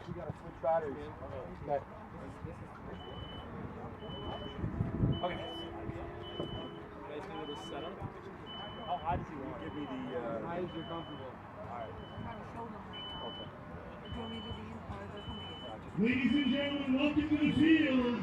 We got to switch batteries. Okay. Okay. Nice little setup. How high does he want? Give me the. High as you're comfortable. All right. Okay. Do you want me to do these? Ladies and gentlemen, welcome to the field.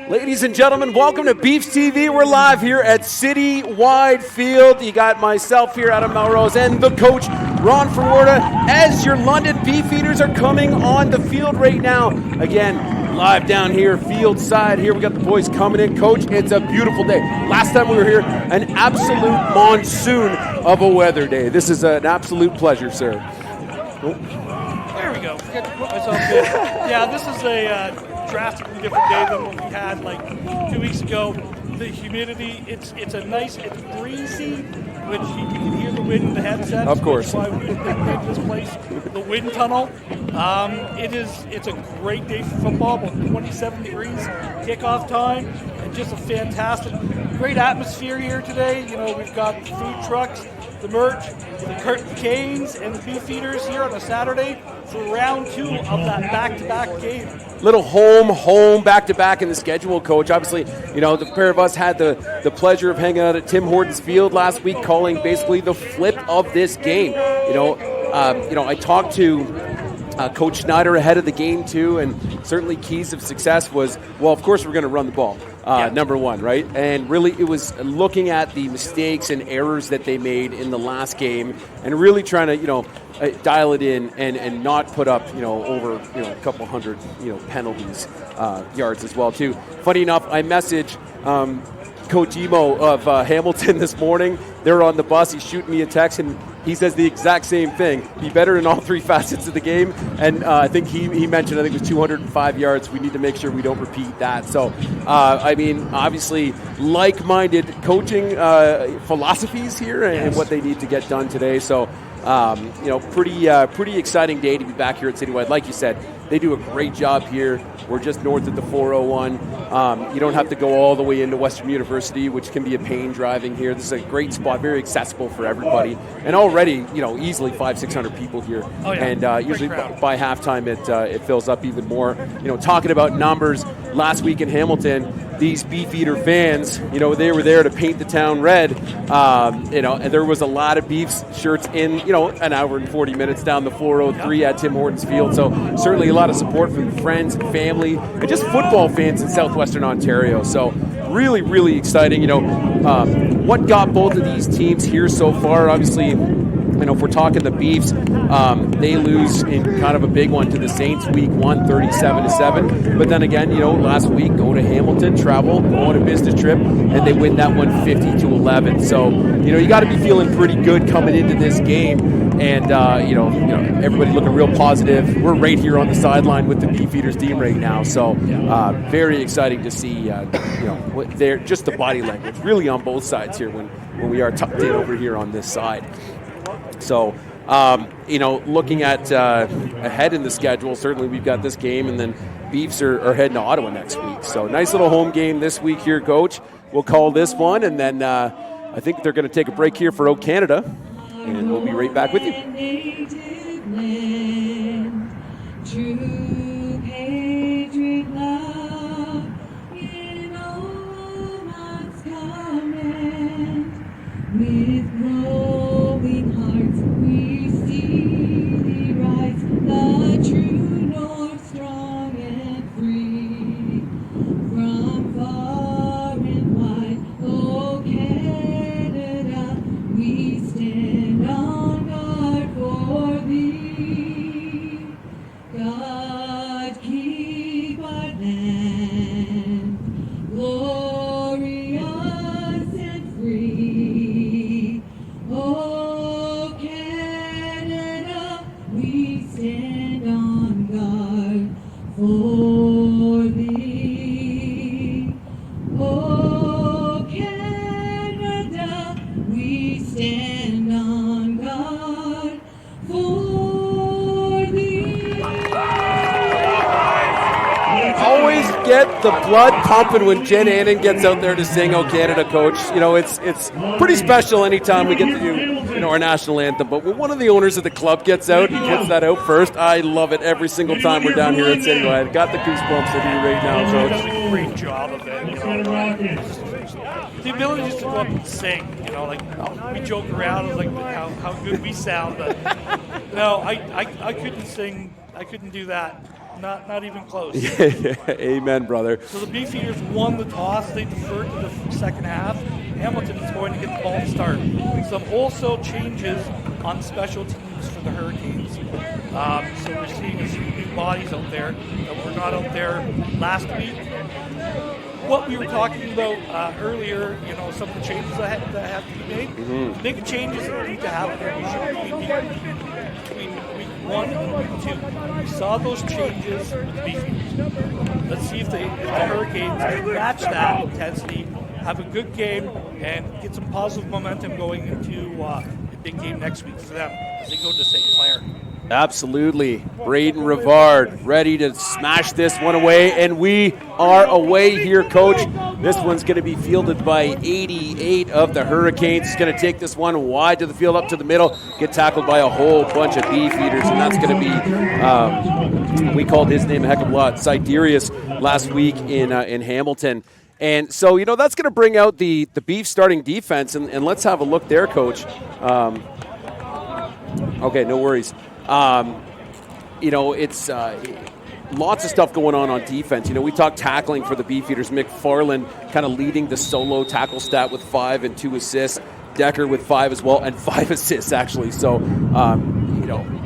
Ladies and gentlemen, welcome to Beefs TV. We're live here at Citywide Field. You got myself here, Adam Melrose, and the coach, Ron Ferwarda, as your London Beefeaters are coming on the field right now. Again, live down here, field side here. We got the boys coming in. Coach, it's a beautiful day. Last time we were here, an absolute monsoon of a weather day. This is an absolute pleasure, sir. There we go. Forget to put myself in. Yeah, this is a drastically different day than what we had like 2 weeks ago. The humidity, it's breezy, which you can hear the wind in the headset. Of course. That's why we named this place the wind tunnel. It's a great day for football, about 27 degrees, kickoff time, and just a fantastic, great atmosphere here today. You know, we've got the food trucks, the merch, the curtain canes, and the Beefeaters here on a Saturday for round 2 of that back-to-back game. Little home, back-to-back in the schedule, Coach. Obviously, you know, the pair of us had the pleasure of hanging out at Tim Hortons Field last week, calling basically the flip of this game. You know, I talked to Coach Schneider ahead of the game too, and certainly keys of success was, well, of course we're going to run the ball, number one, right? And really it was looking at the mistakes and errors that they made in the last game and really trying to, dial it in and not put up, over, a couple hundred, penalties, yards as well too. Funny enough, I messaged Coach Emo of Hamilton this morning. They're on the bus. He's shooting me a text, and he says the exact same thing. Be better in all 3 facets of the game. And I think he mentioned, it was 205 yards. We need to make sure we don't repeat that. So, obviously, like-minded coaching philosophies here and what they need to get done today. So, pretty exciting day to be back here at Citywide. Like you said, they do a great job here. We're just north of the 401. You don't have to go all the way into Western University, which can be a pain driving here. This is a great spot, very accessible for everybody. And already, easily 500-600 people here. Oh, yeah. And usually by halftime it fills up even more. Talking about numbers, last week in Hamilton, these Beefeater fans, they were there to paint the town red. And there was a lot of Beefs shirts in, an hour and 40 minutes down the 403 at Tim Hortons Field. So certainly a lot of support from friends and family and just football fans in southwestern Ontario. So really, really exciting. What got both of these teams here so far, obviously, if we're talking the Beefs, they lose in kind of a big one to the Saints week 1, 37-7. But then again, last week, go to Hamilton, travel, go on a business trip, and they win that one 50-11. So, you got to be feeling pretty good coming into this game. And, everybody looking real positive. We're right here on the sideline with the Beefeaters team right now. So, very exciting to see, just the body language really on both sides here when we are tucked in over here on this side. So, looking at ahead in the schedule, certainly we've got this game, and then Beefs are heading to Ottawa next week. So, nice little home game this week here, Coach. We'll call this one, and then I think they're going to take a break here for O Canada, and we'll be right back with you. With growing hearts we see thee rise, the true north, strong and free. From far and wide, oh Canada, we stand on guard for thee. God keep our land glorious and free. Oh, Canada, we stand on guard for thee. Oh, Canada, we stand on guard for thee. Always get the blood pumping when Jen Annan gets out there to sing "O Canada," Coach. It's pretty special anytime we get to do our national anthem, but when one of the owners of the club gets out and puts that out first, I love it every single time we're down here at City Wide. I got the goosebumps at you right now, He Coach. does a great job of it. The ability just to go up and sing, like we joke around like how good we sound, but no, I couldn't sing. I couldn't do that. Not even close. Amen, brother. So the Beefeaters won the toss. They deferred to the second half. Hamilton is going to get the ball to start. Some wholesale changes on special teams for the Hurricanes. So we're seeing some new bodies out there that were not out there last week. What we were talking about earlier, some of the changes that have to be made. Mm-hmm. Big changes that need to happen between week 1 and week 2. We saw those changes with the Beefeaters. Let's see if the Hurricanes can match that intensity, have a good game, and get some positive momentum going into the big game next week for them as they go to St. Clair. Absolutely. Braden Rivard ready to smash this one away, and we are away here, Coach. This one's going to be fielded by 88 of the Hurricanes. He's going to take this one wide to the field, up to the middle, get tackled by a whole bunch of Beefeaters, and that's going to be, we called his name a heck of a lot, Siderius last week in Hamilton. And so, that's going to bring out the Beef starting defense, and let's have a look there, Coach. Okay, no worries. It's lots of stuff going on defense. We talked tackling for the Beefeaters. McFarland kind of leading the solo tackle stat with 5 and 2 assists. Decker with 5 as well, and 5 assists actually. So,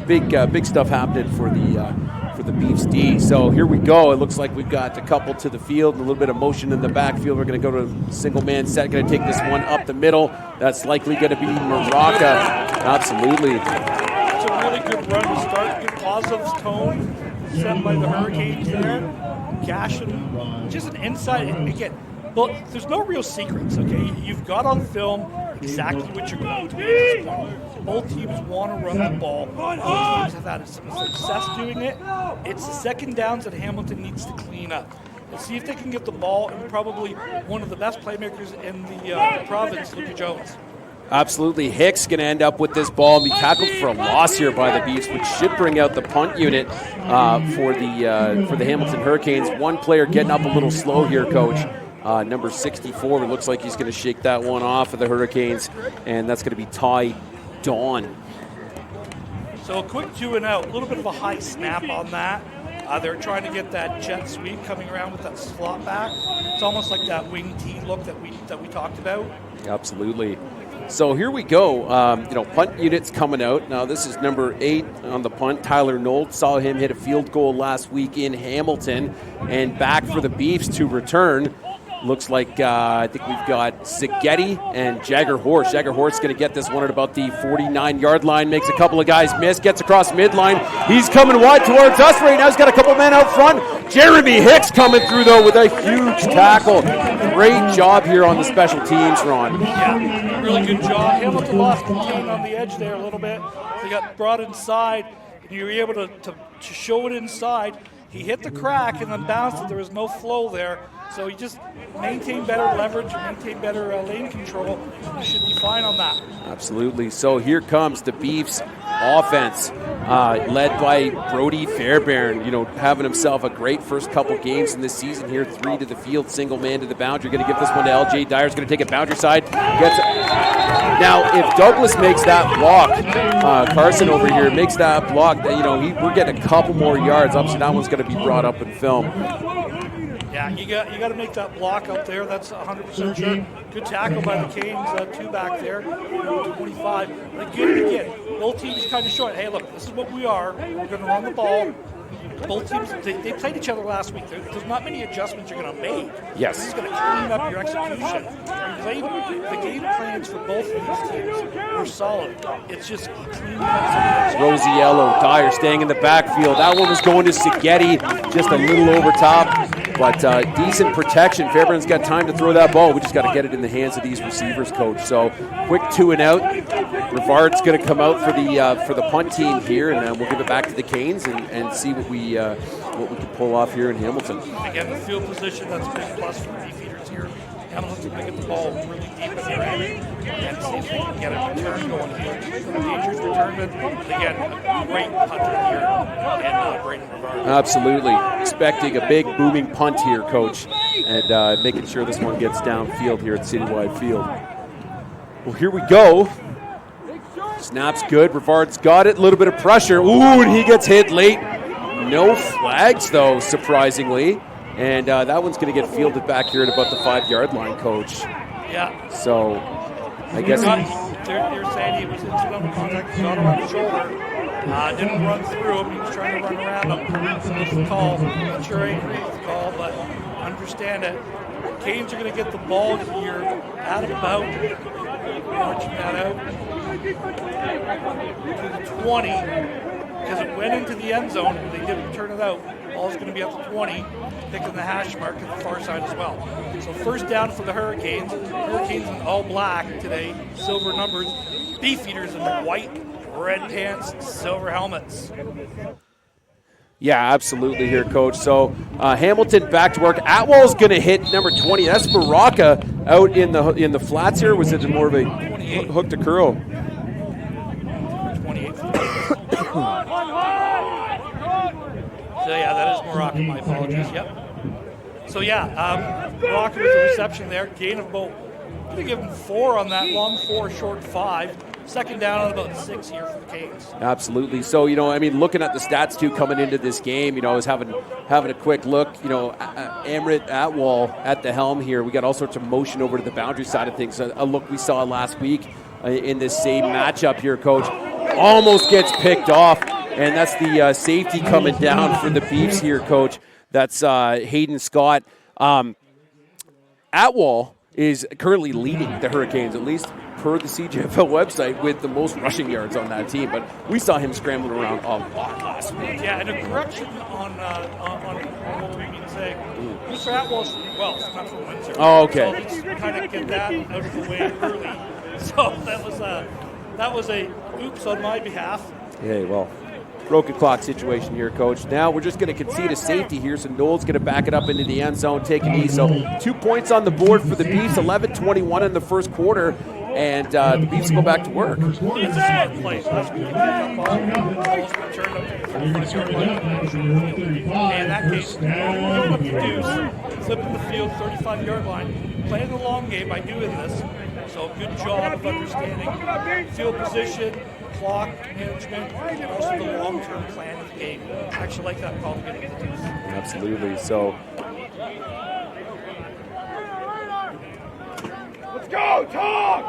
big stuff happening for the Beefs D. So here we go. It looks like we've got a couple to the field, a little bit of motion in the backfield. We're going to go to a single man set. Going to take this one up the middle. That's likely going to be Maraca. Absolutely. It's a really good run to start. Good positive tone set by the Hurricanes there. Gashin, just an inside. Again, but there's no real secrets, okay? You've got on film exactly what you're going to do at this point. Both teams want to run the ball. Both teams have had some success doing it. It's the second downs that Hamilton needs to clean up. Let's see if they can get the ball, and probably one of the best playmakers in the province, Luka Jones. Absolutely. Hicks going to end up with this ball and be tackled for a loss here by the Beefs, which should bring out the punt unit for the Hamilton Hurricanes. One player getting up a little slow here, Coach. Number 64. It looks like he's going to shake that one off of the Hurricanes, and that's going to be Ty Dawn. So a quick 2 and out. A little bit of a high snap on that. They're trying to get that jet sweep coming around with that slot back. It's almost like that wing T look that we talked about. Absolutely. So here we go. Punt units coming out. Now this is number 8 on the punt. Tyler Nold, saw him hit a field goal last week in Hamilton, and back for the Beefs to return. Looks like I think we've got Sigeti and Jagger Horse. Jagger Horse is going to get this one at about the 49-yard line. Makes a couple of guys miss. Gets across midline. He's coming wide towards us right now. He's got a couple men out front. Jeremy Hicks coming through, though, with a huge tackle. Great job here on the special teams, Ron. Yeah, really good job. Hamilton lost contain on the edge there a little bit. They got brought inside, and you were able to show it inside. He hit the crack and then bounced it. There was no flow there. So he just maintained better leverage, maintained better lane control. You should be fine on that. Absolutely. So here comes the Beefs offense, led by Brody Fairbairn, having himself a great first couple games in this season here. 3 to the field, single man to the boundary. Going to give this one to LJ Dyer's going to take it boundary side. Now, if Douglas makes that block, Carson over here makes that block, we're getting a couple more yards. Obviously, that one's going to be brought up in film. Yeah, you got to make that block up there. That's 100% sure. Good tackle by the Canes, 2 back there, 25. Again, both teams kind of showing, hey, look, this is what we are. We're going to run the ball. Both teams, they played each other last week. There's not many adjustments you're going to make. Yes. This is going to clean up your execution. The game plans for both of these teams were solid. It's just cleaning up some of Rosiello, Dyer staying in the backfield. That one was going to Sigeti, just a little over top. But decent protection. Fairbairn's got time to throw that ball. We just got to get it in the hands of these receivers, Coach. So quick 2 and out. Rivard's going to come out for the punt team here, and we'll give it back to the Canes and see what we can pull off here in Hamilton. Again, the field position, that's a big plus for the Beefeaters here. Hamilton's going to get the ball really deep in their end and see if they can get a return going here. Nature's returnment, and again, a great punter here in Braden Brevard. Absolutely. Expecting a big booming punt here, Coach, and making sure this one gets downfield here at Citywide Field. Well, here we go. Snap's good. Brevard's got it. A little bit of pressure. Ooh, and he gets hit late. No flags, though, surprisingly. And that one's going to get fielded back here at about the 5-yard line, Coach. Yeah. So, I guess they're saying he was incidental contact, got him on the shoulder. Didn't run through him. He was trying to run around him. That's the call. Not sure I agree with the call, but understand it. Canes are going to get the ball here at about, watching that out, to the 20, because it went into the end zone and they didn't turn it out. Ball's going to be at the 20, picking the hash mark at the far side as well. So first down for the Hurricanes. Hurricanes in all black today, silver numbers. Beefeaters in white, red pants, silver helmets. Yeah, absolutely here, Coach. So Hamilton back to work. Atwell's going to hit number 20. That's Baraka out in the flats here. Was it more of a hook to curl? 28. So yeah, that is Moroccan. My apologies. Yep. So yeah, Moroccan with the reception there. Gain of about, I'm going to give him 4 on that long 4, short 5. Second down on about 6 here for the Canes. Absolutely. So, looking at the stats, too, coming into this game, I was having a quick look. Amrit Atwell at the helm here. We got all sorts of motion over to the boundary side of things. A look we saw last week in this same matchup here, Coach. Almost gets picked off, and that's the safety coming down for the Beefs here, Coach. That's Hayden Scott. Atwell is currently leading the Hurricanes, at least per the CJFL website, with the most rushing yards on that team. But we saw him scrambling around a lot last week. Yeah, and a correction on what we've been saying. Mr. Atwell's from Wells, not from Windsor. Oh, okay. So let's kind of get that out of the way early. So that was a oops on my behalf. Hey, well, broken clock situation here, Coach. Now we're just going to concede a safety here, so Noel's going to back it up into the end zone, take a knee. So 2 points on the board for the Beefs, 11-21 in the first quarter, and the Beefs go back to work. It's a smart play. Last week, that ball was turned up to the 45-yard line. In that case, what you do is flip in the field, 35-yard line, playing the long game by doing this. So good job of understanding field position, clock management, and also the long-term plan of the game. I actually like that call to get into this. Absolutely. So Let's go, Tom!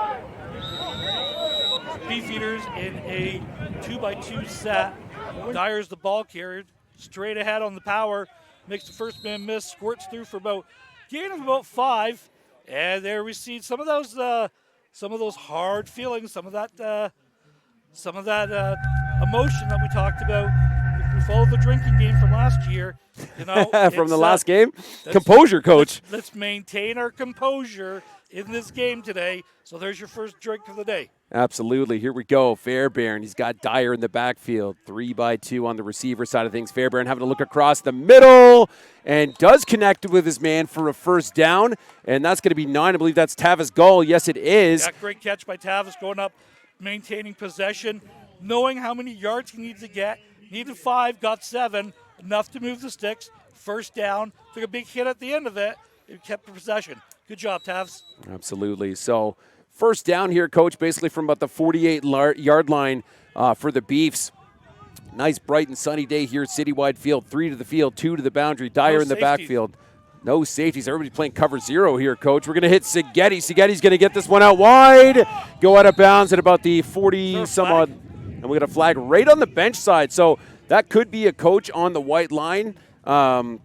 Beefeaters in a 2x2 set. Dyer's the ball carrier, straight ahead on the power, makes the first man miss, squirts through for about gain of about 5, and there we see some of those hard feelings, some of that emotion that we talked about. If we follow the drinking game from last year, from the last game, composure, Coach. Let's maintain our composure in this game today. So there's your first drink of the day. Absolutely. Here we go. Fairbairn. He's got Dyer in the backfield. 3x2 on the receiver side of things. Fairbairn having to look across the middle and does connect with his man for a first down. And that's going to be 9. I believe that's Tavis Gull. Yes, it is. Yeah, great catch by Tavis, going up, maintaining possession, knowing how many yards he needs to get. Needed 5, got 7, enough to move the sticks. First down, took a big hit at the end of it. It kept possession. Good job, Tavis. Absolutely. So first down here, Coach, basically from about the 48-yard line for the Beefs. Nice, bright and sunny day here at Citywide Field. 3 to the field, 2 to the boundary. Dyer in the backfield. No safeties. Everybody's playing cover 0 here, Coach. We're going to hit Sigeti. Sigeti's going to get this one out wide. Go out of bounds at about the 40-some-odd. And we got a flag right on the bench side. So that could be a coach on the white line. Could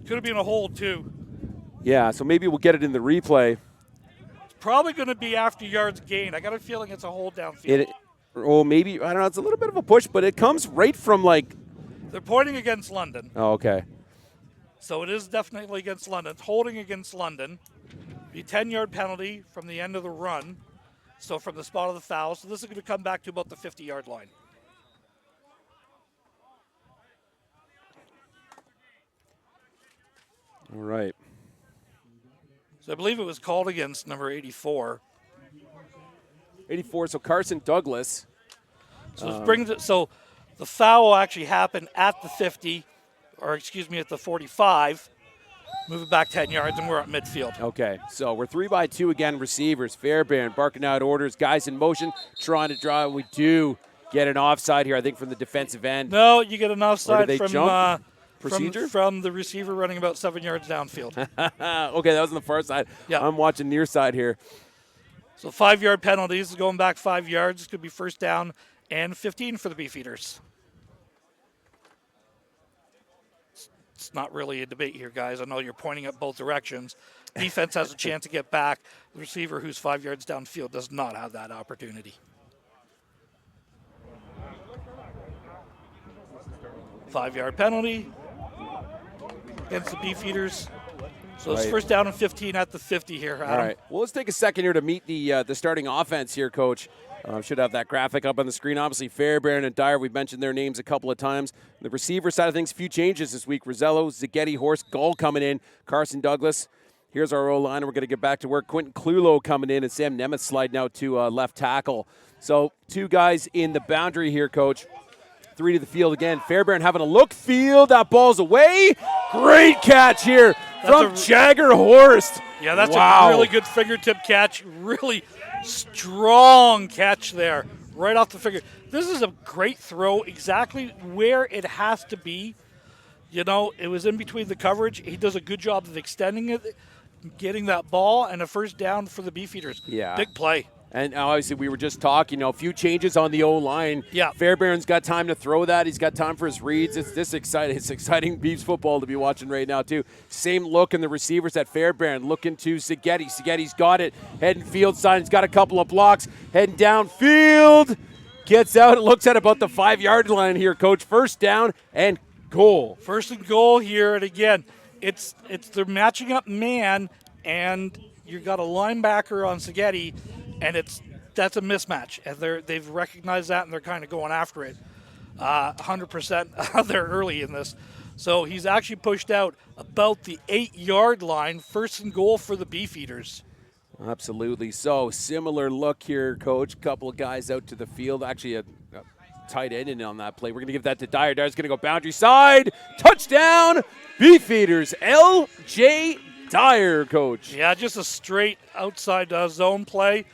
have been a hold, too. Yeah, so maybe we'll get it in the replay. It's probably going to be after yards gained. I got a feeling it's a hold downfield. Maybe, I don't know, it's a little bit of a push, but it comes right from They're pointing against London. Oh, okay. So it is definitely against London. It's holding against London. Be a 10-yard penalty from the end of the run. So from the spot of the foul. So this is going to come back to about the 50-yard line. All right. So I believe it was called against number 84. 84, so Carson Douglas. So it brings it. So the foul actually happened at the 50, or excuse me, at the 45. Move it back 10 yards, and we're at midfield. Okay, so we're 3-by-2 again. Receivers, Fairbairn barking out orders, guys in motion, trying to draw. We do get an offside here, I think, from the defensive end. No, you get an offside they from jump? Procedure? from the receiver running about 7 yards downfield. Okay, that was on the far side. Yeah. I'm watching near side here. So 5-yard penalties, going back 5 yards. Could be first down and 15 for the Beefeaters. It's not really a debate here, guys. I know you're pointing at both directions. Defense has a chance to get back. The receiver who's 5 yards downfield does not have that opportunity. 5-yard penalty against the Beefeaters. So it's Right. first down and 15 at the 50 here, Adam. All right. Well, let's take a second here to meet the starting offense here, Coach. Should have that graphic up on the screen. Obviously, Fairbairn and Dyer, we've mentioned their names a couple of times. The receiver side of things, few changes this week. Rosello, Zaghetti, Horst, Gull coming in. Carson Douglas. Here's our O-line. We're going to get back to work. Quentin Clulo coming in, and Sam Nemeth sliding out to left tackle. So 2 guys in the boundary here, Coach. 3 to the field again. Fairbairn having a look. Field. That ball's away. Great catch here from Jagger Horst. Yeah, that's Wow. a really good fingertip catch. Really strong catch there, right off the finger. This is a great throw, exactly where it has to be. You know, it was in between the coverage. He does a good job of extending it, getting that ball, and a first down for the Beefeaters. Yeah. Big play. And obviously, we were just talking, a few changes on the O-line. Yeah. Fairbairn's got time to throw that. He's got time for his reads. It's exciting Beefs football to be watching right now, too. Same look in the receivers at Fairbairn. Looking to Zaghetti. Zaghetti's got it. Heading field side. He's got a couple of blocks. Heading downfield. Gets out. It looks at about the 5-yard line here, Coach. First down and goal. First and goal here, and again, it's they're matching up man, and you got a linebacker on Zaghetti, and that's a mismatch, and they've recognized that, and they're kind of going after it 100% there early in this. So he's actually pushed out about the 8-yard line, first and goal for the Beefeaters. Absolutely. So similar look here, Coach. Couple of guys out to the field. Actually, a tight end in on that play. We're going to give that to Dyer. Dyer's going to go boundary side. Touchdown, Beefeaters. L.J. Dyer, Coach. Yeah, just a straight outside zone play.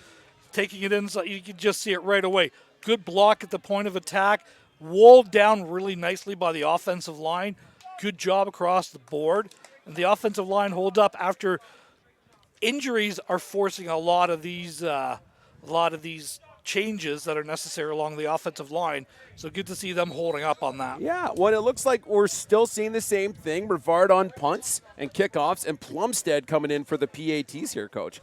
Taking it inside, you can just see it right away. Good block at the point of attack. Walled down really nicely by the offensive line. Good job across the board. And the offensive line holds up after injuries are forcing a lot of these changes that are necessary along the offensive line. So good to see them holding up on that. Yeah, well, it looks like we're still seeing the same thing. Rivard on punts and kickoffs, and Plumstead coming in for the PATs here, Coach.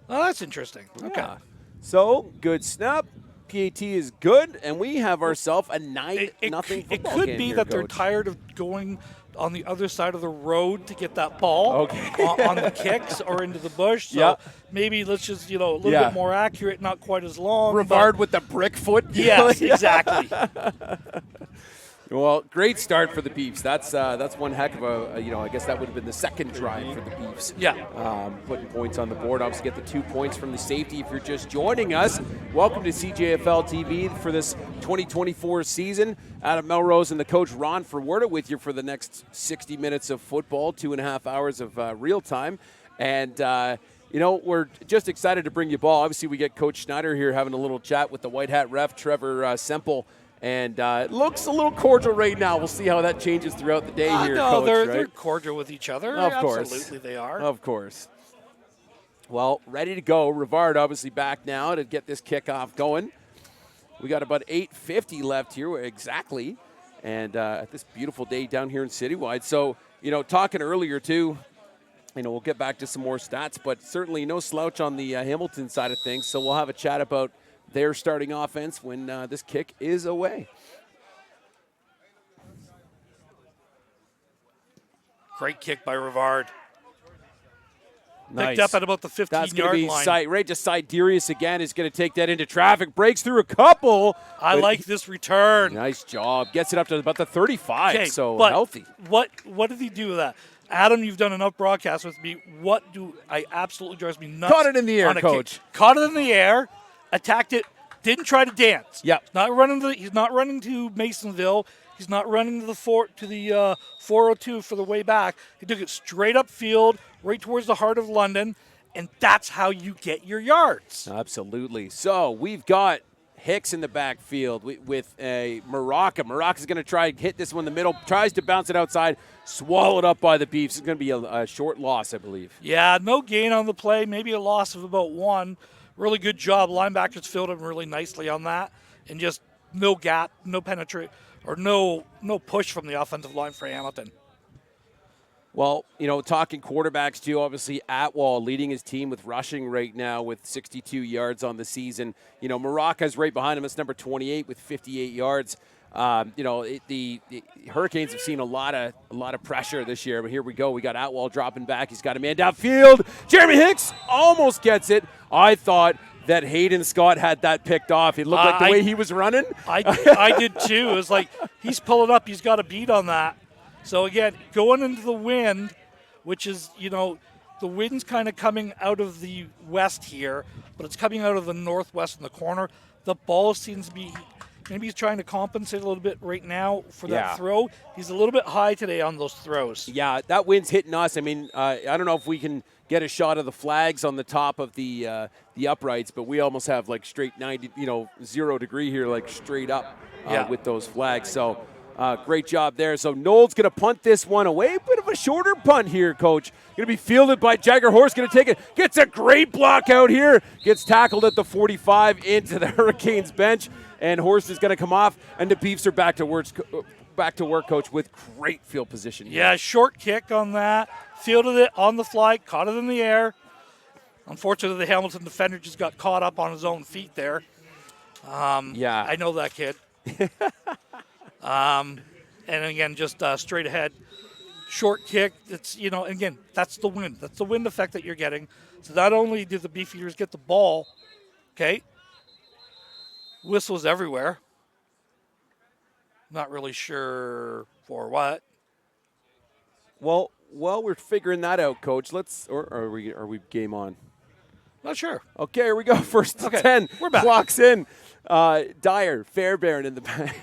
Oh, that's interesting. Okay. Yeah. So, good snap. PAT is good, and we have ourselves a 9-0 football It could game be here, that they're Coach. tired of going on the other side of the road to get that ball on the kicks or into the bush. So maybe let's just, a little bit more accurate, not quite as long. Rivard with the brick foot. Yes, exactly. Well, great start for the Beefs. That's one heck of a, I guess that would have been the second drive for the Beefs. Yeah. Putting points on the board. Obviously get the 2 points from the safety if you're just joining us. Welcome to CJFL TV for this 2024 season. Adam Melrose and the coach Ron Ferwerda with you for the next 60 minutes of football, 2.5 hours of real time. And, we're just excited to bring you ball. Obviously, we get Coach Schneider here having a little chat with the white hat ref, Trevor Semple. And it looks a little cordial right now. We'll see how that changes throughout the day here, Coach. They're cordial with each other. Of course. Absolutely they are. Of course. Well, ready to go. Rivard obviously back now to get this kickoff going. We got about 8:50 left here, exactly. And at this beautiful day down here in Citywide. So, talking earlier, too, we'll get back to some more stats, but certainly no slouch on the Hamilton side of things. So we'll have a chat about their starting offense when this kick is away. Great kick by Rivard. Nice. Picked up at about the 15-yard line. Right to Siderius again is going to take that into traffic. Breaks through a couple. I like this return. Nice job. Gets it up to about the 35, Okay, so but healthy. What did he do with that? Adam, you've done enough broadcasts with me. What do I absolutely drives me nuts? Caught it in the air, on a Coach. kick. Caught it in the air, attacked it, didn't try to dance. Yep. He's not running to Masonville. He's not running to the 402 for the way back. He took it straight up field, right towards the heart of London, and that's how you get your yards. Absolutely. So we've got Hicks in the backfield with a Maraca. Maraca's going to try and hit this one in the middle, tries to bounce it outside, swallowed up by the Beefs. It's going to be a short loss, I believe. Yeah, no gain on the play, maybe a loss of about 1. Really good job. Linebackers filled him really nicely on that, and just no gap, no penetrate, or no push from the offensive line for Hamilton. Well, talking quarterbacks too, obviously Atwall leading his team with rushing right now with 62 yards on the season. Maraca's right behind him. It's number 28 with 58 yards. The Hurricanes have seen a lot of pressure this year, but here we go. We got Atwall dropping back. He's got a man downfield. Jeremy Hicks almost gets it. I thought that Hayden Scott had that picked off. It looked like the way he was running. I did too. It was like he's pulling up. He's got a beat on that. So, again, going into the wind, which is, the wind's kind of coming out of the west here, but it's coming out of the northwest in the corner. The ball seems to be, maybe he's trying to compensate a little bit right now for that throw. He's a little bit high today on those throws. Yeah, that wind's hitting us. I mean, I don't know if we can get a shot of the flags on the top of the uprights, but we almost have like straight 90, 0 degree here, like straight up with those flags. So, great job there. So Noel's going to punt this one away. Bit of a shorter punt here, Coach. Going to be fielded by Jagger Horse. Going to take it. Gets a great block out here. Gets tackled at the 45 into the Hurricanes bench. And Horse is going to come off. And the Beefs are back to work, Coach, with great field position here. Yeah, short kick on that. Fielded it on the fly. Caught it in the air. Unfortunately, the Hamilton defender just got caught up on his own feet there. I know that kid. And again, just straight ahead, short kick. It's, again, that's the wind. That's the wind effect that you're getting. So not only did the Beefeaters get the ball, okay, whistles everywhere. Not really sure for what. Well, we're figuring that out, Coach. Are we game on? Not sure. Okay, here we go. First and 10. We're back. Clocks in. Dyer, Fairbairn in the back.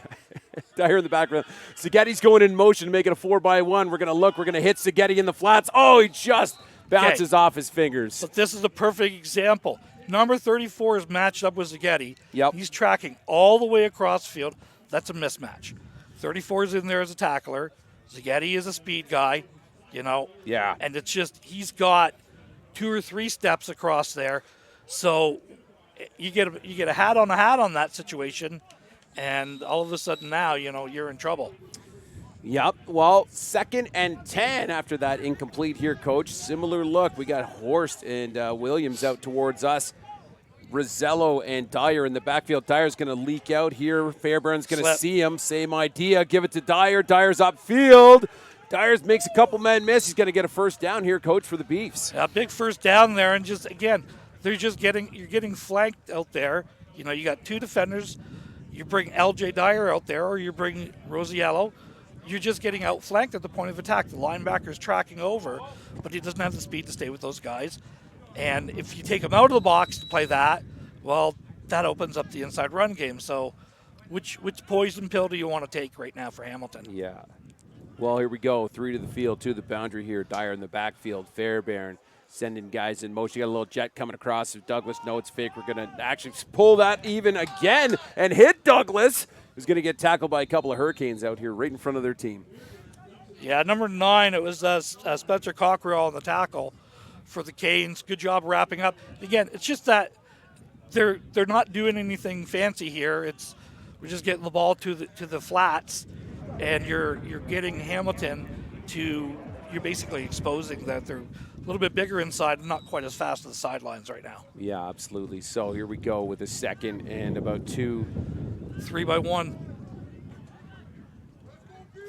Dyer in the background. Zagetti's going in motion, making a 4x1. We're going to look. We're going to hit Zagetti in the flats. Oh, he just bounces off his fingers. But this is a perfect example. Number 34 is matched up with Zagetti. Yep. He's tracking all the way across the field. That's a mismatch. 34 is in there as a tackler. Zagetti is a speed guy, Yeah. And it's just he's got 2 or 3 steps across there. So you get a hat on that situation. And all of a sudden now, you're in trouble. Yep. Well, 2nd and 10 after that incomplete here, Coach. Similar look. We got Horst and Williams out towards us. Rosello and Dyer in the backfield. Dyer's going to leak out here. Fairbairn's going to see him. Same idea. Give it to Dyer. Dyer's upfield. Dyers makes a couple men miss. He's going to get a first down here, Coach, for the Beefs. Yeah, big first down there. And just, again, you're getting flanked out there. You got 2 defenders. You bring L.J. Dyer out there, or you bring Rosiello, you're just getting outflanked at the point of attack. The linebacker's tracking over, but he doesn't have the speed to stay with those guys. And if you take him out of the box to play that, well, that opens up the inside run game. So which poison pill do you want to take right now for Hamilton? Yeah. Well, here we go. 3 to the field, 2 to the boundary here. Dyer in the backfield. Fairbairn sending guys in motion. You got a little jet coming across. If Douglas knows it's fake, we're going to actually pull that even again and hit Douglas, who's going to get tackled by a couple of Hurricanes out here right in front of their team. Yeah, number 9, it was Spencer Cockrell on the tackle for the Canes. Good job wrapping up. Again, it's just that they're not doing anything fancy here. We're just getting the ball to the flats, and you're getting Hamilton you're basically exposing that they're a little bit bigger inside and not quite as fast to the sidelines right now. Yeah, absolutely. So here we go with a 2nd and about 2. 3x1.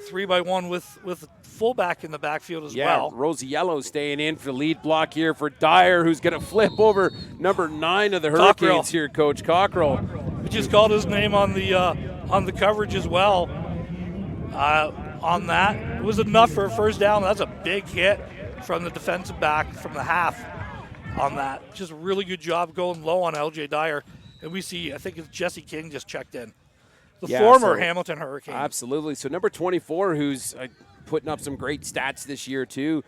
3x1 with a fullback in the backfield as well. Yeah, Rosiello staying in for the lead block here for Dyer, who's going to flip over number 9 of the Hurricanes here, Coach Cockrell. We just called his name on the coverage as well. on that. It was enough for a first down. That's a big hit from the defensive back from the half on that. Just a really good job going low on LJ Dyer. And we see, I think it's Jesse King just checked in. The former Hamilton Hurricane. Absolutely. So number 24, who's putting up some great stats this year too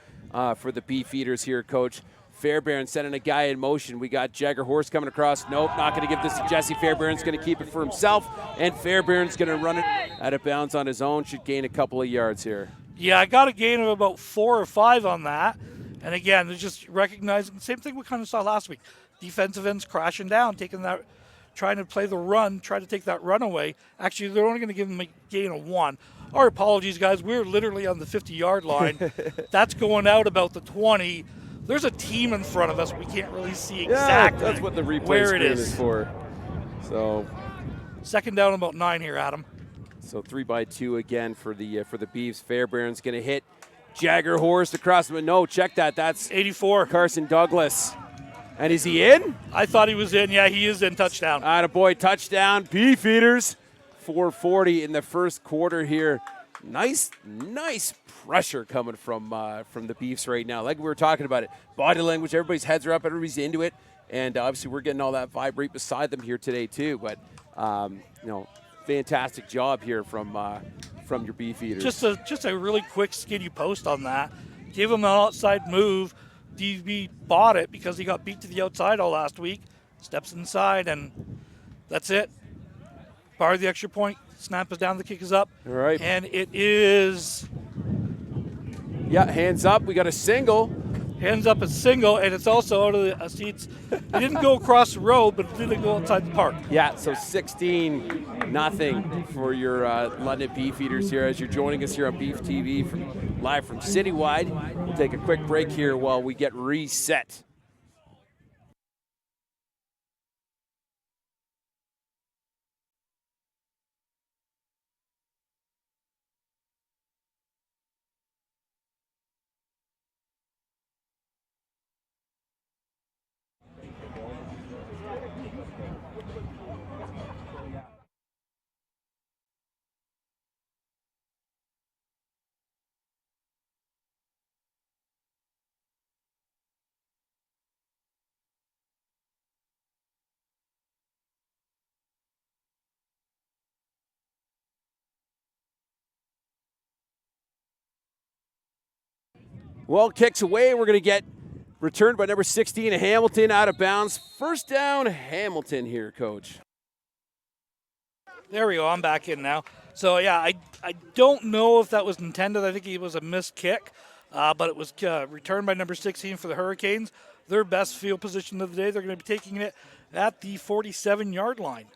for the Beefeaters here, Coach. Fairbairn sending a guy in motion. We got Jagger Horse coming across. Nope, not going to give this to Jesse. Fairbairn's going to keep it for himself, and Fairbairn's going to run it out of bounds on his own. Should gain a couple of yards here. Yeah, I got a gain of about 4 or 5 on that. And again, they're just recognizing the same thing we kind of saw last week. Defensive ends crashing down, taking that, trying to play the run, try to take that run away. Actually, they're only going to give them a gain of 1. Our apologies, guys. We're literally on the 50-yard line. That's going out about the 20. There's a team in front of us. We can't really see exactly that's what the replay where screen it is for. So, second down, about 9 here, Adam. So 3-by-2 again for the Beefs. Fairbairn's going to hit Jagger Horse across the. No, check that. That's 84. Carson Douglas. And is he in? I thought he was in. Yeah, he is in. Touchdown. Attaboy, touchdown. Beefeaters. 4:40 in the first quarter here. Nice pressure coming from the Beefs right now. Like we were talking about it. Body language, everybody's heads are up, everybody's into it. And obviously we're getting all that vibe right beside them here today too. But, fantastic job here from your Beefeaters. Just a really quick skinny post on that. Give him an outside move. DB bought it because he got beat to the outside all last week. Steps inside, and that's it. Bar the extra point. Snap is down. The kick is up. All right. And it is. Yeah, hands up. We got a single. Hands up a single, and it's also out of the seats. It didn't go across the road, but it didn't go outside the park. Yeah, so 16-0 for your London Beefeaters here as you're joining us here on Beef TV live from Citywide. We'll take a quick break here while we get reset. Well, kicks away. We're going to get returned by number 16, Hamilton, out of bounds. First down, Hamilton here, Coach. There we go. I'm back in now. So, yeah, I don't know if that was intended. I think it was a missed kick, but it was returned by number 16 for the Hurricanes. Their best field position of the day. They're going to be taking it at the 47-yard line.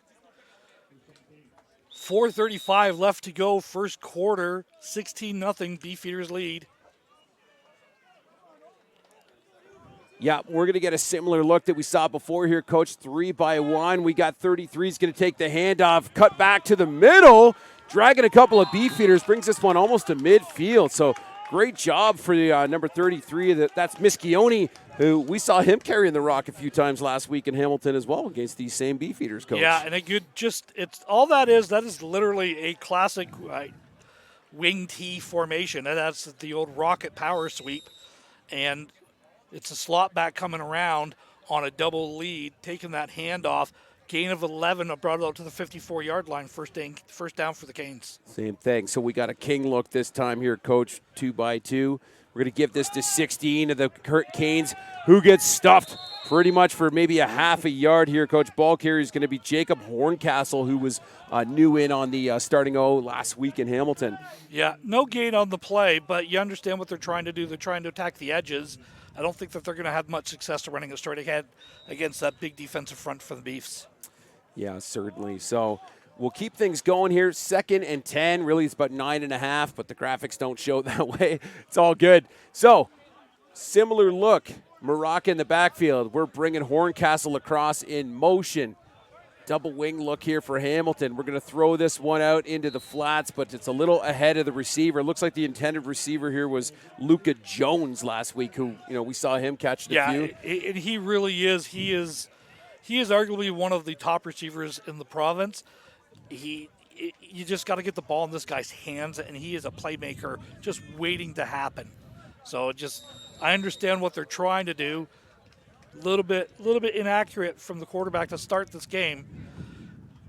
4:35 left to go, first quarter, 16-0, Beefeaters lead. Yeah, we're going to get a similar look that we saw before here, Coach. 3-by-1. We got 33 is going to take the handoff, cut back to the middle, dragging a couple of Beefeaters, brings this one almost to midfield. So great job for the number 33. That's Mischione, who we saw him carrying the rock a few times last week in Hamilton as well against these same Beefeaters, Coach. Yeah, and it's all that is literally a classic wing T formation. And that's the old rocket power sweep. And it's a slot back coming around on a double lead, taking that handoff. Gain of 11, brought it out to the 54-yard line. First down for the Canes. Same thing. So we got a king look this time here, Coach. 2-by-2. We're going to give this to 16 of the Canes, who gets stuffed pretty much for maybe a half a yard here, Coach. Ball carrier is going to be Jacob Horncastle, who was new in on the starting O last week in Hamilton. Yeah, no gain on the play, but you understand what they're trying to do. They're trying to attack the edges. I don't think that they're going to have much success running a straight ahead against that big defensive front for the Beefs. Yeah, certainly. So we'll keep things going here. 2nd and 10. Really, it's about 9.5, but the graphics don't show that way. It's all good. So, similar look. Maraca in the backfield. We're bringing Horncastle across in motion. Double wing look here for Hamilton. We're going to throw this one out into the flats, but it's a little ahead of the receiver. It looks like the intended receiver here was Luca Jones last week, who we saw him catch the few. Yeah, and he really is. He is arguably one of the top receivers in the province. you just got to get the ball in this guy's hands, and he is a playmaker just waiting to happen. So I understand what they're trying to do. A little bit inaccurate from the quarterback to start this game.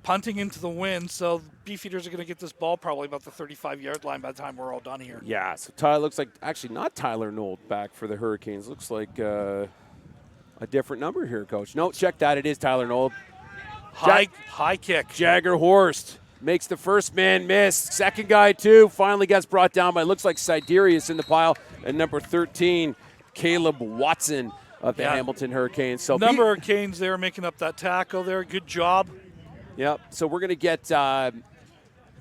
Punting into the wind, so Beefeaters are going to get this ball probably about the 35-yard line by the time we're all done here. Yeah, so Tyler looks like actually not Tyler Nold back for the Hurricanes. Looks like a different number here, Coach. No, check that. It is Tyler Nold. High kick. Jagger Horst makes the first man miss. Second guy, too, finally gets brought down by, looks like Siderius in the pile. And number 13, Caleb Watson of the Hamilton Hurricanes. So number of Hurricanes there making up that tackle there. Good job. Yep. So we're going to get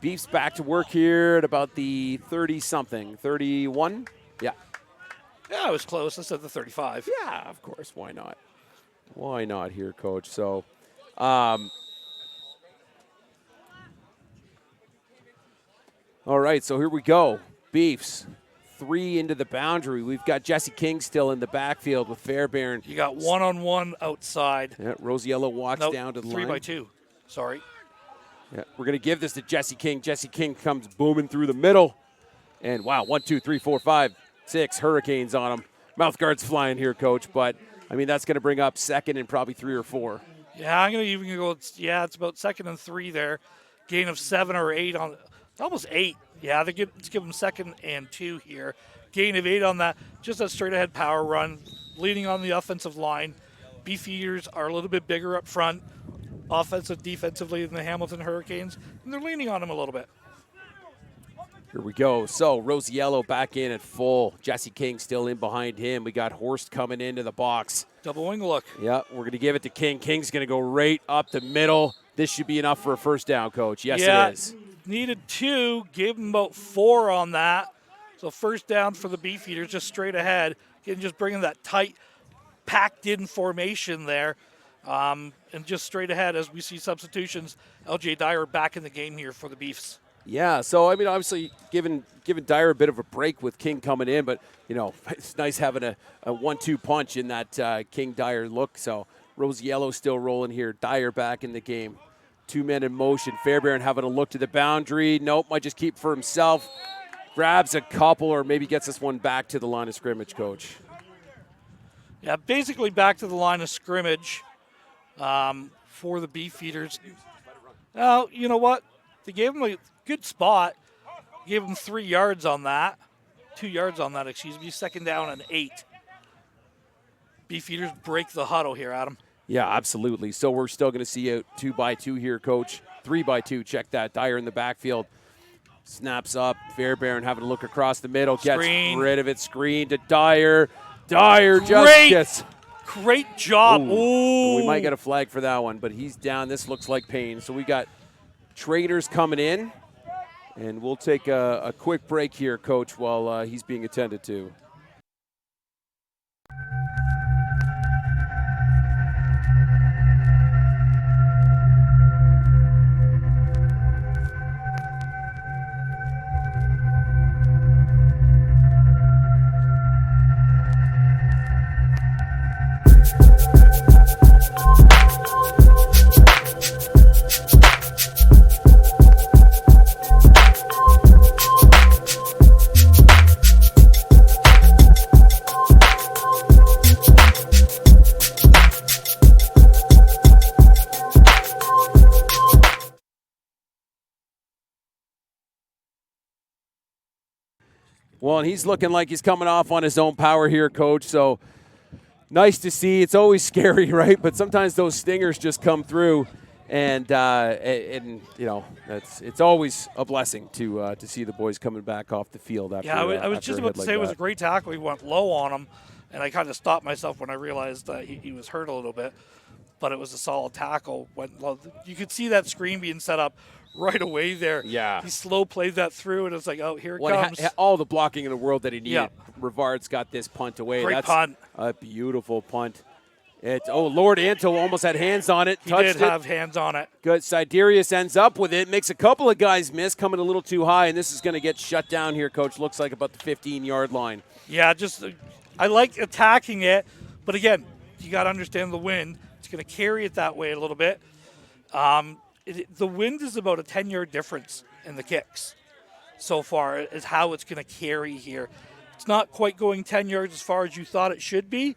Beefs back to work here at about the 30-something. 31? Yeah. Yeah, it was close. I said the 35. Yeah, of course. Why not? Why not here, Coach? So, all right, so here we go. Beefs, 3 into the boundary. We've got Jesse King still in the backfield with Fairbairn. You got one-on-one outside. Yeah, Rosiello walks down to the line. 3x2. Sorry. Yeah, we're going to give this to Jesse King. Jesse King comes booming through the middle. And, wow, 1, 2, 3, 4, 5, 6 Hurricanes on him. Mouth guard's flying here, Coach. But, I mean, that's going to bring up second and probably 3 or 4. Yeah, I'm going to even go, it's about 2nd and 3 there. Gain of 7 or 8 on, almost 8. Yeah, let's give them 2nd and 2 here. Gain of 8 on that. Just a straight ahead power run. Leading on the offensive line. Beefeaters are a little bit bigger up front. Offensive, defensively than the Hamilton Hurricanes, and they're leaning on him a little bit. Here we go. So Rosiello back in at full. Jesse King still in behind him. We got Horst coming into the box. Double wing look. Yeah, we're going to give it to King. King's going to go right up the middle. This should be enough for a first down, Coach. Yes, it is. Needed 2. Gave him about 4 on that. So first down for the Beefeaters, just straight ahead. Again, just bringing that tight, packed-in formation there. And just straight ahead as we see substitutions, LJ Dyer back in the game here for the Beefs. Yeah, so, I mean, obviously giving Dyer a bit of a break with King coming in, but, you know, it's nice having a 1-2 punch in that King-Dyer look. So Rosiello still rolling here. Dyer back in the game. 2 men in motion. Fairbairn having a look to the boundary. Nope, might just keep for himself. Grabs a couple or maybe gets this one back to the line of scrimmage, Coach. Yeah, basically back to the line of scrimmage. For the Beefeaters. Now, you know what? They gave him a good spot. Gave him 3 yards on that. 2 yards on that, excuse me. 2nd down and 8. Beefeaters break the huddle here, Adam. Yeah, absolutely. So we're still going to see a 2x2 here, Coach. 3x2. Check that. Dyer in the backfield. Snaps up. Fairbairn having a look across the middle. Gets rid of it. Screen to Dyer. Dyer just gets... Great job. Ooh. We might get a flag for that one, but he's down. This looks like pain. So we got Traders coming in, and we'll take a quick break here, Coach, while he's being attended to. Well, and he's looking like he's coming off on his own power here, Coach. So nice to see. It's always scary, right? But sometimes those stingers just come through, and you know, it's always a blessing to see the boys coming back off the field after. Yeah, I was just about to say it was a great tackle. He went low on him, and I kind of stopped myself when I realized that he was hurt a little bit. But it was a solid tackle. You could see that screen being set up right away there. Yeah. He slow played that through, and it's like, oh, here it comes. All the blocking in the world that he needed. Yeah. Rivard's got this punt away. Great punt. A beautiful punt. Lord Anto almost had hands on it. He did have hands on it. Good. Siderius ends up with it. Makes a couple of guys miss, coming a little too high, and this is going to get shut down here, Coach. Looks like about the 15-yard line. Yeah, I like attacking it, but again, you got to understand the wind. It's going to carry it that way a little bit. the wind is about a 10-yard difference in the kicks so far is how it's going to carry here. It's not quite going 10 yards as far as you thought it should be,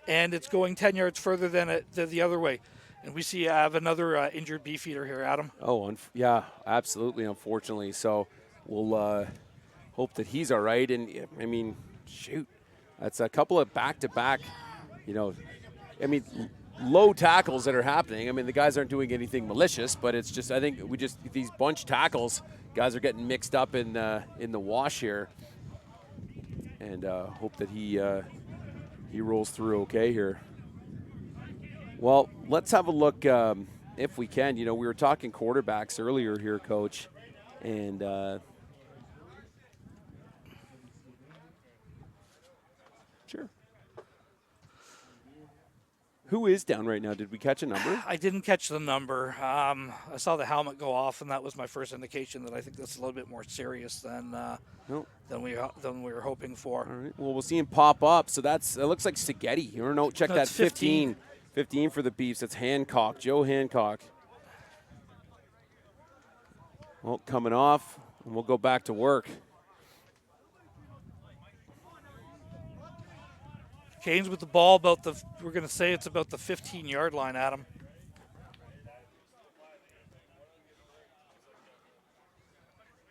and it's going 10 yards further than the other way. And we see I have another injured Beefeater here, Adam. Oh, yeah, absolutely, unfortunately. So we'll hope that he's all right. And, I mean, shoot, that's a couple of back-to-back, low tackles that are happening. I mean, the guys aren't doing anything malicious, but it's just, I think these bunch tackles, guys are getting mixed up in the wash here. And hope that he rolls through okay here. Well, let's have a look if we can. We were talking quarterbacks earlier here, Coach, and sure. Who is down right now? Did we catch a number? I didn't catch the number. I saw the helmet go off, and that was my first indication that I think this is a little bit more serious than we were hoping for. All right. Well, we'll see him pop up. So it looks like Seghetti. You know, check that 15. 15 for the Beefs. That's Hancock, Joe Hancock. Well, coming off, and we'll go back to work. Canes with the ball we're going to say it's about the 15-yard line, Adam.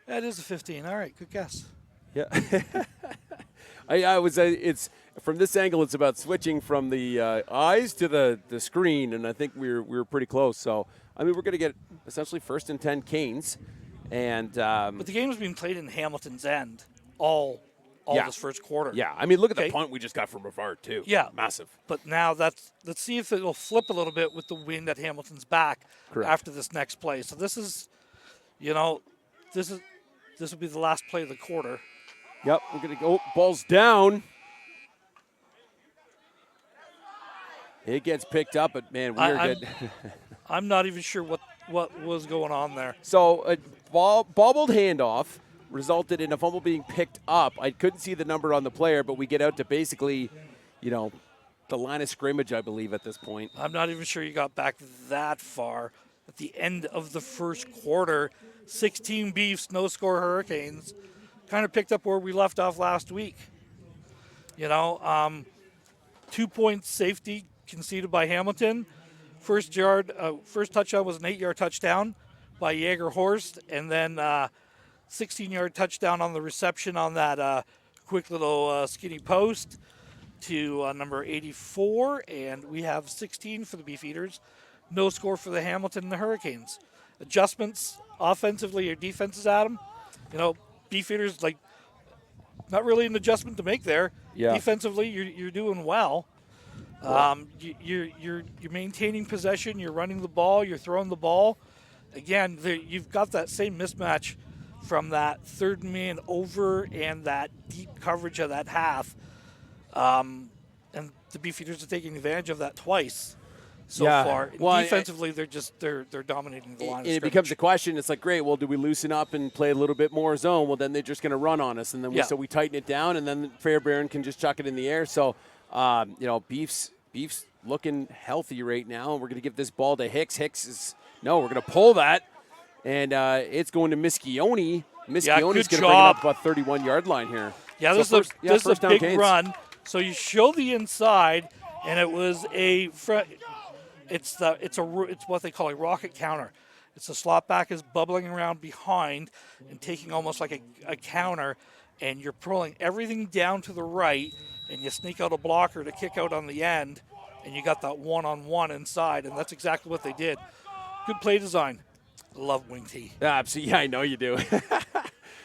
That is a 15. All right, good guess. Yeah. It's from this angle, it's about switching from the eyes to the screen, and I think we were pretty close. So, I mean, we're going to get essentially 1st and 10 Canes. And but the game was being played in Hamilton's end all this first quarter. Yeah, I mean, look at the punt we just got from Rivard, too. Yeah. Massive. But now let's see if it'll flip a little bit with the wind at Hamilton's back. Correct. After this next play. So this is, this will be the last play of the quarter. Yep, we're going to go. Ball's down. It gets picked up, but, man, we're good. I'm not even sure what was going on there. So a bobbled handoff resulted in a fumble being picked up. I couldn't see the number on the player, but we get out to basically, the line of scrimmage, I believe, at this point. I'm not even sure you got back that far. At the end of the first quarter, 16 Beefs, no score Hurricanes. Kind of picked up where we left off last week. 2-point safety conceded by Hamilton. First touchdown was an 8-yard touchdown by Jaeger-Horst, and then 16-yard touchdown on the reception on that quick little skinny post to number 84, and we have 16 for the Beefeaters. No score for the Hamilton and the Hurricanes. Adjustments offensively or defenses, Adam. Beefeaters, not really an adjustment to make there. Yeah. Defensively, you're doing well. You're maintaining possession. You're running the ball. You're throwing the ball. Again, you've got that same mismatch from that third man over and that deep coverage of that half. And the Beefeaters are taking advantage of that twice so far. Well, defensively, they're dominating the line of scrimmage. It becomes a question. It's like, great, well, do we loosen up and play a little bit more zone? Well, then they're just going to run on us. And then so we tighten it down, and then Fairbairn can just chuck it in the air. So, Beef's looking healthy right now, and we're going to give this ball to Hicks. We're going to pull that, and it's going to Mischione. Mischione's going to bring it up about 31-yard line here. Yeah, this is a big run. So you show the inside, and it was it's what they call a rocket counter. It's the slot back is bubbling around behind and taking almost like a counter, and you're pulling everything down to the right, and you sneak out a blocker to kick out on the end, and you got that one-on-one inside, and that's exactly what they did. Good play design. Love wing tee. Absolutely, yeah, I know you do.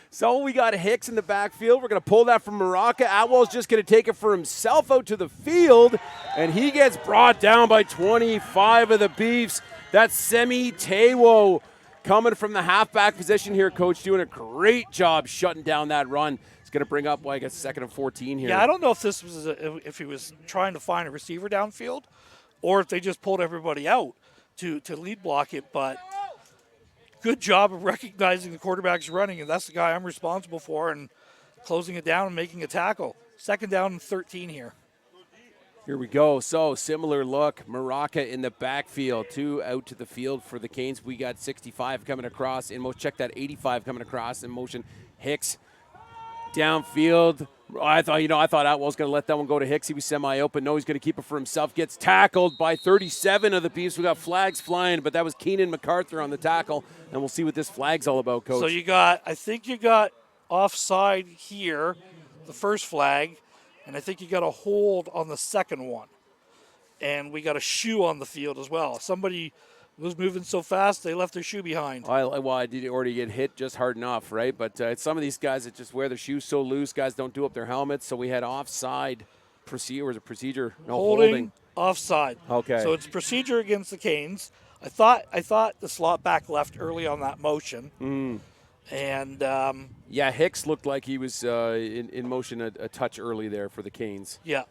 So we got Hicks in the backfield. We're going to pull that from Maraca. Atwell's just going to take it for himself out to the field, and he gets brought down by 25 of the Beefs. That's Semi Tewo coming from the halfback position here, Coach, doing a great job shutting down that run. It's going to bring up, 2nd and 14 here. Yeah, I don't know if this was if he was trying to find a receiver downfield or if they just pulled everybody out to lead block it, but good job of recognizing the quarterback's running, and that's the guy I'm responsible for, and closing it down and making a tackle. 2nd down and 13 here. Here we go. So, similar look. Maraca in the backfield. 2 out to the field for the Canes. We got 65 coming across in motion. Check that 85 coming across in motion. Hicks downfield. I thought Atwell's going to let that one go to Hicks. He was semi-open. No, he's going to keep it for himself. Gets tackled by 37 of the Beefs. We got flags flying, but that was Keenan MacArthur on the tackle, and we'll see what this flag's all about, Coach. So I think you got offside here, the first flag, and I think you got a hold on the second one. And we got a shoe on the field as well. Somebody was moving so fast, they left their shoe behind. I did already get hit just hard enough, right? But it's some of these guys that just wear their shoes so loose, guys don't do up their helmets. So we had offside procedure. Was it procedure? No, holding. Offside. Okay. So it's procedure against the Canes. I thought the slot back left early on that motion. And Hicks looked like he was in motion a touch early there for the Canes. Yeah,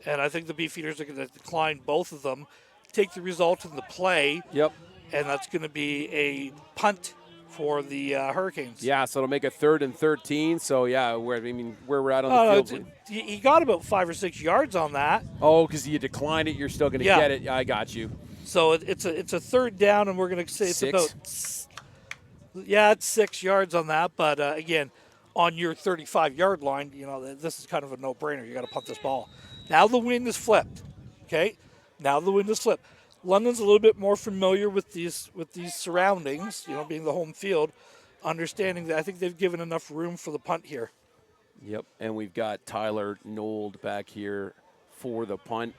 and I think the Beefeaters are going to decline both of them, take the result in the play. Yep. And that's going to be a punt for the Hurricanes. Yeah, so it'll make a 3rd and 13. So where we're at on the field. He got about 5 or 6 yards on that. Oh, because you decline it, you're still going to get it. I got you. So it's a 3rd down, and we're going to say it's 6? about. Yeah, it's 6 yards on that, but again, on your 35-yard line, this is kind of a no-brainer. You got to punt this ball. Now the wind is flipped. Okay, now the wind is flipped. London's a little bit more familiar with these surroundings, being the home field, understanding that I think they've given enough room for the punt here. Yep, and we've got Tyler Nold back here for the punt.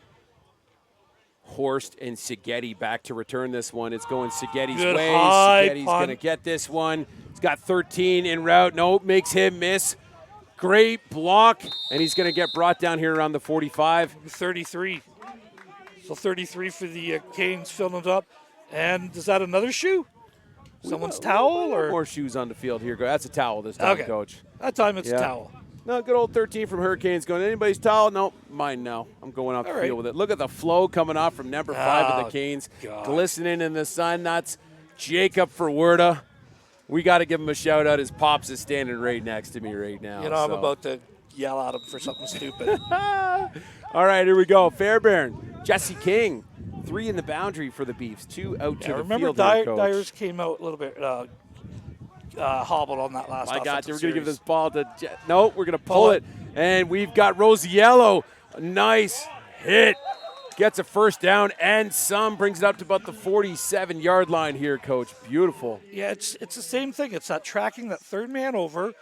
Horst and Seghetti back to return this one. It's going Seghetti's way. Seghetti's going to get this one. He's got 13 en route. Nope, makes him miss. Great block, and he's going to get brought down here around the 45. 33. So 33 for the Canes, filling it up. And is that another shoe? Someone's towel? Or more shoes on the field here. That's a towel this time, Coach. That time it's a towel. No, good old 13 from Hurricanes going, anybody's towel? No, mine now. I'm going off the field with it. Look at the flow coming off from number 5 of the Canes. Glistening in the sun. That's Jacob Ferwerda. We got to give him a shout-out. His pops is standing right next to me right now. I'm about to yell at him for something stupid. All right, here we go. Fairbairn, Jesse King. 3 in the boundary for the Beefs. 2 out to the field. Remember, Dyers came out a little bit hobbled on that last. My God, we're going to give this ball to. No, we're going to pull it, and we've got Rosiello. Nice hit, gets a first down and some. Brings it up to about the 47-yard line here, Coach. Beautiful. Yeah, it's the same thing. It's that tracking that third man over.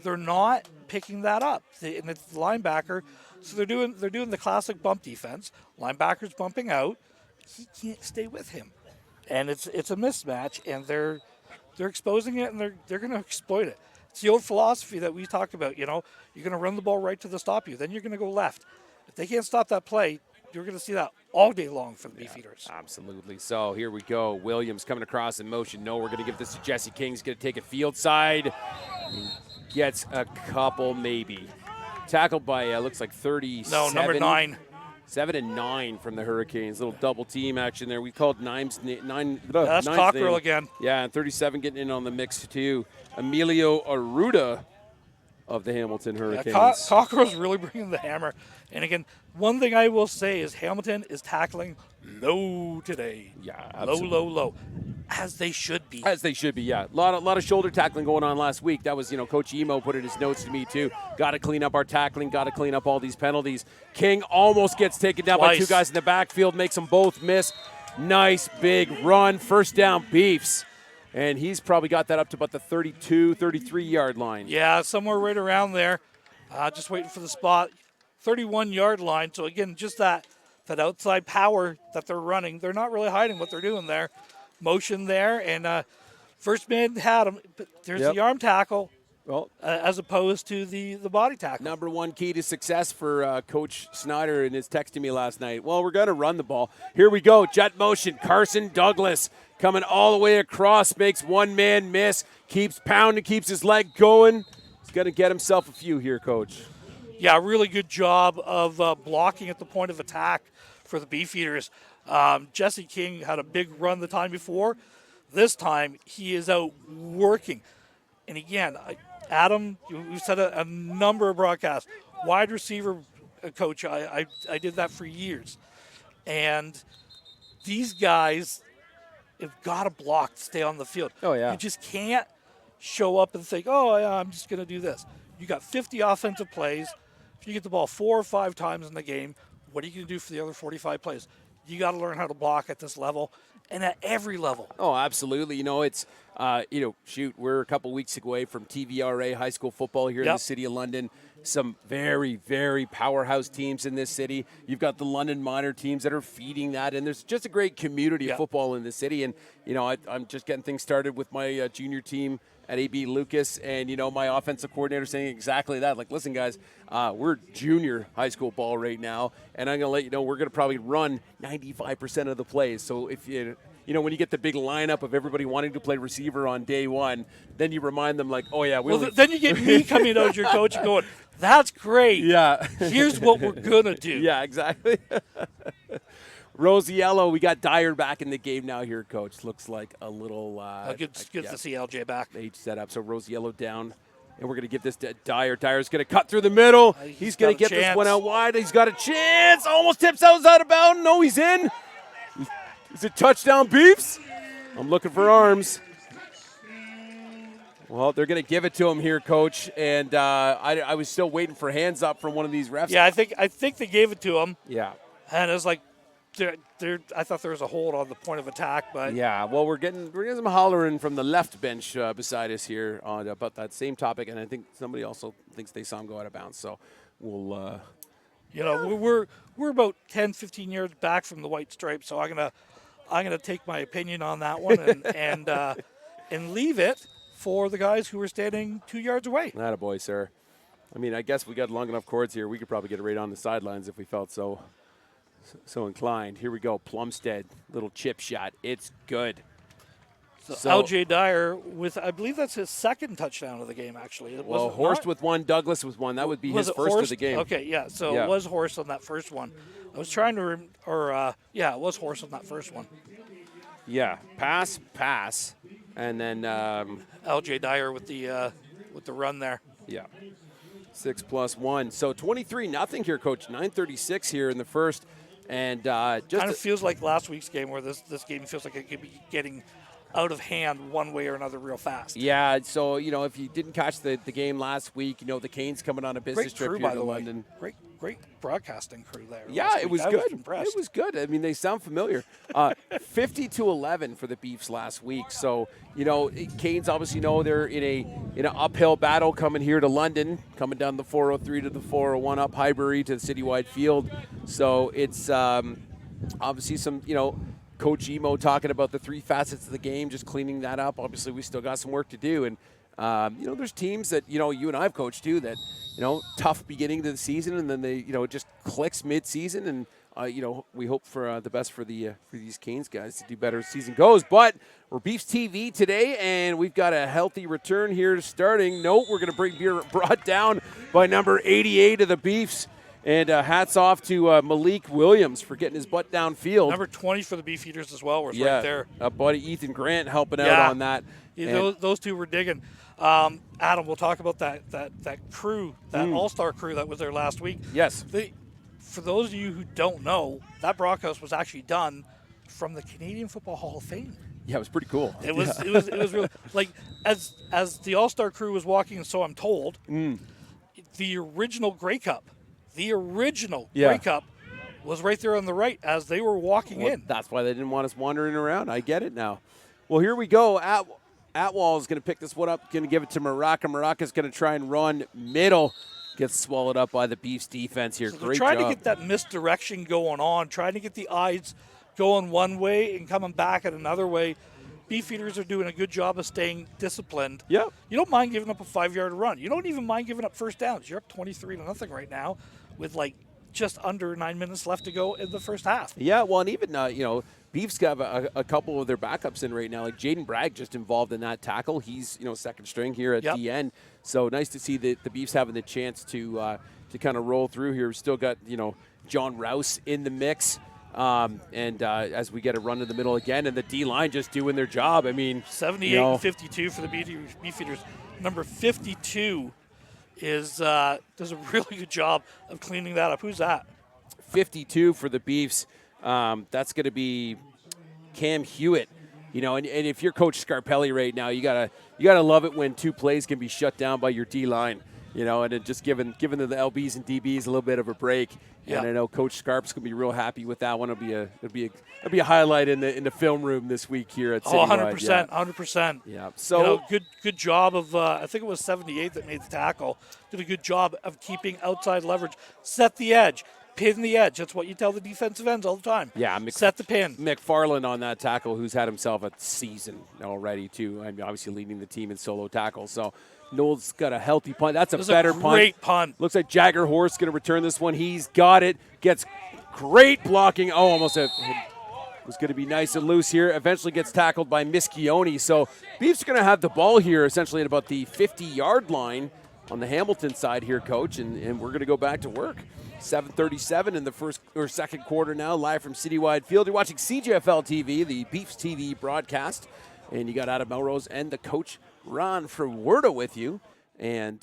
They're not picking that up, and it's the linebacker. So they're doing the classic bump defense. Linebacker's bumping out. He can't stay with him, and it's a mismatch, and they're exposing it, and they're going to exploit it. It's the old philosophy that we talked about. You're going to run the ball right to the stop you. Then you're going to go left. If they can't stop that play, you're going to see that all day long for the Beefeaters. Absolutely. So here we go. Williams coming across in motion. No, we're going to give this to Jesse King. He's going to take it field side. Gets a couple maybe. Tackled by, looks like 37. No, number 9. 7 and 9 from the Hurricanes. Little double team action there. We called Nimes. That's Cockrell again. Yeah, and 37 getting in on the mix too. Emilio Arruda of the Hamilton Hurricanes. Yeah, Cockrell's really bringing the hammer. And again, one thing I will say is Hamilton is tackling low today. Yeah, absolutely. Low. As they should be. As they should be, yeah. A lot of shoulder tackling going on last week. That was, Coach Emo put in his notes to me, too. Got to clean up our tackling. Got to clean up all these penalties. King almost gets taken down by 2 guys in the backfield. Makes them both miss. Nice big run. First down, Beefs. And he's probably got that up to about the 32, 33-yard line. Yeah, somewhere right around there. Just waiting for the spot. 31-yard line. So, again, just that outside power that they're running. They're not really hiding what they're doing there. Motion there, and first man had him, but there's the arm tackle as opposed to the body tackle. Number 1 key to success for Coach Snyder in his text to me last night. Well, we're going to run the ball. Here we go, jet motion. Carson Douglas coming all the way across, makes one man miss, keeps pounding, keeps his leg going. He's going to get himself a few here, Coach. Yeah, really good job of blocking at the point of attack for the Beefeaters. Jesse King had a big run the time before. This time, he is out working. And again, Adam, we've said a number of broadcasts, wide receiver coach. I did that for years. And these guys have got to block to stay on the field. Oh, yeah. You just can't show up and think, oh, yeah, I'm just going to do this. You got 50 offensive plays. If you get the ball 4 or 5 times in the game, what are you going to do for the other 45 plays? You got to learn how to block at this level and at every level. Oh, absolutely. It's, we're a couple weeks away from TVRA high school football here in the city of London. Some very, very powerhouse teams in this city. You've got the London minor teams that are feeding that, and there's just a great community of football in the city. And, I'm just getting things started with my junior team at AB Lucas, and, my offensive coordinator saying exactly that. Like, listen, guys, we're junior high school ball right now, and I'm going to let you know we're going to probably run 95% of the plays. So if when you get the big lineup of everybody wanting to play receiver on day one, then you remind them, like, oh, yeah. Then you get me coming out as your coach and going, that's great. Yeah. Here's what we're going to do. Yeah, exactly. Rosiello, we got Dyer back in the game now here, Coach. Looks like a little good to see LJ back. Age set up. So Rosiello down. And we're going to give this to Dyer. Dyer's going to cut through the middle. He's going to get this one out wide. He's got a chance. Almost tips out of bounds. No, he's in. Is it touchdown, Beefs? I'm looking for arms. Well, they're going to give it to him here, Coach. And I was still waiting for hands up from one of these refs. Yeah, I think they gave it to him. Yeah. And it was like, I thought there was a hold on the point of attack, but yeah. Well, we're getting some hollering from the left bench beside us here about that same topic, and I think somebody also thinks they saw him go out of bounds. So we'll, we're about 10, 15 yards back from the white stripe. So I'm gonna take my opinion on that one and leave it for the guys who were standing 2 yards away. Attaboy, sir. I mean, I guess we got long enough cords here. We could probably get it right on the sidelines if we felt so inclined. Here we go. Plumstead, little chip shot. It's good. So LJ Dyer with, I believe that's his second touchdown of the game, actually. Horst with one, Douglas with one. That would be his first of the game. Okay, yeah. So it was Horst on that first one. I was trying to, it was Horst on that first one. Yeah, pass, and then LJ Dyer with the run there. Yeah, 6+1. So 23-0 here, Coach. 9:36 here in the first. And just kind of feels like last week's game, where this game feels like it could be getting out of hand one way or another real fast. Yeah, so if you didn't catch the game last week, the Canes coming on a business trip here to London. Great broadcasting crew there. Yeah, it was good. It was good. I mean, they sound familiar. 50-11 for the Beefs last week. So Canes obviously know they're in an uphill battle coming here to London, coming down the 403 to the 401 up Highbury to the Citywide Field. So it's obviously some Coach Emo talking about the 3 facets of the game, just cleaning that up. Obviously, we still got some work to do. And, there's teams that, you and I have coached too that, tough beginning to the season, and then they, it just clicks mid-season. And, we hope for the best for these Canes guys to do better as the season goes. But we're Beefs TV today, and we've got a healthy return here starting. Note, we're going to bring beer brought down by number 88 of the Beefs. And hats off to Malik Williams for getting his butt downfield. Number 20 for the Beefeaters as well was right there. Buddy Ethan Grant helping out on that. Yeah, those two were digging. Adam, we'll talk about that crew, that all-star crew that was there last week. Yes. For those of you who don't know, that broadcast was actually done from the Canadian Football Hall of Fame. Yeah, it was pretty cool. It was really, like, as the all-star crew was walking, so I'm told, the original Grey Cup. The original Grey Cup was right there on the right as they were walking in. That's why they didn't want us wandering around. I get it now. Well, here we go. Atwall is going to pick this one up, going to give it to Maraca. Maraca's going to try and run middle. Gets swallowed up by the Beefs defense here. So Great job. Trying to get that misdirection going on, trying to get the eyes going one way and coming back at another way. Beefeaters are doing a good job of staying disciplined. Yeah. You don't mind giving up a 5-yard run. You don't even mind giving up first downs. You're up 23-0 right now with just under 9 minutes left to go in the first half. Yeah, well, and even, Beefs got a couple of their backups in right now. Like Jaden Bragg just involved in that tackle. He's, second string here at the end. So nice to see the Beefs having the chance to kind of roll through here. We've still got, John Rouse in the mix. As we get a run in the middle again, and the D-line just doing their job. I mean, 78-52 for the Beefeaters. Number 52 does a really good job of cleaning that up. Who's that? 52 for the Beefs. That's going to be Cam Hewitt. You know, and if you're Coach Scarpelli right now, you gotta love it when two plays can be shut down by your D line. You know, and it just giving the LBs and DBs a little bit of a break. Yeah. And I know Coach Scarp's gonna be real happy with that one. It'll be a highlight in the film room this week here at Citywide. 100%, 100%. Yeah. So good job of I think it was 78 that made the tackle. Did a good job of keeping outside leverage. Set the edge. Pin the edge. That's what you tell the defensive ends all the time. Yeah, set the pin. McFarland on that tackle, who's had himself a season already too. I mean, obviously leading the team in solo tackles. So Noel's got a healthy punt. That's a better punt. Great punt. Looks like Jagger Horse going to return this one. He's got it. Gets great blocking. Oh, almost it was going to be nice and loose here. Eventually gets tackled by Mischione. So Beef's going to have the ball here essentially at about the 50-yard line on the Hamilton side here, Coach, and we're going to go back to work. 7:37 in the first or second quarter now, live from Citywide Field. You're watching CJFL TV, the Beefs TV broadcast, and you got Adam Melrose and the coach Ron Ferwerda with you, and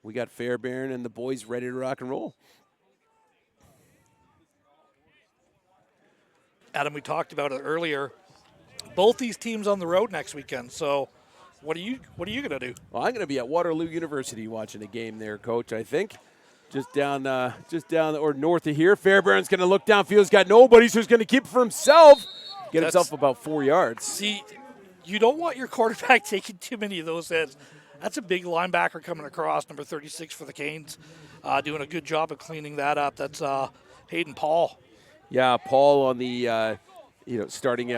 we got Fairbairn and the boys ready to rock and roll. Adam, we talked about it earlier. Both these teams on the road next weekend. So, what are you going to do? Well, I'm going to be at Waterloo University watching a game there, Coach. I think. Just down or north of here. Fairbairn's going to look downfield. He's got nobody, so he's going to keep it for himself. Get himself about 4 yards. See, you don't want your quarterback taking too many of those hits. That's a big linebacker coming across, number 36 for the Canes, doing a good job of cleaning that up. That's Hayden Paul. Yeah, Paul on the starting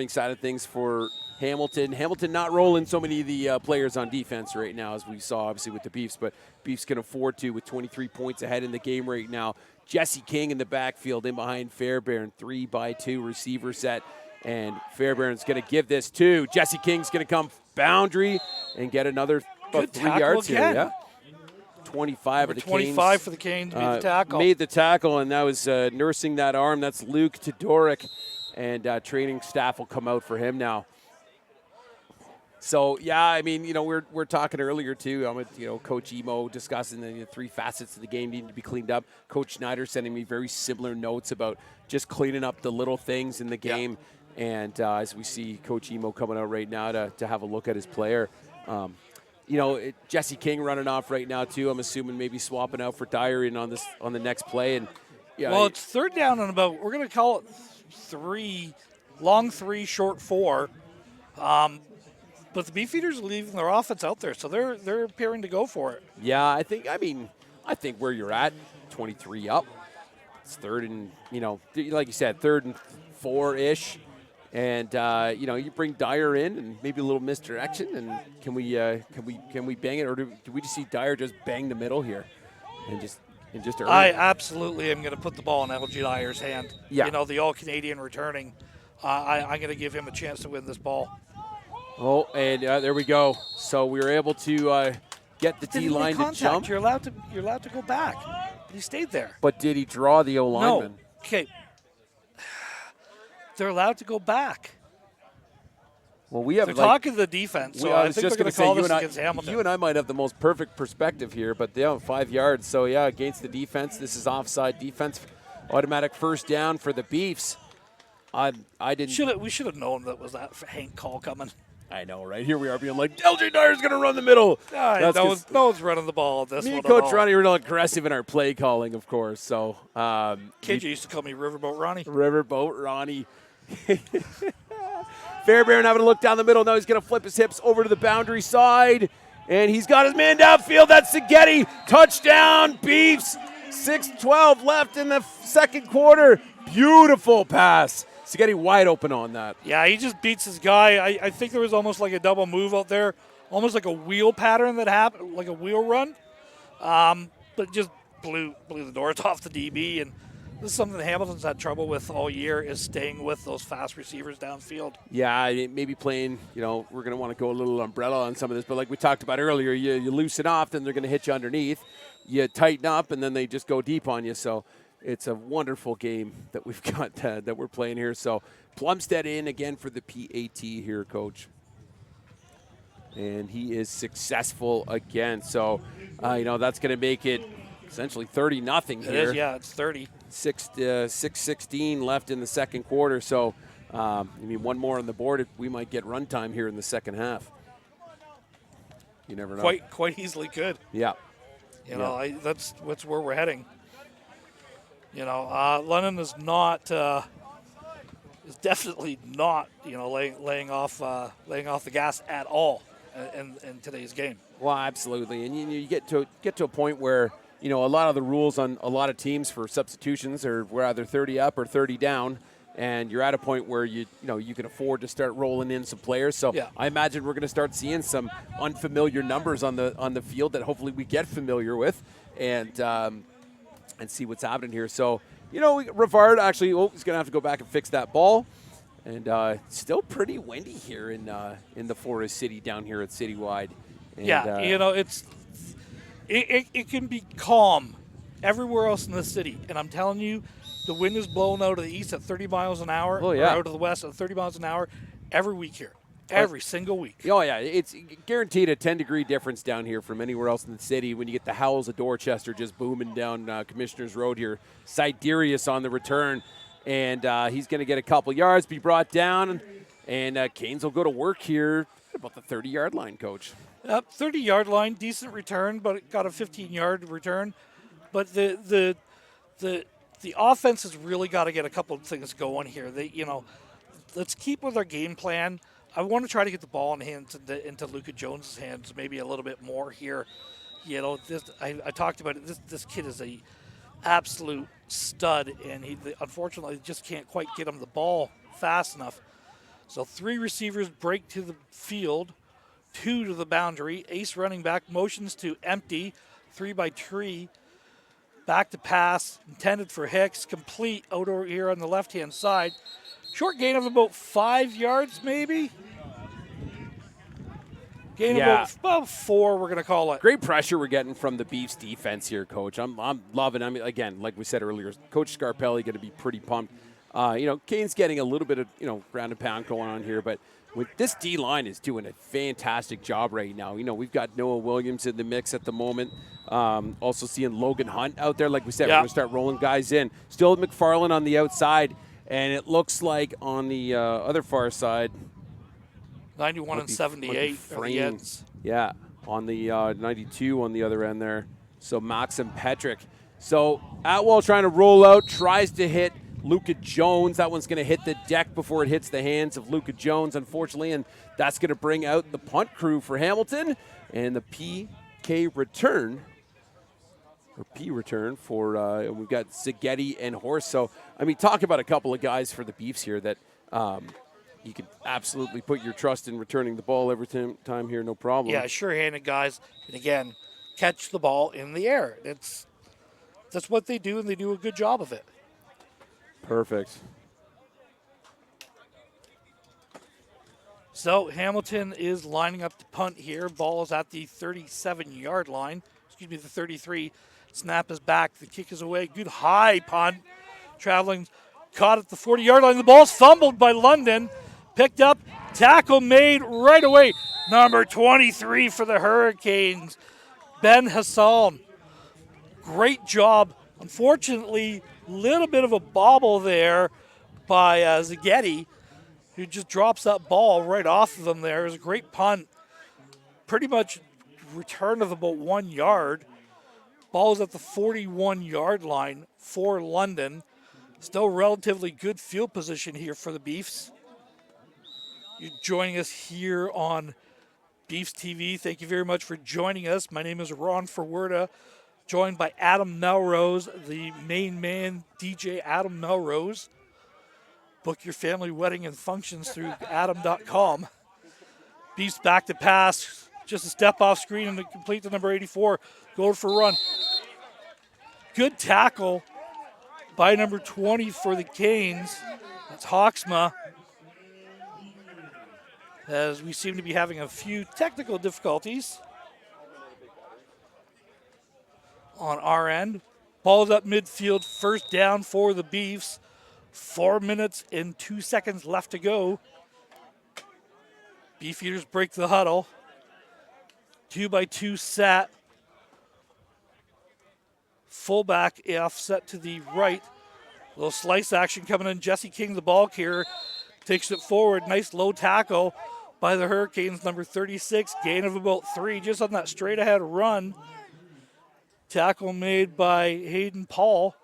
side of things for Hamilton. Hamilton not rolling so many of the players on defense right now, as we saw obviously with the Beefs, but Beefs can afford to with 23 points ahead in the game right now. Jesse King in the backfield in behind Fairbairn, 3-by-2 receiver set, and Fairbairn's going to give this to Jesse King's going to come boundary and get another about 3 yards again. here. Yeah. 25 of the 25 Canes. for the Canes made the tackle. Made the tackle, and that was nursing that arm. That's Luke Todoric, and training staff will come out for him now. So, yeah, I mean, we're talking earlier, too. I'm with, Coach Emo discussing the three facets of the game needing to be cleaned up. Coach Schneider sending me very similar notes about just cleaning up the little things in the game. Yeah. And as we see Coach Emo coming out right now to have a look at his player. Jesse King running off right now, too. I'm assuming maybe swapping out for Dyer in on the next play. And yeah, well, it's third down and about, we're going to call it 3, long 3, short 4. But the Beefeaters are leaving their offense out there, so they're appearing to go for it. Yeah, I think where you're at, 23 up, it's third and, like you said, 3rd and 4-ish. And, you bring Dyer in and maybe a little misdirection. And can we bang it, or do we just see Dyer just bang the middle here and just earn I it? absolutely am going to put the ball in LG Dyer's hand. Yeah. The All-Canadian returning. I'm going to give him a chance to win this ball. Oh, and there we go. So we were able to get the D-line to jump. You're allowed to go back. But he stayed there. But did he draw the O-lineman? No. Okay. They're allowed to go back. Well, they're talking to the defense, so I think they're going to call this against Hamilton. You and I might have the most perfect perspective here, but they have 5 yards. So, yeah, against the defense, this is offside defense. Automatic first down for the Beefs. I didn't. We should have known that was that Hank call coming. I know, right? Here we are being like, LJ Dyer's going to run the middle. No one's running the ball at this one. Me and Coach Ronnie were not aggressive in our play calling, of course. So, KJ used to call me Riverboat Ronnie. Riverboat Ronnie. Fairbairn having a look down the middle. Now he's going to flip his hips over to the boundary side. And he's got his man downfield. That's Seghetti. Touchdown, Beefs. 6:12 left in the second quarter. Beautiful pass. Seghetti wide open on that. Yeah, he just beats his guy. I think there was almost like a double move out there, almost like a wheel pattern that happened, like a wheel run. But just blew the doors off the DB. And this is something that Hamilton's had trouble with all year, is staying with those fast receivers downfield. Yeah, maybe playing, we're going to want to go a little umbrella on some of this. But like we talked about earlier, you loosen off, then they're going to hit you underneath. You tighten up, and then they just go deep on you. So it's a wonderful game that we've got that we're playing here. So Plumstead in again for the PAT here, Coach. and he is successful again. So, that's going to make it essentially 30-0 here. It is, yeah, it's 30. 6:16 left in the second quarter. So, one more on the board, we might get run time here in the second half. You never know. Quite easily could. Yeah. That's where we're heading. London is not is definitely not laying off the gas at all in today's game. Well, absolutely, and you get to a point where a lot of the rules on a lot of teams for substitutions we're either 30 up or 30 down, and you're at a point where you can afford to start rolling in some players. So yeah. I imagine we're going to start seeing some unfamiliar numbers on the field that hopefully we get familiar with, and see what's happening here. So Rivard actually he's going to have to go back and fix that ball, and it's still pretty windy here in the Forest City down here at Citywide. And, it can be calm everywhere else in the city, and I'm telling you, the wind is blowing out of the east at 30 miles an hour, oh, yeah. or out of the west at 30 miles an hour every week here. Every single week. Oh, yeah. It's guaranteed a 10-degree difference down here from anywhere else in the city when you get the howls of Dorchester just booming down Commissioner's Road here. Siderius on the return, and he's going to get a couple yards, be brought down, and Canes will go to work here at about the 30-yard line, Coach. 30-yard line, decent return, but it got a 15-yard return. But the offense has really got to get a couple of things going here. Let's keep with our game plan. I want to try to get the ball into Luka Jones's hands maybe a little bit more here. I talked about it. This kid is a absolute stud, and he unfortunately just can't quite get him the ball fast enough. So 3 receivers break to the field, 2 to the boundary. Ace running back motions to empty, 3-by-3. Back to pass, intended for Hicks, complete out over here on the left-hand side. Short gain of about 5 yards, maybe. Gain of about 4, we're going to call it. Great pressure we're getting from the Beefs defense here, Coach. I'm loving it. Again, like we said earlier, Coach Scarpelli going to be pretty pumped. Kane's getting a little bit of, ground and pound going on here, but with this D-line is doing a fantastic job right now. We've got Noah Williams in the mix at the moment. Also seeing Logan Hunt out there. Like we said, We're going to start rolling guys in. Still McFarland on the outside. And it looks like on the other far side, 91 and 78 frames. Yeah, on the 92 on the other end there. So Maxim Petrick. So Atwell trying to roll out, tries to hit Luka Jones. That one's going to hit the deck before it hits the hands of Luka Jones, unfortunately, and that's going to bring out the punt crew for Hamilton and the PK return. Or P return for, we've got Zagetti and Horst. So, talk about a couple of guys for the Beefs here that you can absolutely put your trust in returning the ball every time here, no problem. Yeah, sure-handed guys. And again, catch the ball in the air. That's what they do, and they do a good job of it. Perfect. So Hamilton is lining up to punt here. Ball is at the 37-yard line. Excuse me, the 33. Snap is back. The kick is away. Good high punt. Traveling, caught at the 40-yard line. The ball's fumbled by London. Picked up. Tackle made right away. Number 23 for the Hurricanes, Ben Hassan. Great job. Unfortunately, a little bit of a bobble there by Zagetti, who just drops that ball right off of him there. It was a great punt. Pretty much return of about 1 yard. Ball is at the 41-yard line for London. Still relatively good field position here for the Beefs. You're joining us here on Beefs TV. Thank you very much for joining us. My name is Ron Ferwerda, joined by Adam Melrose, the main man, DJ Adam Melrose. Book your family wedding and functions through adam.com. Beefs back to pass. Just a step off screen and complete to number 84. Go for a run. Good tackle by number 20 for the Canes. That's Hawksma. As we seem to be having a few technical difficulties on our end. Ball's up midfield, first down for the Beefs. 4 minutes and 2 seconds left to go. Beefeaters break the huddle. 2-by-2 set. Fullback offset to the right. Little slice action coming in. Jesse King, the ball carrier, takes it forward. Nice low tackle by the Hurricanes, number 36. Gain of about 3 just on that straight ahead run. Tackle made by Hayden Paul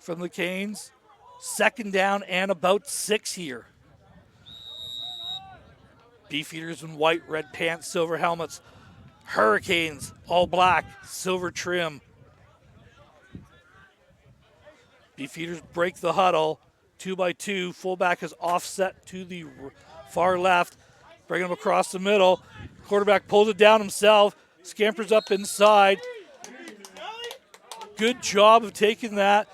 from the Canes. Second down and about 6 here. Beefeaters in white, red pants, silver helmets. Hurricanes, all black, silver trim. Beefeaters break the huddle. 2-by-2. Fullback is offset to the far left. Bring him across the middle. Quarterback pulls it down himself. Scampers up inside. Good job of taking that.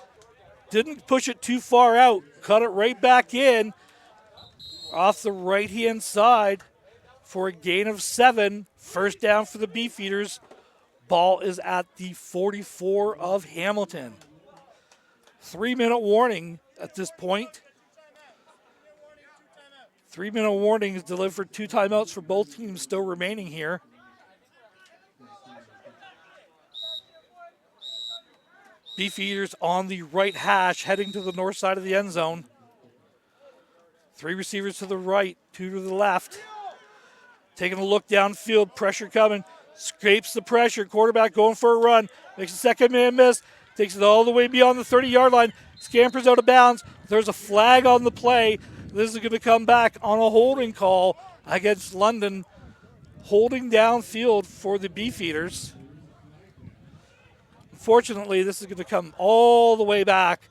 Didn't push it too far out. Cut it right back in. Off the right-hand side for a gain of 7. First down for the Beefeaters. Ball is at the 44 of Hamilton. 3-minute warning at this point. 3-minute warning is delivered. 2 timeouts for both teams still remaining here. Beefeaters on the right hash, heading to the north side of the end zone. 3 receivers to the right, 2 to the left. Taking a look downfield, pressure coming. Scrapes the pressure, quarterback going for a run. Makes a second man miss. Takes it all the way beyond the 30-yard line. Scampers out of bounds. There's a flag on the play. This is going to come back on a holding call against London. Holding downfield for the Beefeaters. Unfortunately, this is going to come all the way back.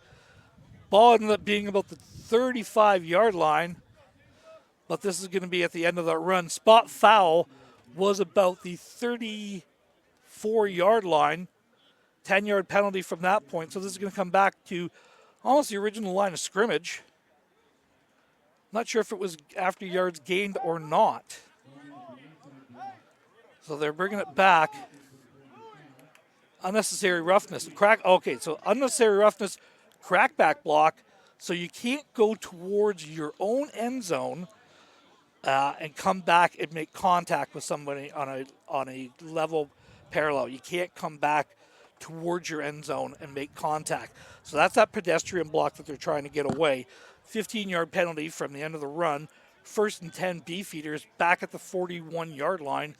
Ball ended up being about the 35-yard line. But this is going to be at the end of that run. Spot foul was about the 34-yard line. 10-yard penalty from that point. So this is going to come back to almost the original line of scrimmage. Not sure if it was after yards gained or not. So they're bringing it back. Unnecessary roughness. Okay, so unnecessary roughness, crackback block. So you can't go towards your own end zone and come back and make contact with somebody on a level parallel. You can't come back towards your end zone and make contact. So that's that pedestrian block that they're trying to get away. 15-yard penalty from the end of the run. 1st and 10 Beefeaters back at the 41-yard line.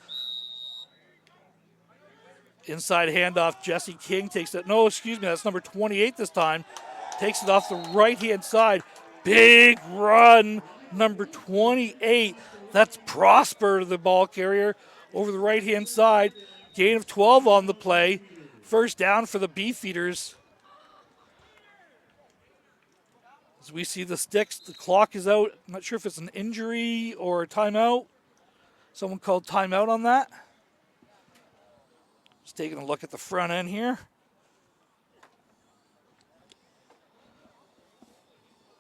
Inside handoff, Jesse King takes it. No, excuse me, that's number 28 this time. Takes it off the right-hand side. Big run, number 28. That's Prosper, the ball carrier, over the right-hand side. Gain of 12 on the play. First down for the Beefeaters. As we see the sticks, the clock is out. I'm not sure if it's an injury or a timeout. Someone called timeout on that. Just taking a look at the front end here.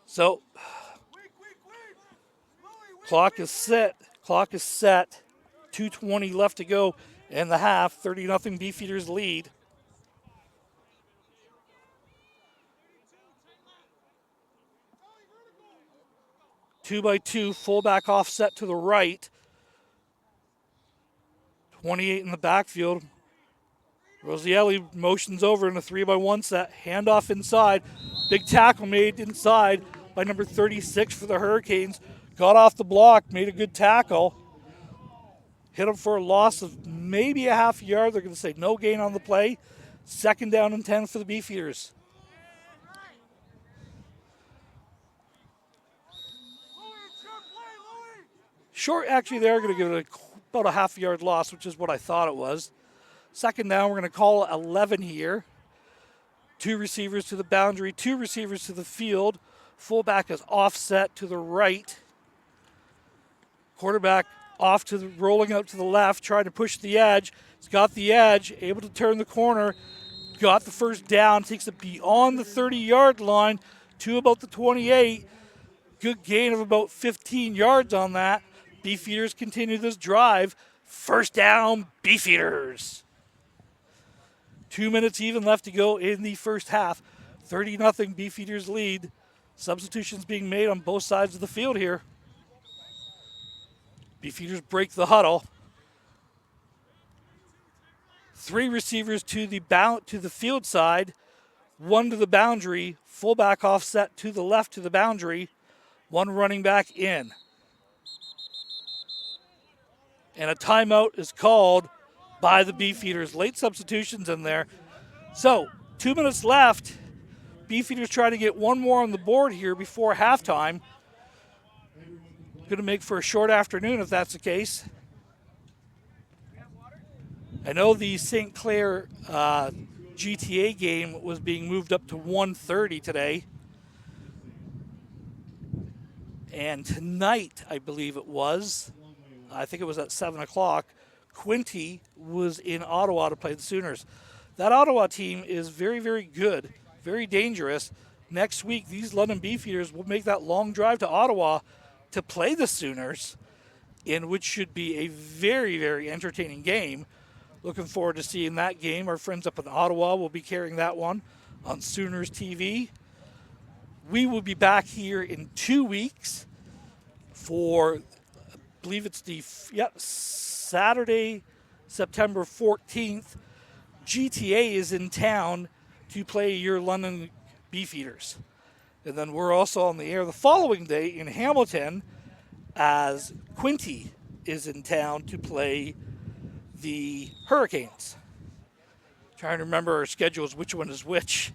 So, clock is set. 2:20 left to go in the half. 30-0 Beefeaters lead. Two-by-two, fullback offset to the right. 28 in the backfield. Rosielli motions over in a 3-by-1 set. Handoff inside. Big tackle made inside by number 36 for the Hurricanes. Got off the block, made a good tackle. Hit him for a loss of maybe a half yard. They're going to say no gain on the play. 2nd down and 10 for the Beefeaters. Short, actually, they're going to give it about a half yard loss, which is what I thought it was. 2nd down, we're going to call 11 here. 2 receivers to the boundary, 2 receivers to the field. Fullback is offset to the right. Quarterback off to the rolling out to the left, trying to push the edge. He's got the edge, able to turn the corner. Got the first down, takes it beyond the 30-yard line to about the 28. Good gain of about 15 yards on that. Beefeaters continue this drive. First down, Beefeaters. 2 minutes even left to go in the first half. 30-0 Beefeaters lead. Substitutions being made on both sides of the field here. Beefeaters break the huddle. 3 receivers to the field side, 1 to the boundary, fullback offset to the left to the boundary, 1 running back in. And a timeout is called by the Beefeaters. Late substitutions in there. So, 2 minutes left. Beefeaters trying to get 1 more on the board here before halftime. Going to make for a short afternoon if that's the case. I know the St. Clair GTA game was being moved up to 1:30 today. And tonight, I believe it was, I think it was at 7 o'clock, Quinty was in Ottawa to play the Sooners. That Ottawa team is very, very good, very dangerous. Next week, these London Beefeaters will make that long drive to Ottawa to play the Sooners, in which should be a very, very entertaining game. Looking forward to seeing that game. Our friends up in Ottawa will be carrying that one on Sooners TV. We will be back here in 2 weeks for, I believe it's Saturday, September 14th. GTA is in town to play your London Beefeaters. And then we're also on the air the following day in Hamilton as Quinty is in town to play the Hurricanes. Trying to remember our schedules, which one is which.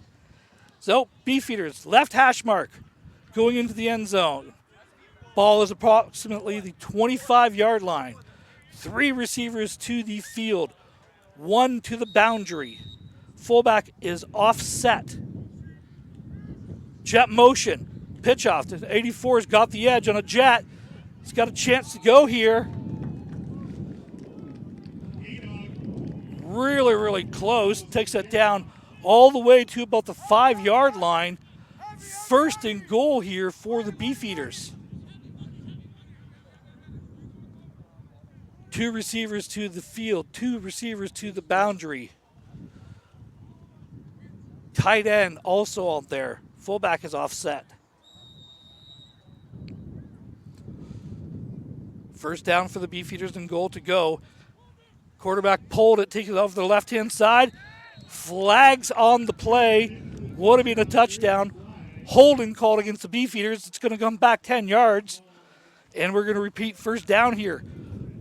So, Beefeaters, left hash mark, going into the end zone. Ball is approximately the 25-yard line. 3 receivers to the field, 1 to the boundary. Fullback is offset. Jet motion, pitch off. 84's got the edge on a jet. He's got a chance to go here. Really, really close. Takes that down all the way to about the 5-yard line. 1st and goal here for the Beefeaters. 2 receivers to the field, 2 receivers to the boundary. Tight end also out there. Fullback is offset. 1st down for the Beefeaters and goal to go. Quarterback pulled it, taking it off the left-hand side. Flags on the play. Would have been a touchdown. Holding called against the Beefeaters. It's going to come back 10 yards. And we're going to repeat 1st down here.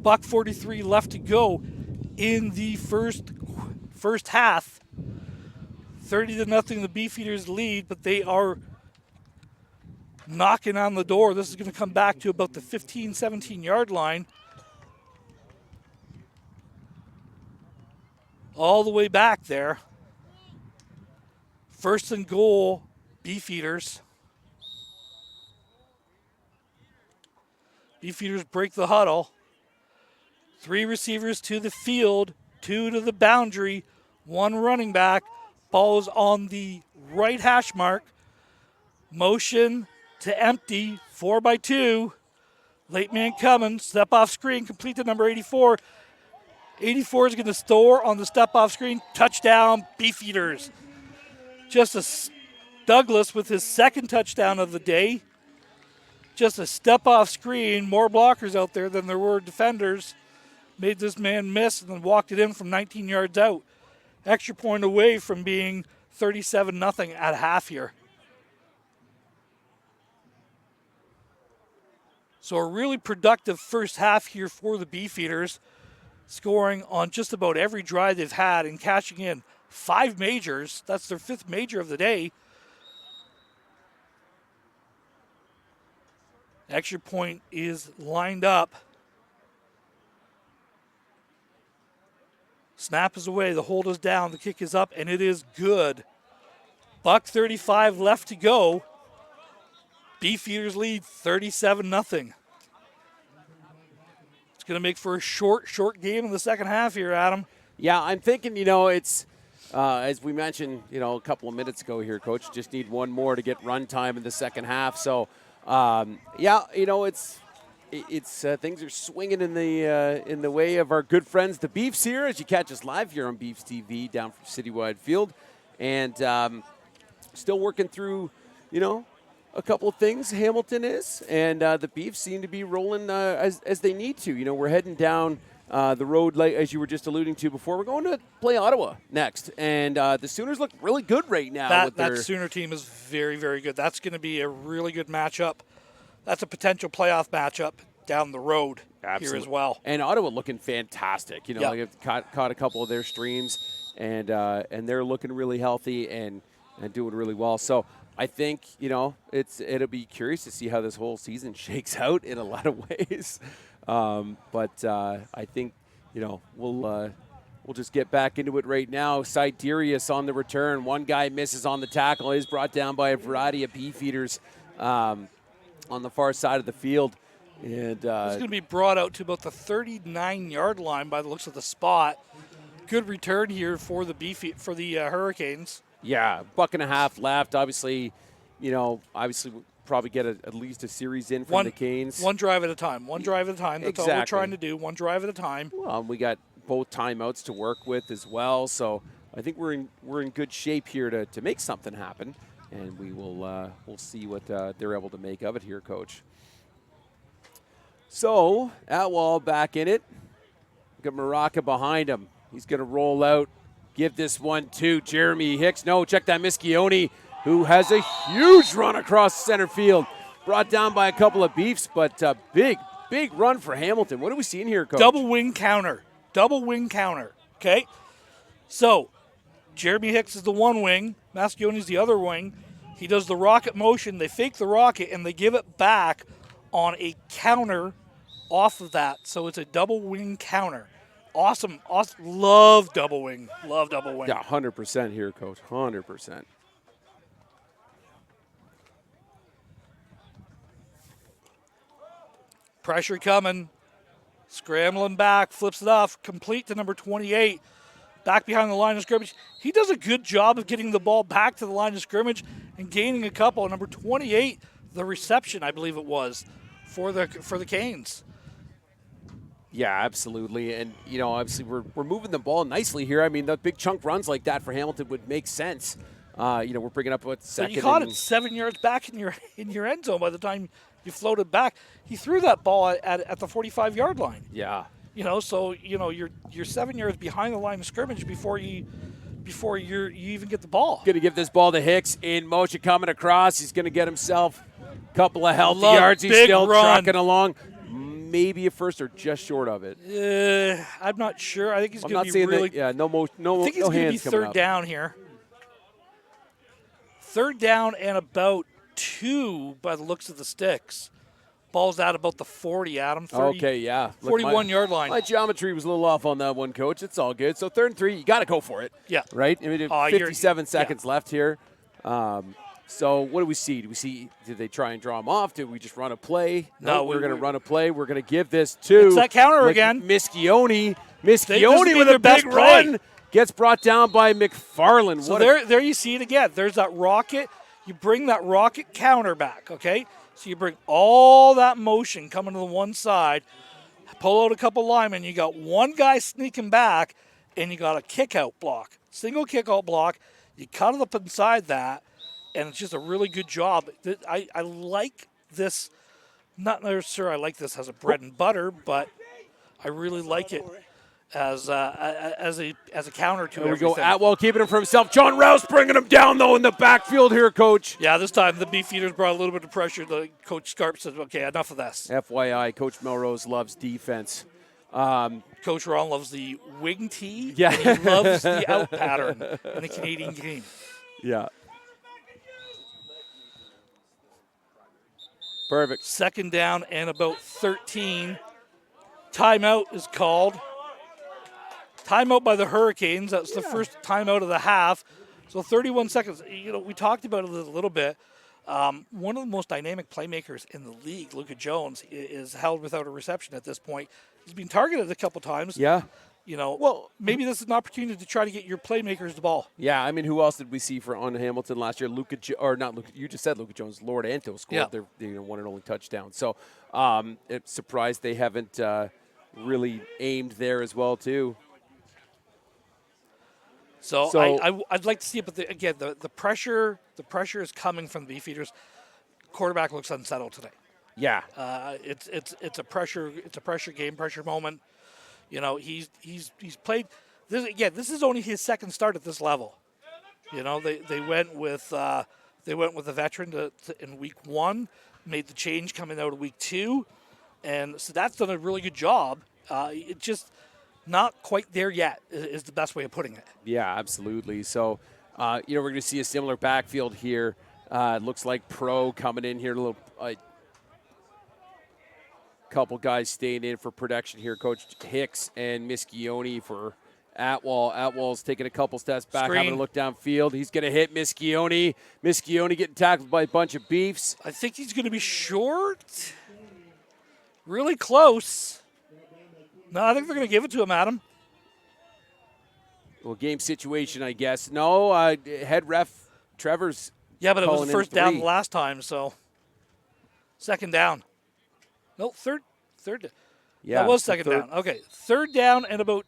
$1:43 left to go in the first half. 30-0 the Beefeaters lead, but they are knocking on the door. This is going to come back to about the 15, 17-yard line. All the way back there. 1st and goal, Beefeaters. Beefeaters break the huddle. 3 receivers to the field, 2 to the boundary, 1 running back. Ball is on the right hash mark. Motion to empty, 4x2. Late man coming, step off screen, complete to number 84. 84 is going to store on the step off screen. Touchdown, Beefeaters. Justice Douglas with his 2nd touchdown of the day. Just a step off screen. More blockers out there than there were defenders. Made this man miss and then walked it in from 19 yards out. Extra point away from being 37-0 at half here. So a really productive first half here for the Beefeaters, scoring on just about every drive they've had and cashing in 5 majors. That's their 5th major of the day. Extra point is lined up. Snap is away, the hold is down, the kick is up, and it is good. $1:35 left to go. Beefeaters lead 37-0. It's going to make for a short game in the second half here, Adam. Yeah, I'm thinking, it's, as we mentioned, a couple of minutes ago here, Coach, just need 1 more to get run time in the second half. So, it's things are swinging in the way of our good friends, the Beefs here, as you catch us live here on Beefs TV down from Citywide Field. And still working through, a couple of things, Hamilton is, and the Beefs seem to be rolling as they need to. We're heading down the road, like as you were just alluding to before. We're going to play Ottawa next, and the Sooners look really good right now. That Sooner team is very, very good. That's going to be a really good matchup. That's a potential playoff matchup down the road here as well. And Ottawa looking fantastic. Yeah. Like I've caught a couple of their streams, and they're looking really healthy and doing really well. So I think it'll be curious to see how this whole season shakes out in a lot of ways. But I think we'll just get back into it right now. Siderius on the return. One guy misses on the tackle. Is brought down by a variety of Beefeaters on the far side of the field. And it's going to be brought out to about the 39-yard line by the looks of the spot. Good return here for the Hurricanes. Yeah, buck and a half left. Obviously, we'll probably get at least a series in from the Canes. One drive at a time. One drive at a time. That's all we're trying to do. One drive at a time. Well, we got both timeouts to work with as well, so I think we're in good shape here to make something happen, and we'll see what they're able to make of it here, Coach. So Atwell back in it. Got Maraca behind him. He's going to roll out. Give this one to Jeremy Hicks. No, check that Mischione, who has a huge run across center field. Brought down by a couple of Beefs, but big run for Hamilton. What are we seeing here, Coach? Double wing counter. Okay? So, Jeremy Hicks is the one wing. Maschione is the other wing. He does the rocket motion. They fake the rocket, and they give it back on a counter off of that. So it's a double wing counter. Awesome. Love double wing. Yeah, 100% here, Coach. 100%. Pressure coming. Scrambling back. Flips it off. Complete to number 28. Back behind the line of scrimmage. He does a good job of getting the ball back to the line of scrimmage and gaining a couple. Number 28, the reception, I believe it was, for the Canes. Yeah, absolutely. And, obviously we're moving the ball nicely here. I mean, the big chunk runs like that for Hamilton would make sense. We're bringing up second. But you caught it 7 yards back in your end zone by the time you floated back. He threw that ball at the 45-yard line. Yeah. So you're 7 yards behind the line of scrimmage before you even get the ball. Going to give this ball to Hicks in motion coming across. He's going to get himself a couple of healthy yards. He's still trucking along. Maybe a first or just short of it. I'm not sure. I think he's going to be really. No hands. I think he's going to be third down here. Third down and about 2 by the looks of the sticks. Ball's out about the 40, Adam. 30, okay, yeah. 41-yard line. My geometry was a little off on that one, Coach. It's all good. So 3rd and 3, you got to go for it. Yeah. Right? I mean, 57 seconds left here. So what do we see? Did they try and draw him off? Did we just run a play? No, we're going to run a play. We're going to give this to. It's that counter again. Mischione with a big run. Gets brought down by McFarland. So there you see it again. There's that rocket. You bring that rocket counter back, okay? So you bring all that motion coming to the one side, pull out a couple linemen. You got one guy sneaking back, and you got a kick-out block. Single kick-out block. You cut it up inside that, and it's just a really good job. I like this. Not necessarily I like this as a bread and butter, but I really like it as a counter to everything. There we go. Atwell keeping him for himself. John Rouse bringing him down, though, in the backfield here, Coach. Yeah, this time the Beefeaters brought a little bit of pressure. The Coach Scarp said, okay, enough of this. FYI, Coach Melrose loves defense. Coach Ron loves the wing tee. Yeah. And he loves the out pattern in the Canadian game. Yeah. Perfect. Second down and about 13. Timeout is called. Timeout by the Hurricanes. That's the first timeout of the half. So 31 seconds. We talked about it a little bit. One of the most dynamic playmakers in the league, Luka Jones, is held without a reception at this point. He's been targeted a couple times. Yeah. Well, maybe this is an opportunity to try to get your playmakers the ball. Yeah, I mean, who else did we see on Hamilton last year? You just said Luka Jones. Lord Anto scored their one and only touchdown. So it's surprised they haven't really aimed there as well, too. So I'd like to see it, but the pressure is coming from the Beefeaters. Quarterback looks unsettled today. Yeah. It's a pressure game, pressure moment. You know, he's played this again. This is only his second start at this level. You know, they went with a veteran in week 1, made the change coming out of week 2, and so that's done a really good job. It just not quite there yet is the best way of putting it. Yeah, absolutely. So, we're going to see a similar backfield here. Looks like Pro coming in here, a little couple guys staying in for production here. Coach Hicks and Mischione for Atwall. Atwall's taking a couple steps back, Screen. having a look downfield. He's going to hit Mischione. Mischione getting tackled by a bunch of Beefs. I think he's going to be short. Really close. No, I think they're going to give it to him, Adam. Well, game situation, I guess. No, head ref Trevor's. Yeah, but it was calling the in first down 3. the last time, so second down. No, third. Yeah, that was so second down. Okay, third down and about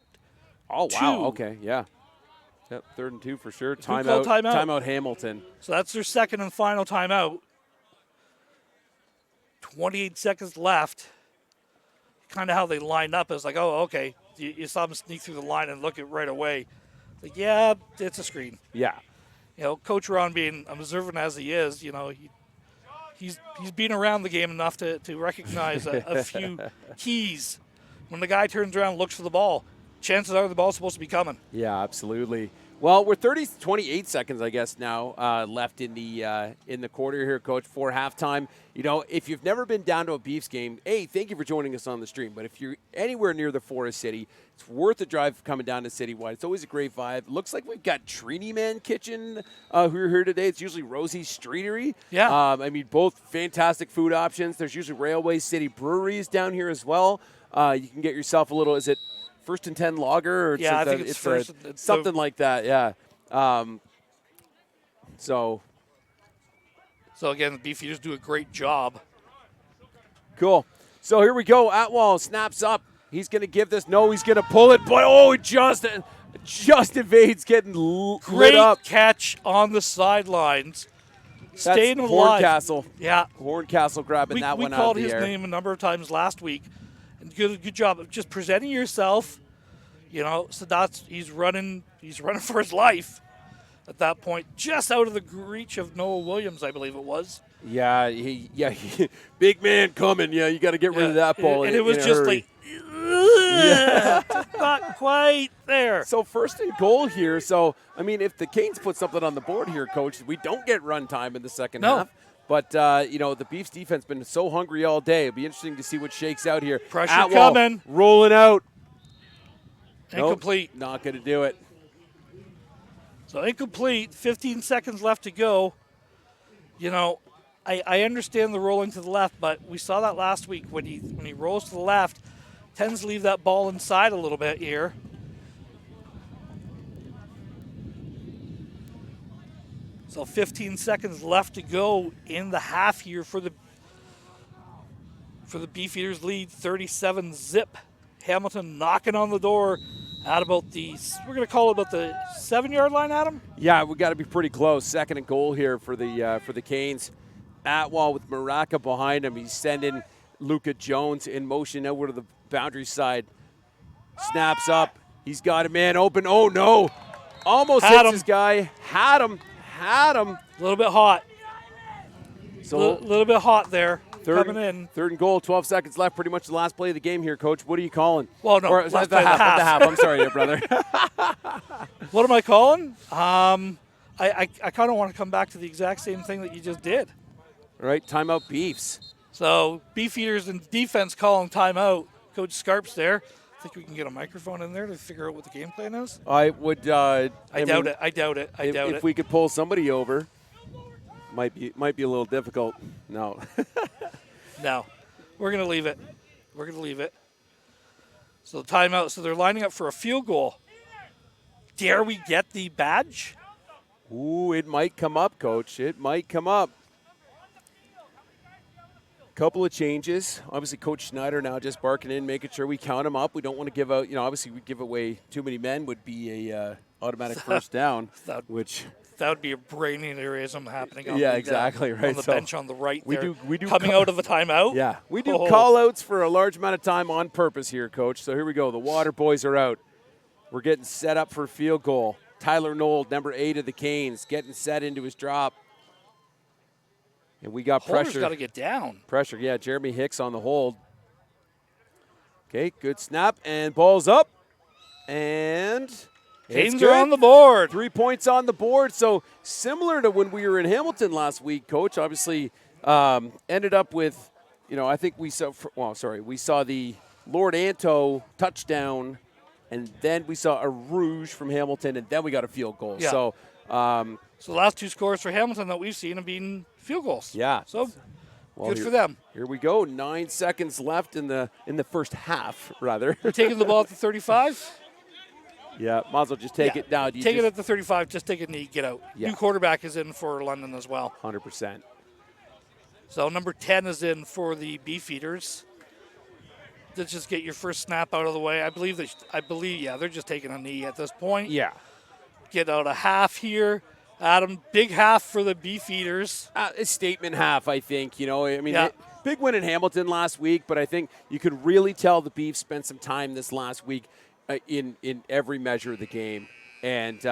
Oh, 2. wow. Okay, yeah. Yep, 3rd and 2 for sure. called Timeout. timeout? Timeout Hamilton. So that's their second and final timeout. 28 seconds left. Kind of how they lined up is like, oh, okay. You saw them sneak through the line and look it right away. Like, yeah, it's a screen. Yeah. You know, Coach Ron, being observant as he is, you know, he's been around the game enough to recognize a few keys. When the guy turns around and looks for the ball, chances are the ball's supposed to be coming. Yeah, absolutely. Well, we're 28 seconds, I guess, now left in the quarter here, Coach, for halftime. You know, if you've never been down to a Beefs game, A, thank you for joining us on the stream. But if you're anywhere near the Forest City, it's worth the drive coming down to Citywide. It's always a great vibe. Looks like we've got Trini Man Kitchen who are here today. It's usually Rosie's Streetery. Yeah. I mean, both fantastic food options. There's usually Railway City Breweries down here as well. You can get yourself a little, is it First and 10 lager? Or Yeah, I think it's first. Something like that, yeah. So again, the Beefeaters do a great job. cool. So here we go. Atwall snaps up. He's going to give this. No, he's going to pull it. But, oh, it just evades getting lit Great up. catch on the sidelines. Staying That's alive. Horncastle. Yeah. Horncastle grabbing We that one out called of the his air. name a number of times last week. And good job of just presenting yourself. You know, Sadat's he's running for his life at that point, just out of the reach of Noah Williams, I believe it was. Yeah, big man coming. Yeah, you got to get rid of that ball. And in it was a just hurry. just not quite there. So first and goal here. So, I mean, if the Canes put something on the board here, Coach, we don't get run time in the second half. But, the Beefs defense been so hungry all day. It'll be interesting to see what shakes out here. Pressure Atwall coming. rolling out. Incomplete. Nope, not going to do it. So incomplete, 15 seconds left to go. You know, I understand the rolling to the left, but we saw that last week when he rolls to the left, tends to leave that ball inside a little bit here. So 15 seconds left to go in the half here for the Beefeaters lead 37-0. Hamilton knocking on the door at about we're going to call it about the 7-yard line, Adam? Yeah, we got to be pretty close. Second and goal here for the Canes. Atwall with Maraca behind him. He's sending Luka Jones in motion over to the boundary side. Snaps up. He's got a man open. Oh, no. Almost hits his guy. Had him. A little bit hot. So a little bit hot there. Coming in. Third and goal, 12 seconds left. Pretty much the last play of the game here, Coach. What are you calling? Well, no, or last the play of the half. half. The half. I'm sorry, there, brother. What am I calling? I kind of want to come back to the exact same thing that you just did. All right, timeout Beefs. So Beefeaters and defense calling timeout. Coach Scarp's there. I think we can get a microphone in there to figure out what the game plan is. I would. I doubt it. I doubt it. If we could pull somebody over, might be a little difficult. No. No, we're gonna leave it. So timeout. So they're lining up for a field goal. Dare we get the badge? Ooh, it might come up, Coach. It might come up. Couple of changes. Obviously, Coach Schneider now just barking in, making sure we count them up. We don't want to give out, obviously we give away too many men would be a automatic first down, which That would be a brain aneurysm happening on Yeah, the, exactly, right. on the So bench on the right we there. do coming out of a timeout. Yeah, we do call-outs for a large amount of time on purpose here, Coach. So here we go. The Water Boys are out. We're getting set up for a field goal. Tyler Knoll, number 8 of the Canes, getting set into his drop. And we got Holder's pressure. got to get down. Pressure, yeah. Jeremy Hicks on the hold. Okay, good snap, and ball's up. And Canes are on the board. 3 points on the board. So similar to when we were in Hamilton last week, Coach, obviously ended up with, I think we saw, we saw the Lord Anto touchdown, and then we saw a Rouge from Hamilton, and then we got a field goal. Yeah. So the last 2 scores for Hamilton that we've seen have been field goals. Yeah. So well, good for them. Here we go. 9 seconds left in the first half, rather. You're taking the ball at the 35? Yeah, might as well just take it now. Take it at the 35, just take a knee, get out. Yeah. New quarterback is in for London as well. 100%. So number 10 is in for the Beefeaters. Let's just get your first snap out of the way. I believe, they're just taking a knee at this point. Yeah. Get out a half here. Adam, big half for the Beefeaters. A statement half, I think. Yeah. Big win in Hamilton last week, but I think you could really tell the Beef spent some time this last week in every measure of the game, and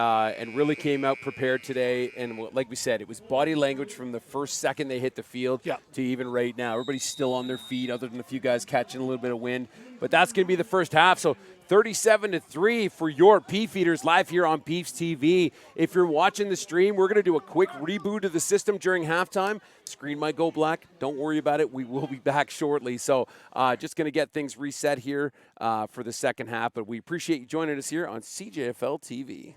really came out prepared today. And like we said, it was body language from the first second they hit the field to even right now. Everybody's still on their feet, other than a few guys catching a little bit of wind. But that's going to be the first half. So 37-3 for your Beefeaters live here on Beefs TV. If you're watching the stream, we're going to do a quick reboot of the system during halftime. Screen might go black. Don't worry about it. We will be back shortly. So just going to get things reset here for the second half. But we appreciate you joining us here on CJFL TV.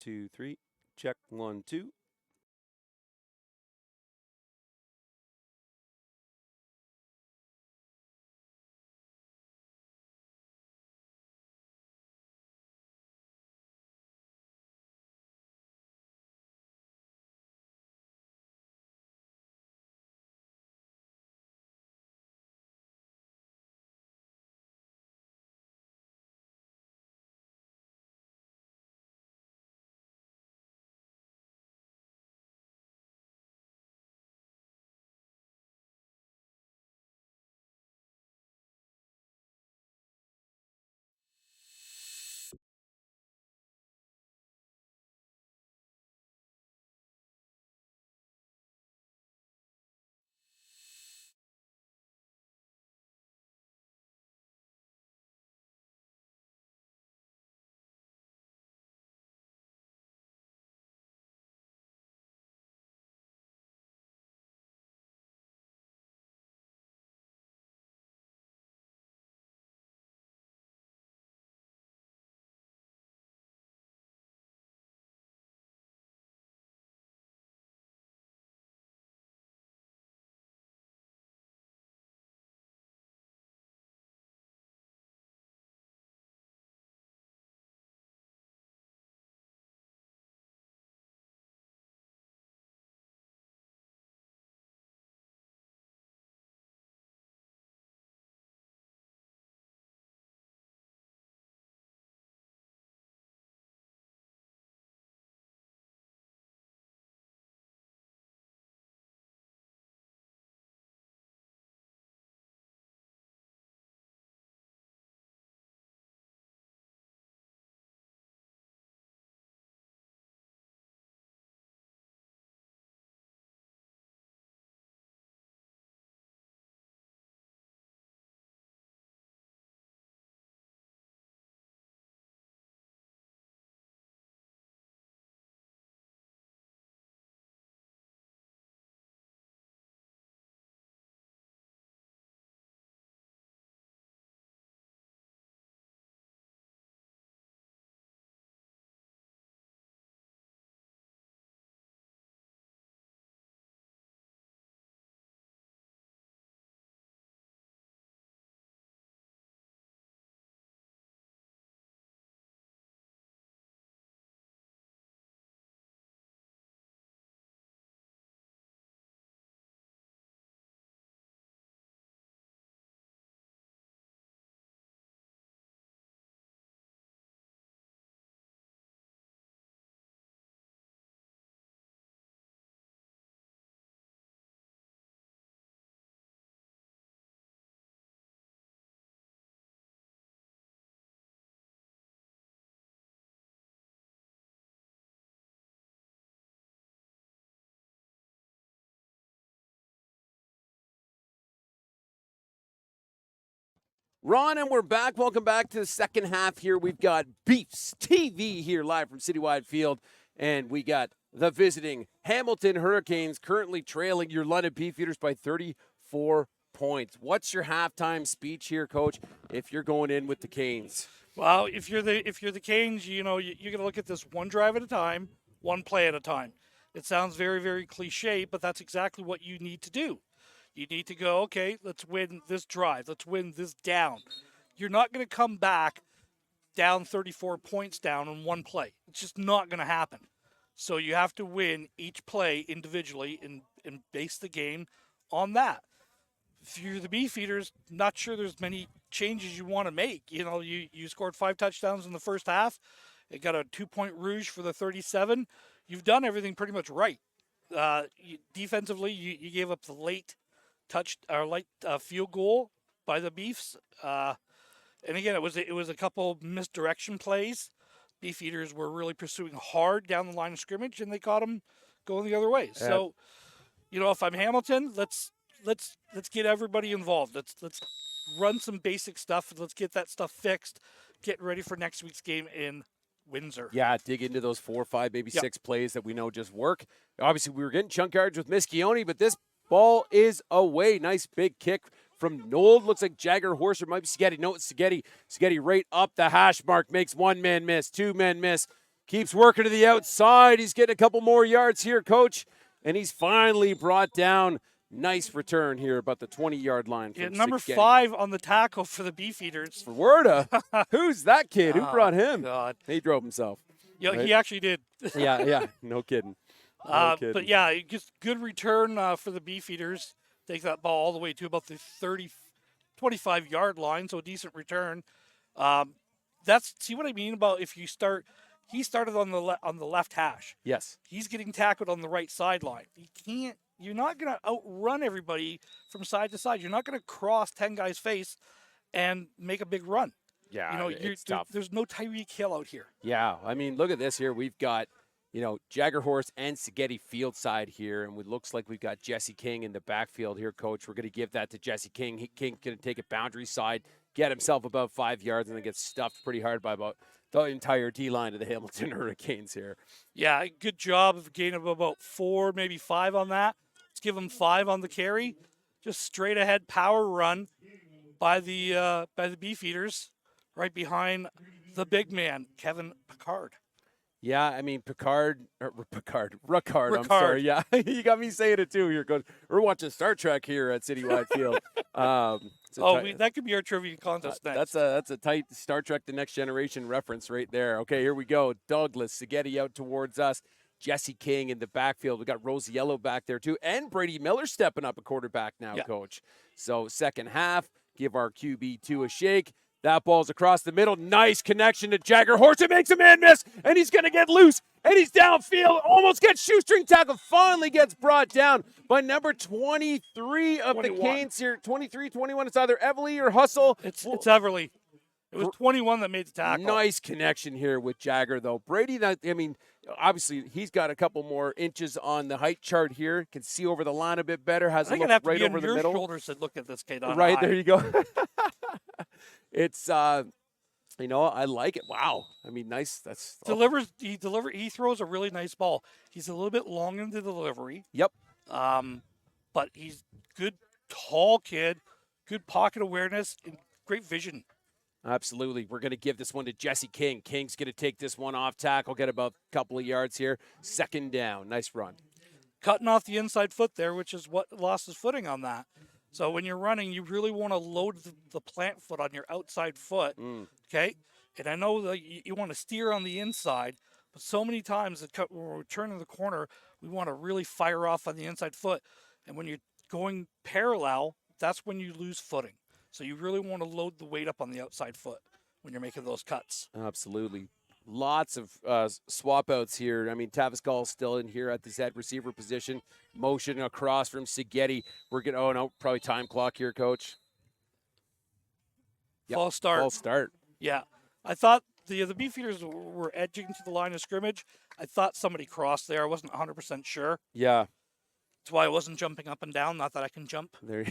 2, 3. Check 1, 2. Ron, and we're back. Welcome back to the second half here. We've got Beefs TV here live from Citywide Field, and we got the visiting Hamilton Hurricanes currently trailing your London Beefeaters by 34 points. What's your halftime speech here, Coach, if you're going in with the Canes? Well, if you're the Canes, you're going to look at this one drive at a time, one play at a time. It sounds very, very cliche, but that's exactly what you need to do. You need to go, okay, let's win this drive. Let's win this down. You're not going to come back down 34 points down in one play. It's just not going to happen. So you have to win each play individually and base the game on that. If you're the Beefeaters, not sure there's many changes you want to make. You scored 5 touchdowns in the first half. It got a 2-point rouge for the 37. You've done everything pretty much right. Defensively, you gave up the late field goal by the Beefs. And again, it was a couple misdirection plays. Beefeaters were really pursuing hard down the line of scrimmage, and they caught them going the other way. So, if I'm Hamilton, let's get everybody involved. Let's run some basic stuff. Let's get that stuff fixed. Get ready for next week's game in Windsor. Yeah, dig into those 4, 5, maybe 6 plays that we know just work. Obviously, we were getting chunk yards with Mischione, but this ball is away. Nice big kick from Nold. Looks like Jagger Horse or might be Sketty. No, it's Sketty. Sketty right up the hash mark. Makes 1 man miss, 2 men miss. Keeps working to the outside. He's getting a couple more yards here, Coach. And he's finally brought down. Nice return here, about the 20-yard line. Yeah, From number Sigeti. 5 on the tackle for the Beefeaters. Werda. Who's that kid? Who brought him? God. He drove himself. Yeah, right? he actually did. Yeah. No kidding. No kidding. But yeah, just good return for the Beefeaters. Take that ball all the way to about the 25-yard line, so a decent return. See what I mean about if you start. He started on the left hash. Yes. He's getting tackled on the right sideline. You're not going to outrun everybody from side to side. You're not going to cross 10 guys' face and make a big run. Yeah, it's tough. There's no Tyreek Hill out here. Yeah, I mean, look at this here. We've got, Jaggerhorse and Sigeti field side here, and it looks like we've got Jesse King in the backfield here, Coach. We're going to give that to Jesse King. King's going to take it boundary side, get himself about 5 yards, and then get stuffed pretty hard by about the entire D-line of the Hamilton Hurricanes here. Yeah, good job of gaining about 4, maybe 5 on that. Let's give him 5 on the carry. Just straight ahead power run by the Beefeaters, right behind the big man, Kevin Picard. Yeah, I mean, Ricard, I'm sorry. Yeah, you got me saying it too here, Coach. We're watching Star Trek here at Citywide Field. That could be our trivia contest next. That's a tight Star Trek The Next Generation reference right there. Okay, here we go. Douglas, Sigeti out towards us. Jesse King in the backfield. We got Rosiello back there too. And Brady Miller stepping up a quarterback now, Coach. So second half, give our QB2 a shake. That ball's across the middle. Nice connection to Jaggerhorse. It makes a man miss, and he's going to get loose. And he's downfield. Almost gets shoestring tackle. Finally gets brought down by number 23 of 21. The Canes here. 23, 21. It's either Everly or Hustle. It's Everly. It was 21 that made the tackle. Nice connection here with Jagger, though. Brady, obviously, he's got a couple more inches on the height chart here. Can see over the line a bit better. Has a look right over the middle. Shoulders to look at this kid on right high. There you go. It's I like it. Wow. I mean, nice. He throws a really nice ball. He's a little bit long in the delivery. Yep. But he's good, tall kid, good pocket awareness, and great vision. Absolutely. We're going to give this one to Jesse King. King's going to take this one off tackle, get about a couple of yards here. Second down. Nice run. Cutting off the inside foot there, which is what lost his footing on that. So when you're running, you really want to load the plant foot on your outside foot, okay? And I know that you want to steer on the inside, but so many times when we're turning the corner, we want to really fire off on the inside foot. And when you're going parallel, that's when you lose footing. So you really want to load the weight up on the outside foot when you're making those cuts. Absolutely. Lots of swap outs here. I mean, Tavis Gall's still in here at the Z receiver position. Motion across from Sigeti. We're going probably time clock here, Coach. Yep. False start. Yeah. I thought the Beefeaters were edging to the line of scrimmage. I thought somebody crossed there. I wasn't 100% sure. Yeah. That's why I wasn't jumping up and down. Not that I can jump. There.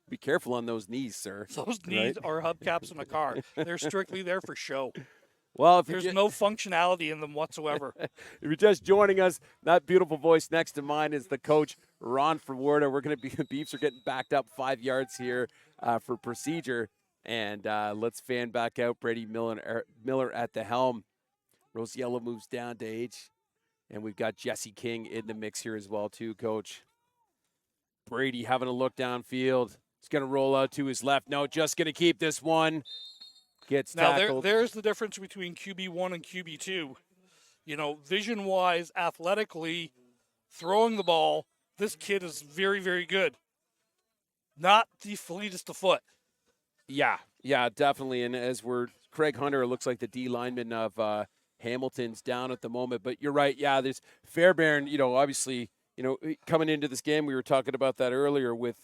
Be careful on those knees, sir. Those knees are hubcaps in a car. They're strictly there for show. Well, if there's no functionality in them whatsoever. If you're just joining us, that beautiful voice next to mine is the coach, Ron Forwarda. We're going to be the Beefs are getting backed up 5 yards here for procedure, and let's fan back out. Brady Miller at the helm. Rosiello moves down to H, and we've got Jesse King in the mix here as well, too, Coach. Brady having a look downfield. He's going to roll out to his left. No, just going to keep this one. Gets tackled. Now, there's the difference between QB1 and QB2. Vision-wise, athletically, throwing the ball, this kid is very, very good. Not the fleetest of foot. Yeah, definitely. And Craig Hunter, looks like the D lineman of Hamilton's down at the moment. But you're right. Yeah, there's Fairbairn, obviously, coming into this game, we were talking about that earlier with,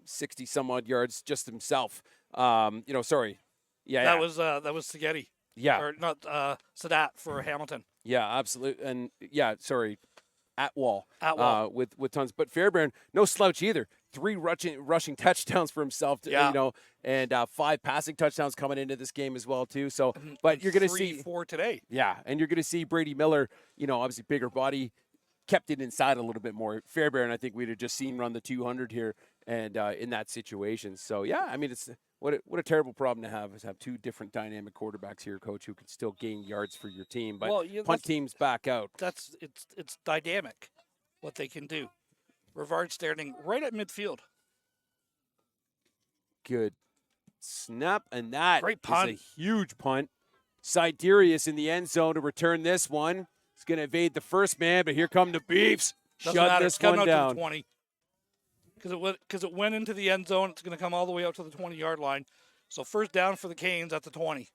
60 some odd yards just himself. Sorry. Yeah, that was Sigeti. Yeah, or not Sadat for Hamilton. Yeah, absolutely, and sorry, Atwall. With tons, but Fairbairn no slouch either. 3 rushing touchdowns for himself. And 5 passing touchdowns coming into this game as well too. So, but you're going to see 4 today. Yeah, and you're going to see Brady Miller. Obviously bigger body, kept it inside a little bit more. Fairbairn, I think we'd have just seen run the 200 here and in that situation. So, yeah, I mean, it's what a terrible problem to have is have two different dynamic quarterbacks here, Coach, who can still gain yards for your team. But punt teams back out. It's dynamic what they can do. Rivard standing right at midfield. Good snap, and that Great is punt. a huge punt. Siderius in the end zone to return this one. He's going to evade the first man, but here come the Beefs. Doesn't Shut matter. this It's coming one out down. to the 20. Because it went into the end zone. It's going to come all the way out to the 20-yard line. So first down for the Canes at the 20.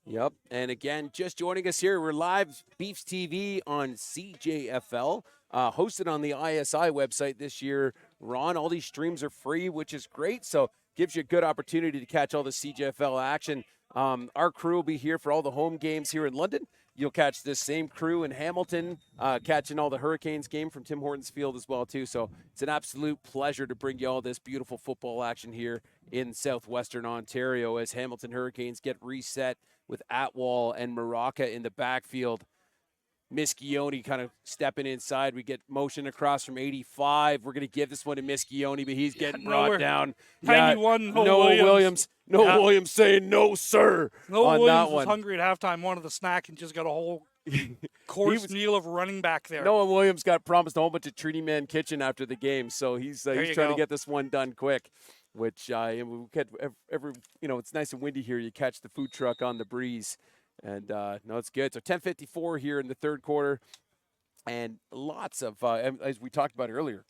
Yep, and again, just joining us here, we're live Beefs TV on CJFL, hosted on the ISI website this year. Ron, all these streams are free, which is great, so gives you a good opportunity to catch all the CJFL action. Our crew will be here for all the home games here in London. You'll catch this same crew in Hamilton, catching all the Hurricanes game from Tim Hortons Field as well, too. So it's an absolute pleasure to bring you all this beautiful football action here in southwestern Ontario as Hamilton Hurricanes get reset with Atwall and Maraca in the backfield. Mischione kind of stepping inside. We get motion across from 85. We're going to give this one to Mischione, but he's getting brought down. 91, Noah Williams. Noah Williams saying no, sir. Noah Williams was hungry at halftime, wanted the snack, and just got a whole course meal of running back there. Noah Williams got promised a whole bunch of Treaty Man Kitchen after the game, so he's trying to get this one done quick. Which we get it's nice and windy here. You catch the food truck on the breeze. And, no, it's good. So 10:54 here in the third quarter. And lots of, as we talked about earlier,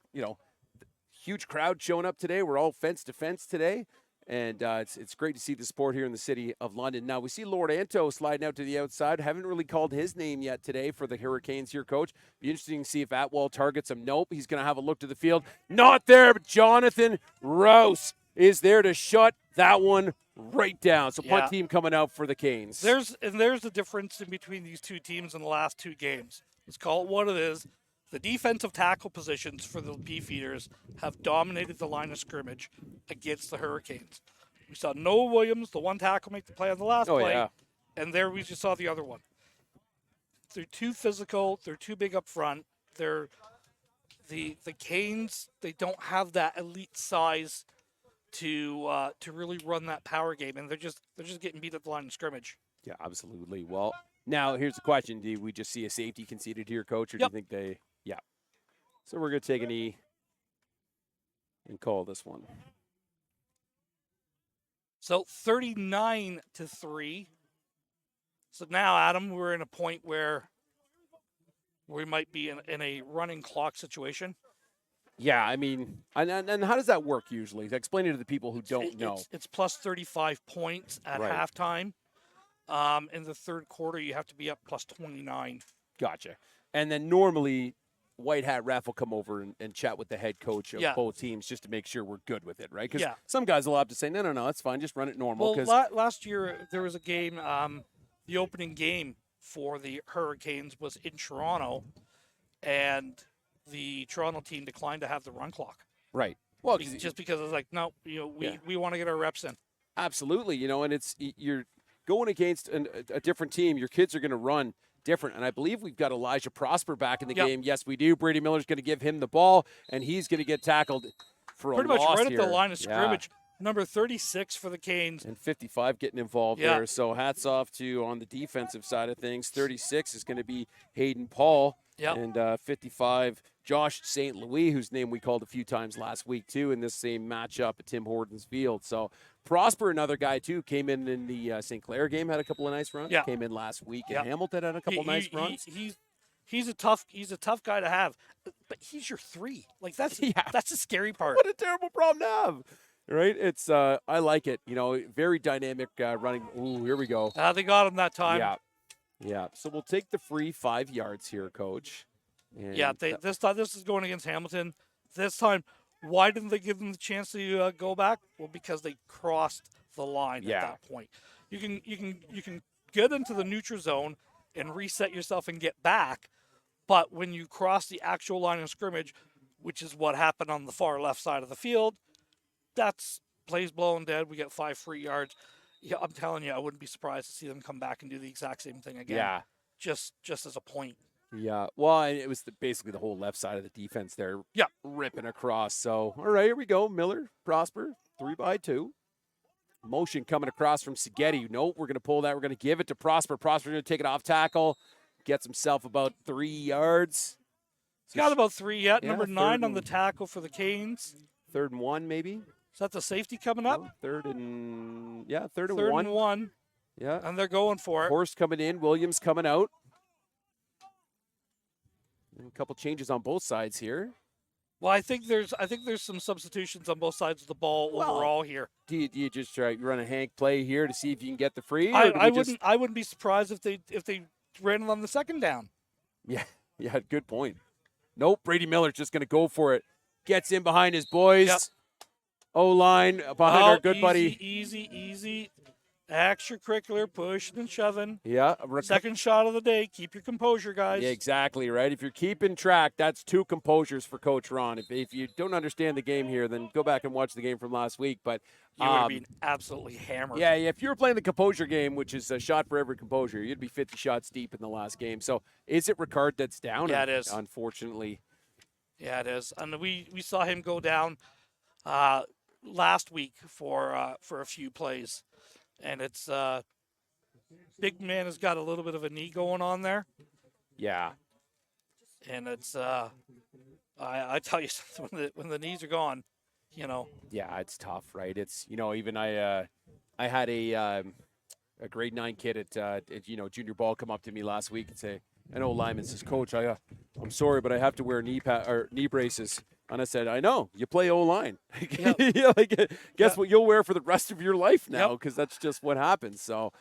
huge crowd showing up today. We're all fence to fence today. And it's great to see the sport here in the city of London. Now, we see Lord Anto sliding out to the outside. Haven't really called his name yet today for the Hurricanes here, Coach. Be interesting to see if Atwall targets him. Nope, he's going to have a look to the field. Not there, but Jonathan Rouse is there to shut that one right down. So punt team coming out for the Canes. There's the difference in between these two teams in the last two games. Let's call it what it is. The defensive tackle positions for the Beefeaters have dominated the line of scrimmage against the Hurricanes. We saw Noah Williams, the one tackle, make the play on the last play, and there we just saw the other one. They're too physical. They're too big up front. They're the Canes. They don't have that elite size to really run that power game, and they're just getting beat at the line of scrimmage. Yeah, absolutely. Well, now here's the question: do we just see a safety conceded here, Coach, or do you think they? Yeah. So we're going to take a knee and call this one. So 39-3. So now, Adam, we're in a point where we might be in a running clock situation. Yeah, I mean, and how does that work usually? Explain it to the people who don't know. It's plus 35 points at halftime. In the third quarter, you have to be up plus 29. Gotcha. And then normally, White Hat Ref will come over and chat with the head coach of both teams just to make sure we're good with it, right? Because some guys will have to say, no, that's fine, just run it normal. Well, last year, there was a game, the opening game for the Hurricanes was in Toronto, and the Toronto team declined to have the run clock. Right. Well, just because it's like, no, we want to get our reps in. Absolutely, and you're going against a different team. Your kids are going to run different, and I believe we've got Elijah Prosper back in the game. Yes, we do. Brady Miller's going to give him the ball, and he's going to get tackled for pretty a loss much right here. at the line of scrimmage. Number 36 for the Canes. And 55 getting involved there. So hats off to, on the defensive side of things, 36 is going to be Hayden Paul. And 55, Josh St. Louis, whose name we called a few times last week, too, in this same matchup at Tim Hortons Field. So Prosper, another guy, too, came in the St. Clair game, had a couple of nice runs. Came in last week. And Hamilton had a couple of nice runs. He's a tough guy to have, but he's your 3. Like that's the scary part. What a terrible problem to have. Right? It's I like it. Very dynamic running. Ooh, here we go. They got him that time. Yeah. So we'll take the free 5 yards here, Coach. And this is going against Hamilton. This time, why didn't they give them the chance to go back? Well, because they crossed the line at that point. You can get into the neutral zone and reset yourself and get back, but when you cross the actual line of scrimmage, which is what happened on the far left side of the field, that's plays blown dead. We get 5 free yards. Yeah, I'm telling you, I wouldn't be surprised to see them come back and do the exact same thing again. Yeah. Just as a point. Yeah, well, and it was basically the whole left side of the defense there. Yeah. Ripping across. So, all right, here we go. Miller, Prosper, 3-by-2. Motion coming across from Seghetti. Nope, we're going to pull that. We're going to give it to Prosper. Prosper's going to take it off tackle. Gets himself about 3 yards. So Got about 3 yet. Yeah, Number third 9 on the and- tackle for the Canes. 3rd and 1, maybe? Is that the safety coming up? No, 3rd and 3rd and 3rd 1. and 1, Yeah. and they're going for it. Horst coming in, Williams coming out. And a couple changes on both sides here. Well, I think there's some substitutions on both sides of the ball overall here. Do you just try run a Hank play here to see if you can get the free? or do I we just- wouldn't be surprised if they ran it on the second down. Yeah, good point. Nope, Brady Miller's just going to go for it. Gets in behind his boys. Yep. O-line behind our good buddy. Easy. Extracurricular, pushing and shoving. Yeah. Second shot of the day. Keep your composure, guys. Yeah, exactly, right? If you're keeping track, that's 2 composures for Coach Ron. If you don't understand the game here, then go back and watch the game from last week. But You would have been absolutely hammered. Yeah, if you were playing the composure game, which is a shot for every composure, you'd be 50 shots deep in the last game. So is it Ricard that's down? Yeah, it is. Unfortunately. Yeah, it is. And we saw him go down last week for a few plays. And it's big man has got a little bit of a knee going on there. Yeah. And it's I tell you something, when the knees are gone, Yeah, it's tough, right? It's even I had a grade 9 kid at junior ball come up to me last week and say, an old lineman says, Coach, I'm sorry, but I have to wear knee braces. And I said, I know, you play O-line. Yep. Guess what you'll wear for the rest of your life now, Yep. because that's just what happens. So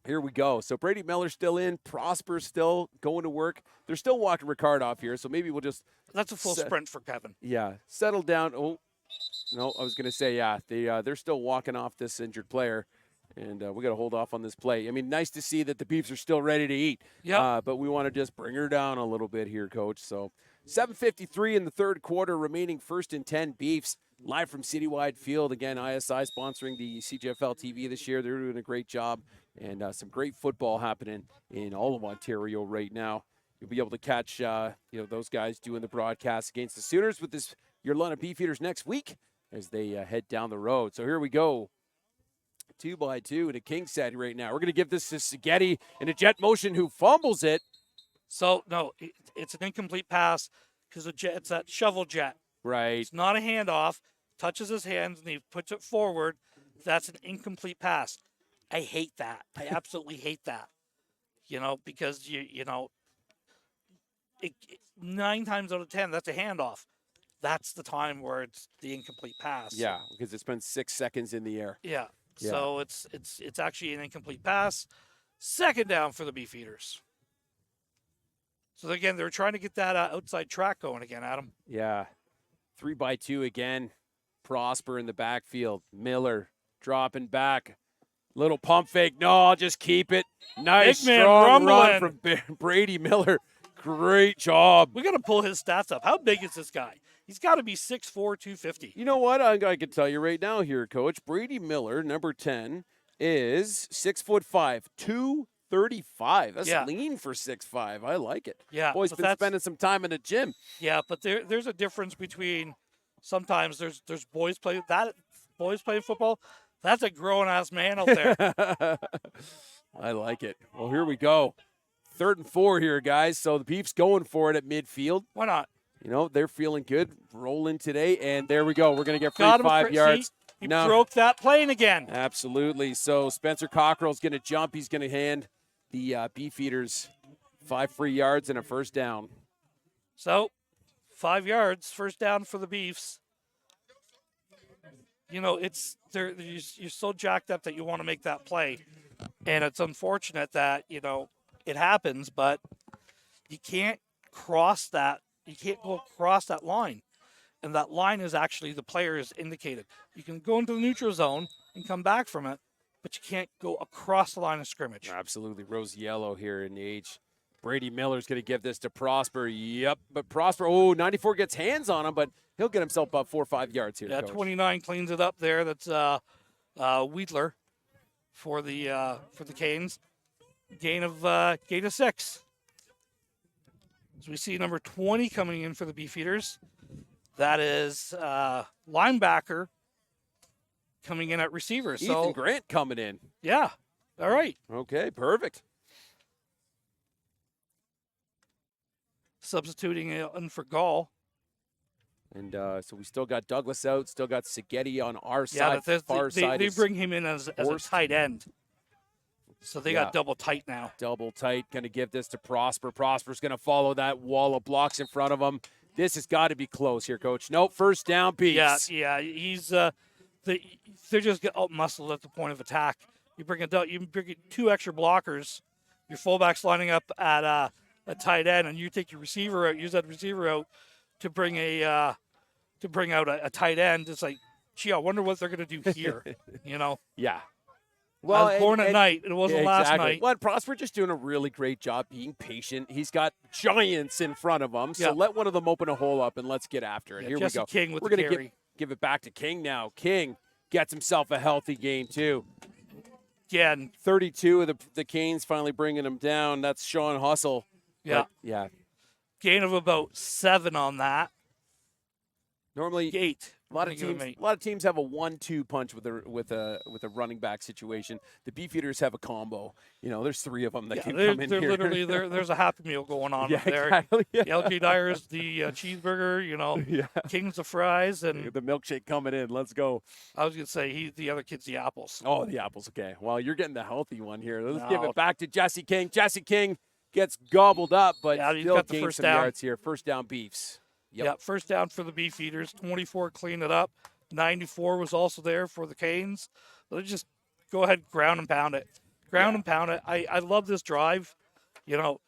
here we go. So Brady Miller's still in. Prosper's still going to work. They're still walking Ricard off here, so maybe we'll just that's a full sprint for Kevin. settle down. Oh, no, I was going to say, they're still walking off this injured player. And we got to hold off on this play. I mean, nice to see that the Beefs are still ready to eat. Yeah. But we want to just bring her down a little bit here, Coach. So 7:53 in the third quarter, remaining 1st and 10 Beefs. Live from Citywide Field. Again, ISI sponsoring the CJFL TV this year. They're doing a great job. And some great football happening in all of Ontario right now. You'll be able to catch those guys doing the broadcast against the Sooners with your London Beefeaters next week as they head down the road. So here we go. 2-by-2 in a king set right now. We're going to give this to Seghetti in a jet motion who fumbles it. So, no, it's an incomplete pass because it's that shovel jet. Right. It's not a handoff. Touches his hands and he puts it forward. That's an incomplete pass. I hate that. I absolutely hate that. Because 9 times out of 10, that's a handoff. That's the time where it's the incomplete pass. Yeah, because it spends 6 seconds in the air. Yeah. Yeah. So it's actually an incomplete pass. Second down for the Beefeaters. So again, they're trying to get that outside track going again, Adam. Yeah. 3-by-2 again. Prosper in the backfield. Miller dropping back. Little pump fake. No, I'll just keep it. Nice, Big man strong run rumbling. from Brady Miller. Great job. We got to pull his stats up. How big is this guy? He's got to be 6'4", 250. You know what? I can tell you right now here, Coach. Brady Miller, number 10, is 6'5", 235. That's lean for 6'5". I like it. Yeah, Boy's but been spending some time in the gym. Yeah, but there's a difference between sometimes there's boys playing football. That's a grown ass man out there. I like it. Well, here we go. 3rd and 4 here, guys. So the Beefs going for it at midfield. Why not? They're feeling good, rolling today, and there we go. We're going to get free Got him 5 yards. He broke that plane again. Absolutely. So Spencer Cockrell's going to jump. He's going to hand the Beefeaters 5 free yards and a first down. So 5 yards, first down for the Beefs. You're so jacked up that you want to make that play, and it's unfortunate that it happens, but you can't cross that. You can't go across that line, and that line is actually the player is indicated. You can go into the neutral zone and come back from it, but you can't go across the line of scrimmage. Absolutely. Rose yellow here in the age. Brady Miller's going to give this to Prosper. Yep, but Prosper, 94 gets hands on him, but he'll get himself about 4 or 5 yards here, Yeah, Coach. 29 cleans it up there. That's Wheatler for the Canes. Gain of 6. So we see number 20 coming in for the Beefeaters. That is linebacker coming in at receiver. Ethan So Grant coming in. yeah, all right. Okay, perfect. Substituting in for Gall. And so we still got Douglas out, still got Seghetti on our Yeah, side. Far side they is bring him in as a Forced. tight end. So they Yeah. got double tight now. double tight. Going to give this to Prosper. Prosper's going to follow that wall of blocks in front of him. This has got to be close here, Coach. Nope, first down, Beefs. Yeah. He's they're just get out muscled at the point of attack. You bring in 2 extra blockers. Your fullback's lining up at a tight end, and you take your receiver out. Use that receiver out to bring out a tight end. It's like, gee, I wonder what they're going to do here. You know. Yeah. I was born at night. It wasn't last night. Well, Prosper just doing a really great job being patient. He's got giants in front of him, so let one of them open a hole up and let's get after it. Yeah, Here Jesse we go. King with We're the going to carry. give it back to King now. King gets himself a healthy gain, too. Yeah, and 32 of the Canes finally bringing him down. That's Sean Hustle. yeah, Yeah. gain of about 7 on that. Normally, 8. a lot I of think it teams, was have a 1-2 punch with a running back situation. The Beefeaters have a combo. You know, there's 3 of them that can come in they're here. literally there's a Happy Meal going on Yeah, there. exactly. Yeah. The LG Dyer's the cheeseburger, you know, Yeah. King's the fries, and The milkshake coming in. Let's go. I was gonna say the other kid's the apples. Oh, the apples. Okay. Well, you're getting the healthy one here. Let's give No. it back to Jesse King. Jesse King gets gobbled up, but Yeah, he's still got the gains first some down. yards here. First down, Beefs. Yep. Yeah, first down for the Beefeaters. 24 clean it up. 94 was also there for the Canes. Let's just go ahead, ground and pound it. And pound it. I love this drive. You know,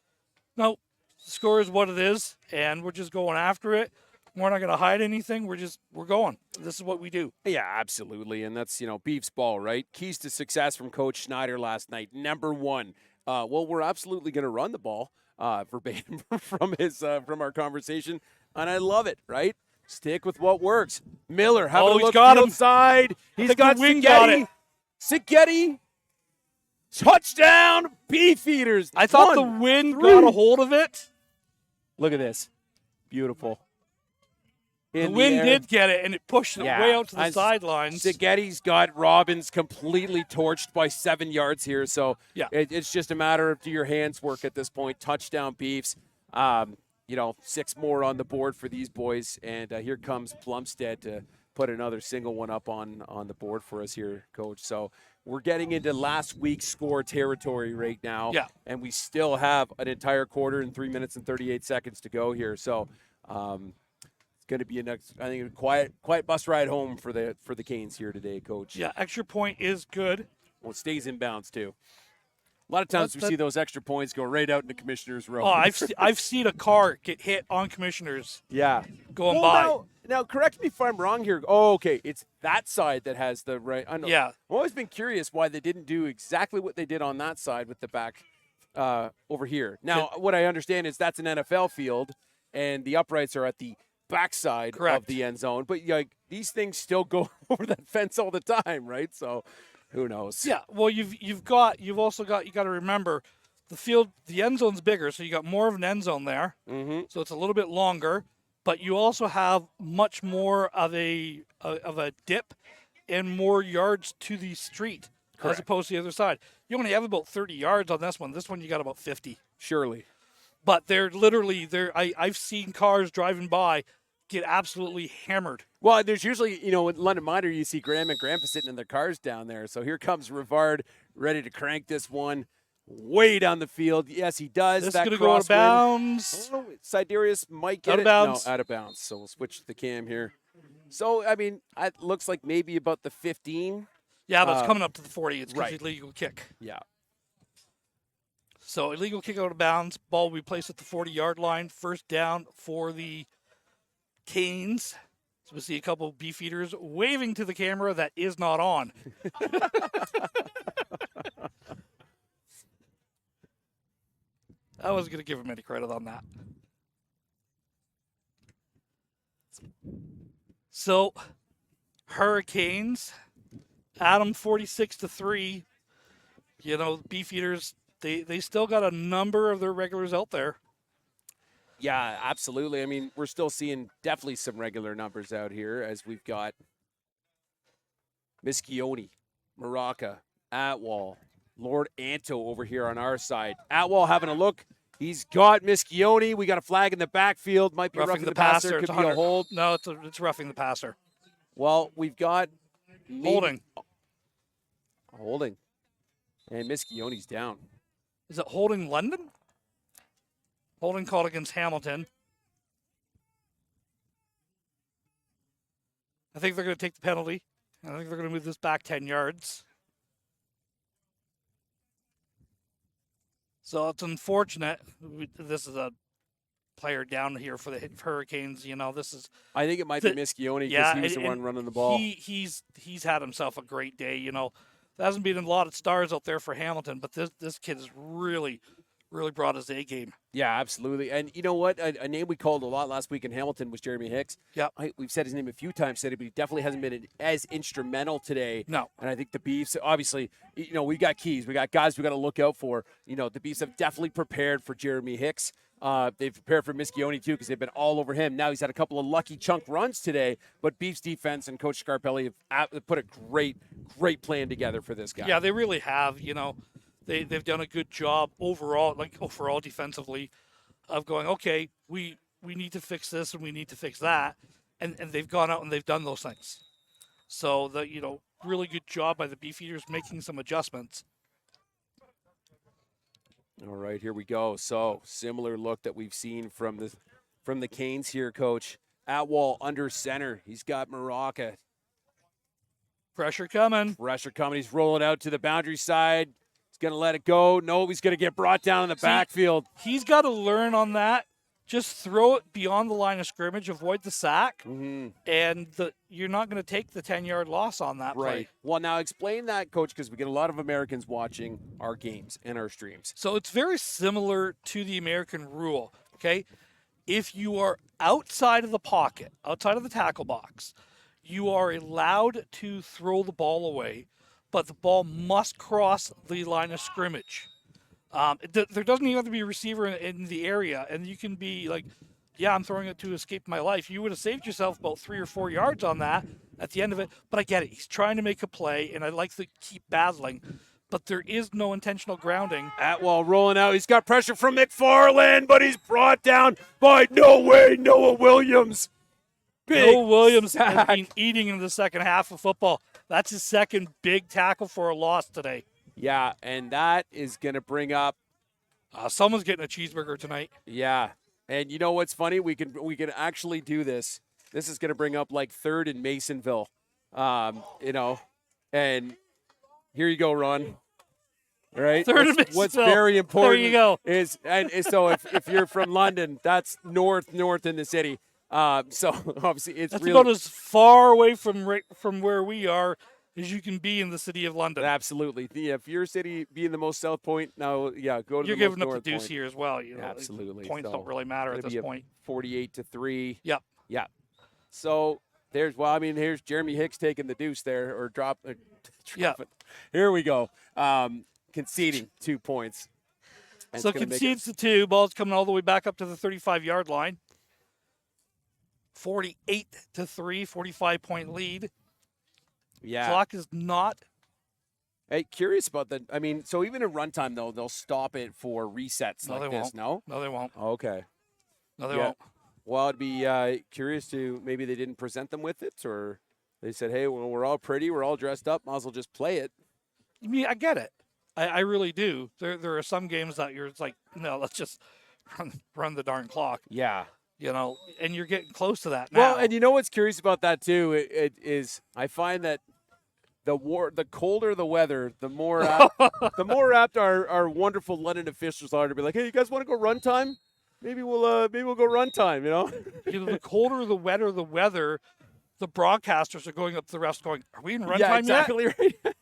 no, the score is what it is, and we're just going after it. We're not going to hide anything. We're going. This is what we do. Yeah, absolutely. And that's, Beef's ball, right? Keys to success from Coach Schneider last night. Number 1. Well, we're absolutely going to run the ball, verbatim from our conversation. And I love it, right? Stick with what works. Miller, having a he's look got him. field side. He's think got the wing got Seghetti. it. Seghetti. Touchdown, Beefeaters. I thought the 1, wind 3. got a hold of it. Look at this. Beautiful. The In wind air. did get it, and it pushed it Yeah. way out to the And sidelines. Seghetti's got Robbins completely torched by 7 yards here. So Yeah. it's just a matter of do your hands work at this point. Touchdown, Beefs. 6 more on the board for these boys. And here comes Plumstead to put another single one up on the board for us here, Coach. So we're getting into last week's score territory right now. Yeah. And we still have an entire quarter and 3 minutes and 38 seconds to go here. So it's going to be a quiet bus ride home for the Canes here today, Coach. Yeah, extra point is good. Well, it stays in bounds too. A lot of times we see those extra points go right out into Commissioner's Row. Oh, I've seen a car get hit on Commissioners yeah. going by. Now, correct me if I'm wrong here. Oh, okay. It's that side that has the right. I know. Yeah. I've always been curious why they didn't do exactly what they did on that side with the back over here. Now, what I understand is that's an NFL field, and the uprights are at the backside of the end zone. But these things still go over that fence all the time, right? So, who knows? Yeah. Well, you got to remember the field, the end zone's bigger, so you got more of an end zone there. Mm-hmm. So it's a little bit longer, but you also have much more of a dip and more yards to the street as opposed to the other side. You only have about 30 yards on this one. This one you got about 50. Surely. But they're literally I've seen cars driving by get absolutely hammered. Well, there's usually, in London Minor, you see Graham and Grandpa sitting in their cars down there. So here comes Rivard, ready to crank this one way down the field. Yes, he does. This is that going to go out of crosswind. bounds. Oh, Siderius might get Out it. of bounds. No, out of bounds. So we'll switch the cam here. So, it looks like maybe about the 15. Yeah, but it's coming up to the 40. It's right. illegal kick. Yeah. So illegal kick out of bounds. Ball will be placed at the 40-yard line. First down for the Canes. So we see a couple of Beefeaters waving to the camera that is not on. I wasn't going to give him any credit on that. So, Hurricanes, Adam 46-3. Beefeaters, they still got a number of their regulars out there. Yeah, absolutely. I mean, we're still seeing definitely some regular numbers out here as we've got Mischione, Maraca, Atwall, Lord Anto over here on our side. Atwall having a look. He's got Mischione. We got a flag in the backfield. Might be roughing the passer. Could It's be a hold. No, it's roughing the passer. Well, we've got Holding. Holding. And Mischione's down. Is it holding London? Holding called against Hamilton. I think they're going to take the penalty. I think they're going to move this back 10 yards. So it's unfortunate. This is a player down here for the Hurricanes. You know, this is. I think it might be Mischione because he's the one running the ball. He's had himself a great day. You know, there hasn't been a lot of stars out there for Hamilton, but this kid has really brought his A game. Yeah, absolutely. And you know what? A name we called a lot last week in Hamilton was Jeremy Hicks. Yeah, we've said his name a few times today, but he definitely hasn't been as instrumental today. No. And I think the Beefs, obviously, you know, we got keys. We got guys we got to look out for. You know, the Beefs have definitely prepared for Jeremy Hicks. They've prepared for Mischione, too, because they've been all over him. Now he's had a couple of lucky chunk runs today, but Beefs defense and Coach Scarpelli have put a great plan together for this guy. Yeah, they really have. You know, they've done a good job overall defensively of going, okay, we need to fix this and we need to fix that. And they've gone out and they've done those things. So, really good job by the Beefeaters making some adjustments. All right, here we go. So, similar look that we've seen from the Canes here, Coach. Atwall under center. He's got Maraca. Pressure coming. He's rolling out to the boundary side. He's going to let it go. No, he's going to get brought down in the backfield. He's got to learn on that. Just throw it beyond the line of scrimmage, avoid the sack, and you're not going to take the 10-yard loss on that play. Well, now explain that, Coach, because we get a lot of Americans watching our games and our streams. So it's very similar to the American rule, okay? If you are outside of the pocket, outside of the tackle box, you are allowed to throw the ball away, but the ball must cross the line of scrimmage. There doesn't even have to be a receiver in the area, and you can be like, yeah, I'm throwing it to escape my life. You would have saved yourself about 3 or 4 yards on that at the end of it, but I get it. He's trying to make a play, and I like to keep battling, but there is no intentional grounding. Atwall rolling out. He's got pressure from McFarland, but he's brought down by Noah Williams. Noah Williams has been eating in the second half of football. That's his second big tackle for a loss today. Yeah, and that is going to bring up. Someone's getting a cheeseburger tonight. Yeah, and you know what's funny? We can actually do this. This is going to bring up like third in Masonville, and here you go, Ron. All right. Third in Masonville. What's very important there you go. is so if you're from London, that's north in the city. So obviously it's that's really about as far away from where we are as you can be in the city of London. Absolutely. If your city being the most south point, now, yeah, go to You're the giving most up north the deuce point. here as well. You know, Absolutely. Points don't really matter at this point. 48-3. Yep. Yeah. So here's Jeremy Hicks taking the deuce there, or drop it. Here we go. Conceding 2 points. And so concedes the 2. Ball's coming all the way back up to the 35-yard line. 48-3, 45-point lead. Yeah. Clock is not. Hey, curious about that. I mean, so even in runtime, though, they'll stop it for resets like this, no? No, they won't. Okay. No, they won't. Well, I'd be curious to maybe they didn't present them with it, or they said, hey, well, we're all pretty, we're all dressed up, might as well just play it. I mean, I get it. I really do. There are some games that you're like, no, let's just run the darn clock. Yeah. You know, and you're getting close to that now. Well, and you know what's curious about that too? It is I find that the colder the weather, the more apt our wonderful London officials are to be like, hey, you guys want to go run time? Maybe we'll go run time. You know, the colder, the wetter the weather, the broadcasters are going up to the refs, going, "Are we in run yeah, time exactly yet?"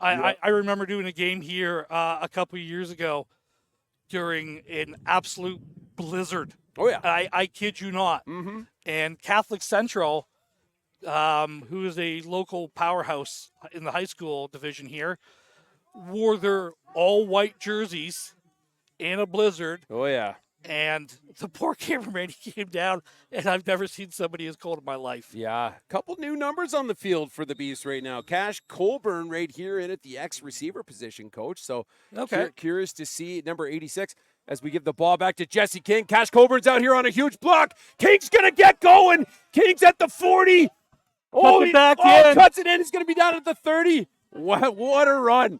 Right. I remember doing a game here a couple of years ago during an absolute blizzard. Oh yeah, I kid you not. Mm-hmm. And Catholic Central, who is a local powerhouse in the high school division here, wore their all white jerseys in a blizzard. Oh yeah, And the poor cameraman, he came down, and I've never seen somebody as cold in my life. Yeah, a couple new numbers on the field for the Beefs right now. Cash Colburn right here in at the X-receiver position, Coach. So Okay. curious to see number 86 as we give the ball back to Jesse King. Cash Colburn's out here on a huge block. King's going to get going. King's at the 40. Cuts it back in. Cuts it in. He's going to be down at the 30. What a run.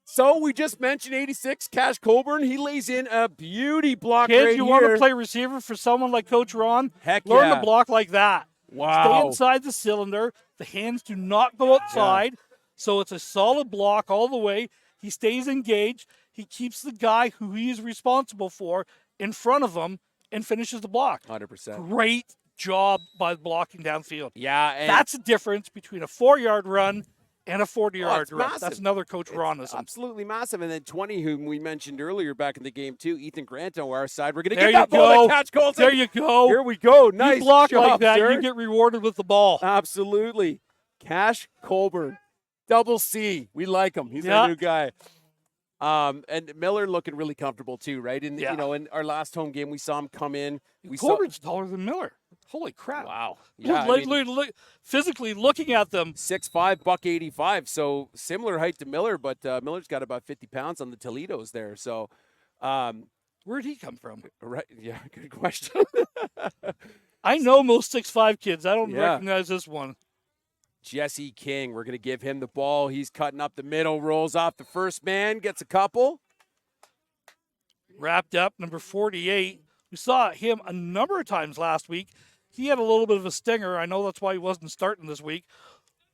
So we just mentioned 86, Cash Colburn. He lays in a beauty block Kids, right you here. want to play receiver for someone like Coach Ron? Heck Learn yeah. to block like that. Wow. Stay inside the cylinder. The hands do not go outside. So it's a solid block all the way. He stays engaged. He keeps the guy who he is responsible for in front of him and finishes the block. 100%. Great job by blocking downfield. Yeah. And That's the difference between a 4-yard run and a 40-yard it's run. massive. That's another Coach Ronism. absolutely massive. And then 20, whom we mentioned earlier back in the game too, Ethan Grant on our side. We're going to There get that you ball go. to Catch Colton. There you go. Here we go. Nice You block job, like that, sir. you get rewarded with the ball. Absolutely. Cash Colburn. Double C. We like him. He's Yeah. our new guy. And Miller looking really comfortable too, right? In Yeah. in our last home game, we saw him come in. We Corbin's taller than Miller. Holy crap. Wow. Yeah, Yeah, physically looking at them. 6'5", $185, so similar height to Miller, but Miller's got about 50 pounds on the Toledos there. So, Where'd he come from? right? Yeah, good question. I know most 6'5" kids. I don't Yeah. recognize this one. Jesse King, we're going to give him the ball. He's cutting up the middle, rolls off the first man, gets a couple. Wrapped up, number 48. We saw him a number of times last week. He had a little bit of a stinger. I know that's why he wasn't starting this week.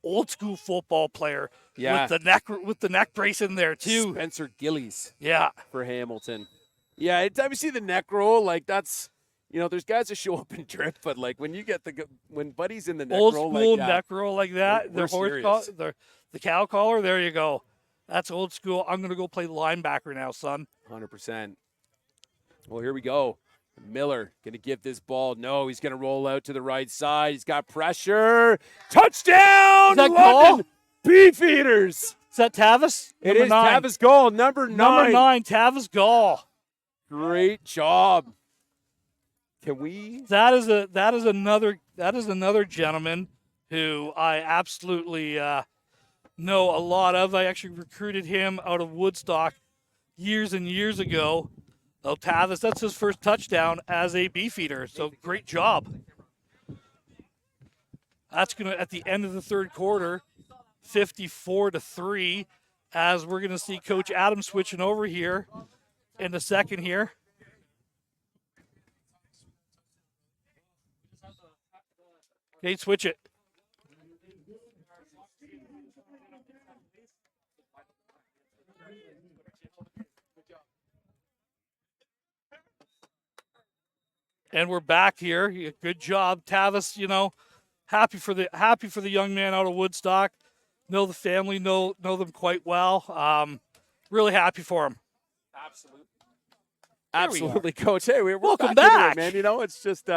Old school football player Yeah. with the neck brace in there too. Spencer Gillies Yeah. for Hamilton. Yeah, anytime you see the neck roll, like that's, there's guys that show up and drip, but like when you get when Buddy's in the neck Old roll school like that, neck roll like that. we're serious. The cow collar. There you go. That's old school. I'm gonna go play linebacker now, son. 100%. Well, here we go. Miller going to give this ball. No, he's going to roll out to the right side. He's got pressure. Touchdown! Is that London goal? Beefeaters. Is that Tavis? It is Tavis goal, number 9. Number 9, Tavis Gall. Great job. Can we? That is another gentleman who I absolutely know a lot of. I actually recruited him out of Woodstock years and years ago. Oh, Tavis, that's his first touchdown as a Beefeater. So great job. That's gonna at the end of the third quarter, 54-3, as we're gonna see Coach Adams switching over here in a second here. Okay, switch it. And we're back here. Good job, Tavis. Happy for the young man out of Woodstock. Know the family, know them quite well. Really happy for him. Absolutely, Coach. Hey, we're Welcome back. back. Into it, man. It's just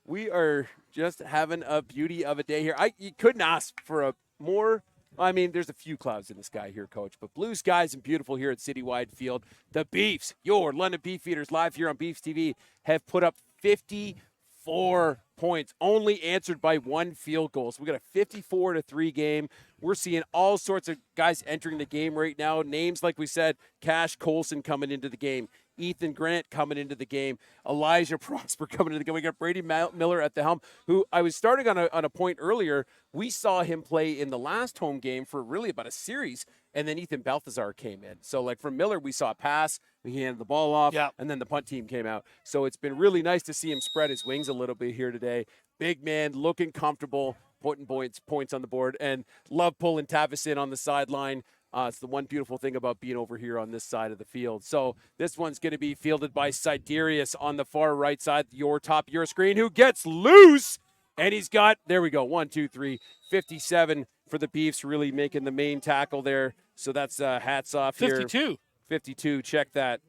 we are just having a beauty of a day here. You couldn't ask for a more. I mean, there's a few clouds in the sky here, Coach, but blue skies and beautiful here at Citywide Field. The Beefs, your London Beefeaters, live here on Beefs TV, have put up 54 points, only answered by 1 field goal. So we got a 54-3 game. We're seeing all sorts of guys entering the game right now. Names, like we said, Cash Colson coming into the game. Ethan Grant coming into the game, Elijah Prosper coming into the game. We got Brady Miller at the helm, who I was starting on a point earlier. We saw him play in the last home game for really about a series, and then Ethan Balthazar came in. So, like from Miller, we saw a pass, he handed the ball off, and then the punt team came out. So it's been really nice to see him spread his wings a little bit here today. Big man, looking comfortable, putting points on the board, and love pulling Tavis in on the sideline. It's the one beautiful thing about being over here on this side of the field. So this one's going to be fielded by Siderius on the far right side, your screen, who gets loose. And he's got, there we go, 1, 2, 3, 57 for the Beefs, really making the main tackle there. So that's hats off 52. here. 52, check that.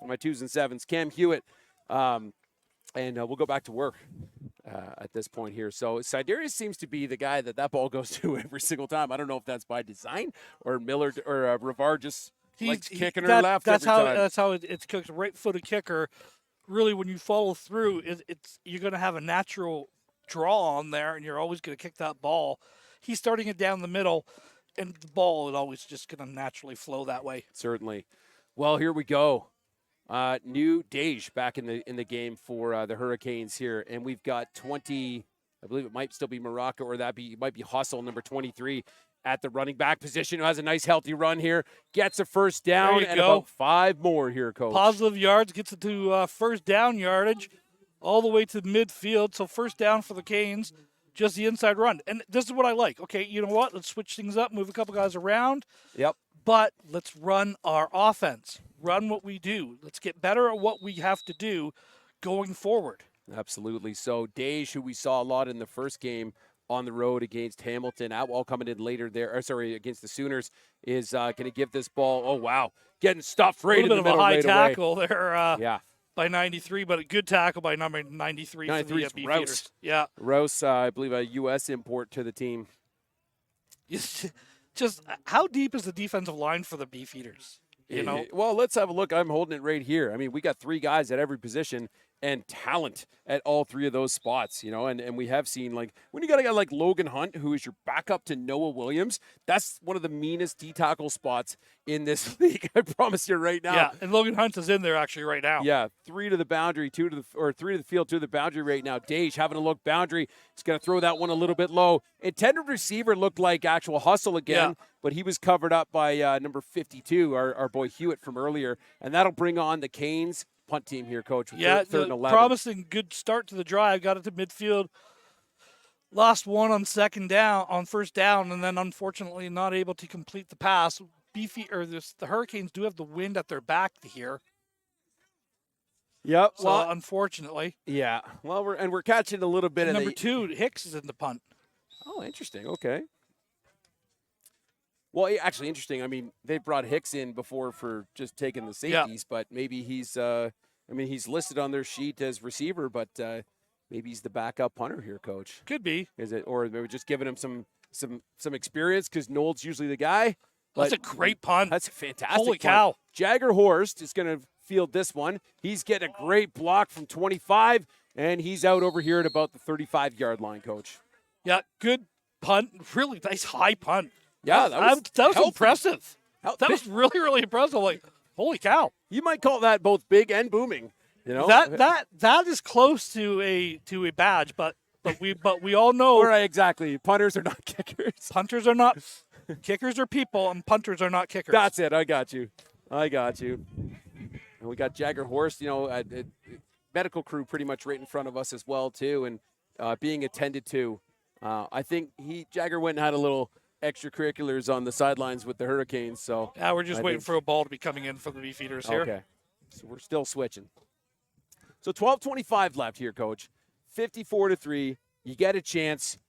My 2s and 7s. Cam Hewitt. And we'll go back to work at this point here. So Siderius seems to be the guy that ball goes to every single time. I don't know if that's by design or Miller or Rivard just likes kicking her left that's every how time. That's how it's cooked. Right-footed kicker, really when you follow through, you're going to have a natural draw on there, and you're always going to kick that ball. He's starting it down the middle, and the ball is always just going to naturally flow that way. Certainly. Well, here we go. New Dej back in the game for the Hurricanes here, and we've got 20. I believe it might still be Morocco, or it might be Hustle, number 23, at the running back position, who has a nice healthy run here, gets a first down, and about 5 more here, Coach. Positive yards, gets it to first down yardage, all the way to midfield. So first down for the Canes, just the inside run. And this is what I like. Okay, you know what? Let's switch things up, move a couple guys around. Yep. But let's run our offense. Run what we do. Let's get better at what we have to do going forward. Absolutely. So Dej, who we saw a lot in the first game on the road against Hamilton, Atwell coming in later there, against the Sooners, is going to give this ball. Oh, wow. Getting stuffed right in the middle right away. A little bit of a high tackle there. Yeah. By 93, but a good tackle by number 93 for the Beefeaters. Rouse. Yeah. Rouse, I believe, a U.S. import to the team. Just how deep is the defensive line for the Beefeaters? You know? Well, let's have a look. I'm holding it right here. I mean, we got 3 guys at every position and talent at all 3 of those spots, and we have seen, like, when you got a guy like Logan Hunt, who is your backup to Noah Williams, that's one of the meanest D-tackle spots in this league. I promise you right now. Yeah, and Logan Hunt is in there actually right now. Yeah, 3 to the boundary, 3 to the field, 2 to the boundary right now. Dej having a look boundary. He's going to throw that one a little bit low. Intended receiver looked like actual Hustle again, but he was covered up by number 52, our boy Hewitt from earlier, and that'll bring on the Canes punt team here, Coach. With third and 11. Promising good start to the drive. Got it to midfield. Lost one on first down, and then unfortunately not able to complete the pass. The Hurricanes do have the wind at their back here. Yep. So unfortunately. Yeah. Well, we're catching a little bit of number 2. Hicks is in the punt. Oh, interesting. Okay. Well, actually, interesting. I mean, they brought Hicks in before for just taking the safeties, but maybe he's he's listed on their sheet as receiver, but maybe he's the backup punter here, Coach. Could be. Is it, or maybe just giving him some experience because Noel's usually the guy. That's a great punt. That's a fantastic Holy punt. cow. Jagger Horst is going to field this one. He's getting a great block from 25, and he's out over here at about the 35-yard line, Coach. Yeah, good punt. Really nice high punt. Yeah, that was impressive. That was really, really impressive. Like, holy cow! You might call that both big and booming. That is close to a badge, but we all know. Right, exactly. Punters are not kickers. Punters are not kickers are people, and punters are not kickers. That's it. I got you. And we got Jagger Horst. Medical crew pretty much right in front of us as well too, and being attended to. I think Jagger went and had a little extracurriculars on the sidelines with the Hurricanes. So yeah, we're just waiting for a ball to be coming in for the Beefeaters here. Okay, so we're still switching. So 12:25 left here, Coach. 54-3. You get a chance,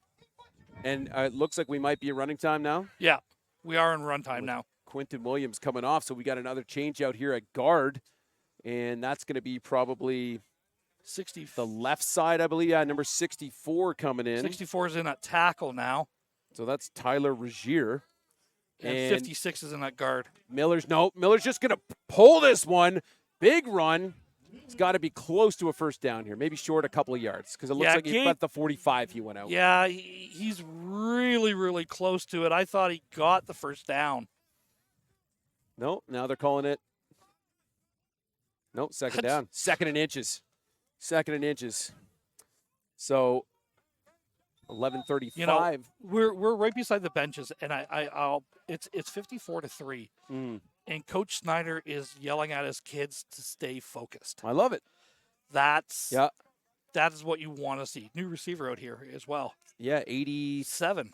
and it looks like we might be in running time now. Yeah, we are in run time now. Quinton Williams coming off, so we got another change out here at guard, and that's going to be probably 60. The left side, I believe. Yeah, number 64 coming in. 64 is in at tackle now. So that's Tyler Regier. And 56 is in that guard. Miller's just going to pull this one. Big run. It's got to be close to a first down here. Maybe short a couple of yards because it looks like he's at the 45 he went out. Yeah, he's really, really close to it. I thought he got the first down. No, now they're calling it. No, second down. Second and inches. So 11:35. We're right beside the benches, and it's 54-3. And Coach Snyder is yelling at his kids to stay focused. I love it. That is what you want to see. New receiver out here as well. Yeah, 87.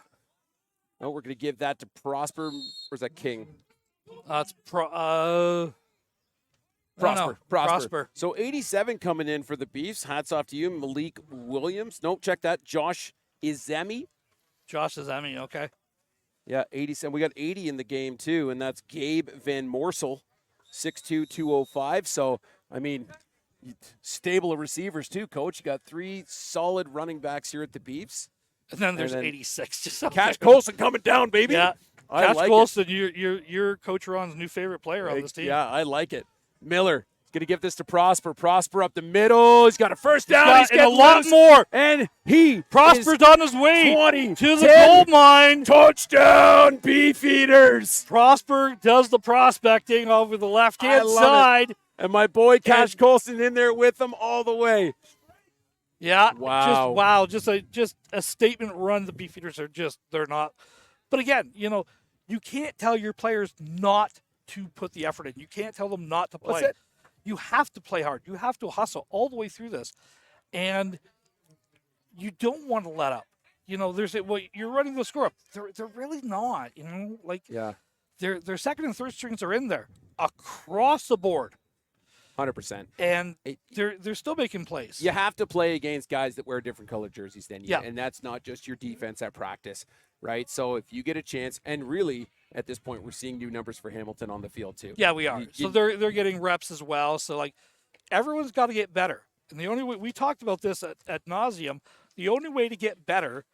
Oh, we're going to give that to Prosper. Or is that King? It's Prosper. So 87 coming in for the Beefs. Hats off to you, Malik Williams. Nope, check that. Josh Izemi, okay. Yeah, 87. We got 80 in the game, too, and that's Gabe Van Morsel, 6'2", 205. So, I mean, stable of receivers, too, Coach. You got 3 solid running backs here at the Beefs. And then there's 86. Just Cash Colson coming down, baby. Yeah, Cash Colson, you're Coach Ron's new favorite player on this team. Yeah, I like it. Miller, He's going to give this to Prosper. Prosper up the middle. He's got a first down. He's and a getting lot loose. more. And he Prosper's is on his way 20, to the 10, gold mine. touchdown, Beefeaters. Prosper does the prospecting over the left-hand love it. side. And my boy Cash Colson in there with him all the way. Yeah, Wow. just a statement run. The Beefeaters are they're not. But again, you can't tell your players not to put the effort in. You can't tell them not to play. That's it. You have to play hard. You have to hustle all the way through this, and you don't want to let up. You're running the score up. They're really not. Yeah, their second and third strings are in there across the board. 100%. And they're still making plays. You have to play against guys that wear different colored jerseys than you. Yeah. And that's not just your defense at practice, right? So if you get a chance, and really at this point we're seeing new numbers for Hamilton on the field too. Yeah, we are. So they're getting reps as well. So everyone's got to get better. And the only way, we talked about this at nauseum, the only way to get better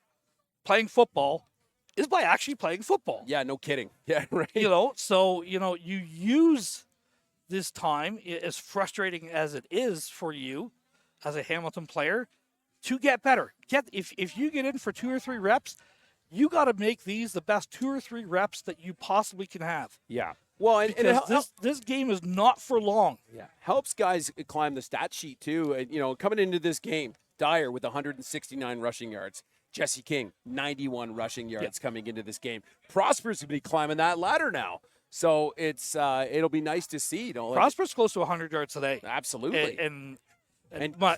playing football is by actually playing football. Yeah, no kidding. Yeah, right. So you use this time, as frustrating as it is for you as a Hamilton player, to get better. If you get in for 2 or 3 reps, you got to make these the best 2 or 3 reps that you possibly can have. Yeah. Well, and this game is not for long. Yeah, helps guys climb the stat sheet too. Coming into this game, Dyer with 169 rushing yards. Jesse King, 91 rushing yards coming into this game. Prosper's going to be climbing that ladder now. So it'll be nice to see. Prosper's close to 100 yards today. Absolutely. And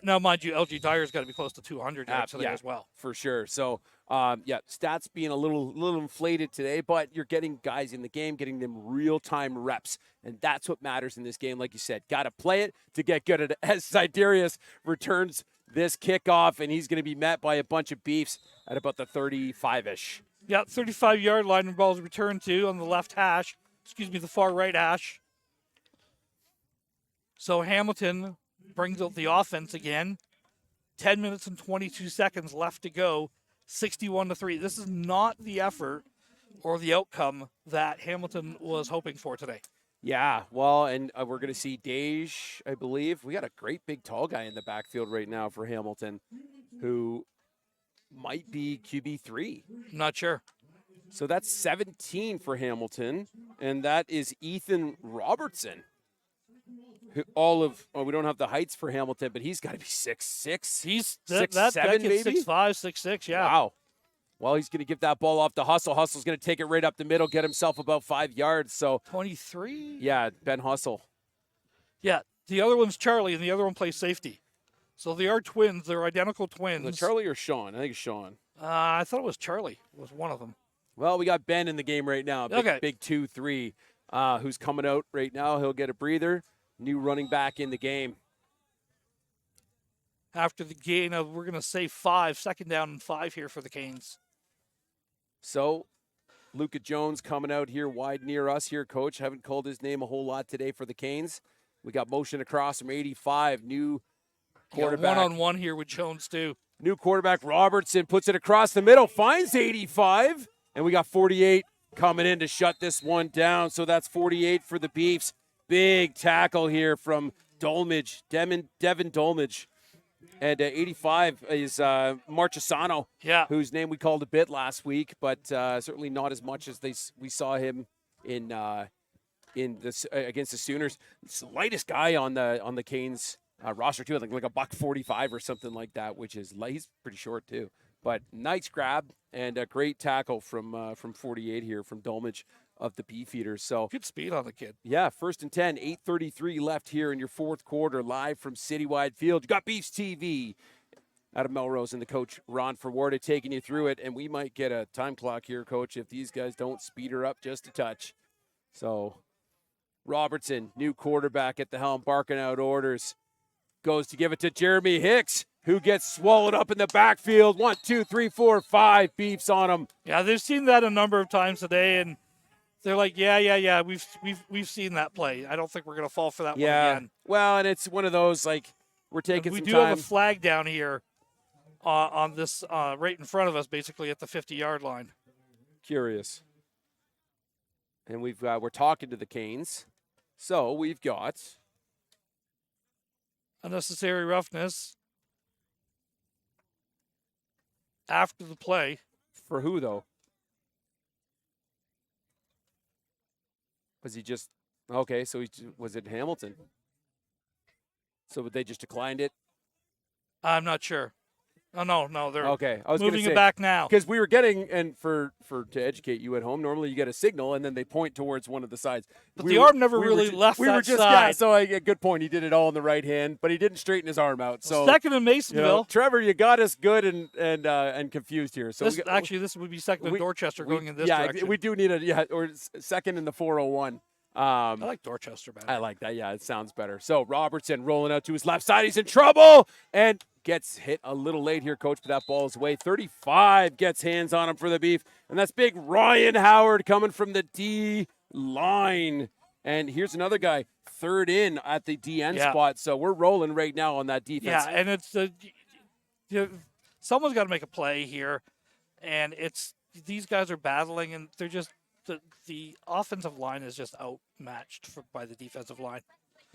now, mind you, LG Dyer's got to be close to 200 yards today as well. For sure. So, stats being a little inflated today, but you're getting guys in the game, getting them real-time reps, and that's what matters in this game. Like you said, got to play it to get good at it. As Siderius returns this kickoff, and he's going to be met by a bunch of Beefs at about the 35-ish. Yeah, 35-yard line, and ball's returned to on the left hash. The far right hash. So Hamilton brings out the offense again. 10 minutes and 22 seconds left to go. 61-3. This is not the effort or the outcome that Hamilton was hoping for today. Yeah, well, and we're going to see Dej, I believe. We got a great big tall guy in the backfield right now for Hamilton who might be QB3. Not sure. So that's 17 for Hamilton, and that is Ethan Robertson. We don't have the heights for Hamilton, but he's got to be 6'6". He's 6'7", maybe? 6'5", 6'6", yeah. Wow. Well, he's going to give that ball off to Hustle. Hustle's going to take it right up the middle, get himself about 5 yards. So 23? Yeah, Ben Hustle. Yeah, the other one's Charlie, and the other one plays safety. So they are twins. They're identical twins. Was it Charlie or Sean? I think it's Sean. I thought it was Charlie. It was one of them. Well, we got Ben in the game right now. Big 2-3, who's coming out right now. He'll get a breather. New running back in the game. After the gain of, we're going to say 5, second down and 5 here for the Canes. So, Luka Jones coming out here wide near us here, Coach. Haven't called his name a whole lot today for the Canes. We got motion across from 85. New quarterback. One-on-one here with Jones, too. New quarterback Robertson puts it across the middle, finds 85. And we got 48 coming in to shut this one down. So that's 48 for the Beefs. Big tackle here from Dolmage, Devin Dolmage. And 85 is Marchesano, whose name we called a bit last week, but certainly not as much as we saw him in this against the Sooners. It's the lightest guy on the Canes roster too, like a $145 or something like that, which is he's pretty short too. But nice grab and a great tackle from 48 here from Dolmage of the Beefeaters. So good speed on the kid. Yeah, 1st and 10, 8:33 left here in your fourth quarter, live from Citywide Field. You got Beefs TV out of Melrose and the coach Ron Forwarda taking you through it, and we might get a time clock here, Coach, if these guys don't speed her up just a touch. So Robertson, new quarterback at the helm, barking out orders, goes to give it to Jeremy Hicks, who gets swallowed up in the backfield. 1, 2, 3, 4, 5 Beefs on him. Yeah, they've seen that a number of times today, and they're like, yeah. We've seen that play. I don't think we're gonna fall for that one again. Well, and it's one of those like we're taking. We some do time. have a flag down here on this right in front of us, basically at the 50-yard line. Curious. And we're talking to the Canes, so we've got unnecessary roughness after the play. For who, though? Was he just okay? So was it Hamilton? So they just declined it. I'm not sure. Oh, no, they're Okay, I was moving gonna say, it back now. because we were getting, and for to educate you at home, normally you get a signal and then they point towards one of the sides. But the arm never really left we were that just, side. Yeah, so a good point. He did it all in the right hand, but he didn't straighten his arm out. So Second in Masonville. Trevor, you got us good and confused here. So This would be second in Dorchester going in this yeah, direction. we do need or second in the 401. I like Dorchester better. I like that. Yeah, it sounds better. So Robertson rolling out to his left side. He's in trouble and gets hit a little late here, coach, but that ball is away. 35 gets hands on him for the Beef. And that's big Ryan Howard coming from the D line. And here's another guy, third in at the DN spot. So we're rolling right now on that defense. Yeah, and it's someone's got to make a play here. And it's these guys are battling, and they're just the offensive line is just outmatched by the defensive line.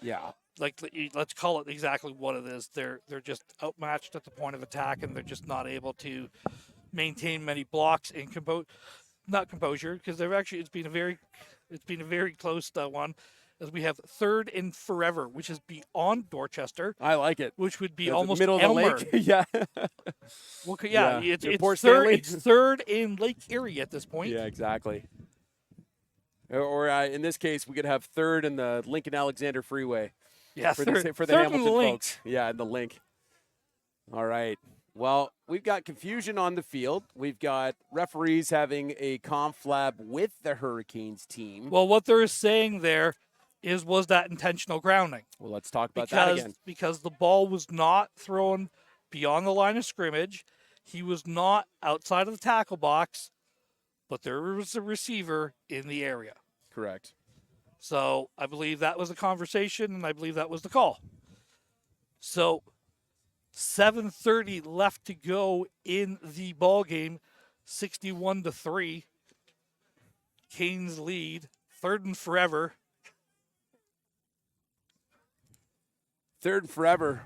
Yeah. Let's call it exactly what it is. They're just outmatched at the point of attack, and they're just not able to maintain many blocks and not composure, because they're actually it's been a very close one, as we have third in forever, which is beyond Dorchester. I like it. Which would be It's almost middle of Elmer. the lake. Yeah. Well, it's third in Lake Erie at this point. Yeah, exactly. Or in this case, we could have third in the Lincoln Alexander Freeway. Yeah, for third, the third Hamilton in the folks. Yeah, in the link. All right. Well, we've got confusion on the field. We've got referees having a conflab with the Hurricanes team. Well, what they're saying there was that intentional grounding. Well, let's talk about that again. Because the ball was not thrown beyond the line of scrimmage. He was not outside of the tackle box, but there was a receiver in the area. Correct. So I believe that was the conversation, and I believe that was the call. So 7:30 left to go in the ball game, 61-3. Canes lead, third and forever. Third and forever,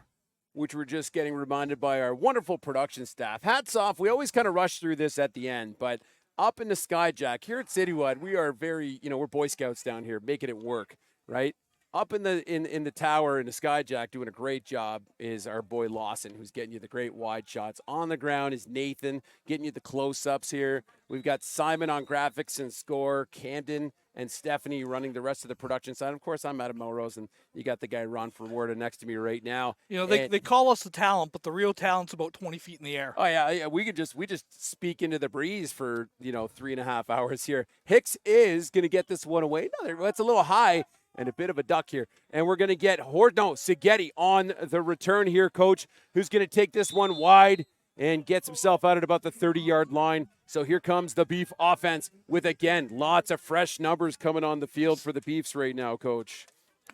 which we're just getting reminded by our wonderful production staff. Hats off. We always kind of rush through this at the end, but up in the Skyjack here at Citywide, we are very, we're Boy Scouts down here, making it work, right? Up in the tower in the Skyjack, doing a great job is our boy Lawson, who's getting you the great wide shots. On the ground is Nathan, getting you the close-ups here. We've got Simon on graphics and score, Camden and Stephanie running the rest of the production side. Of course, I'm Adam Melrose, and you got the guy Ron Ferwarda next to me right now. They call us the talent, but the real talent's about 20 feet in the air. Oh yeah. We just speak into the breeze for 3.5 hours here. Hicks is going to get this one away. No, that's a little high. And a bit of a duck here. And we're going to get Sigeti on the return here, coach, who's going to take this one wide and gets himself out at about the 30-yard line. So here comes the Beef offense with, again, lots of fresh numbers coming on the field for the Beefs right now, coach.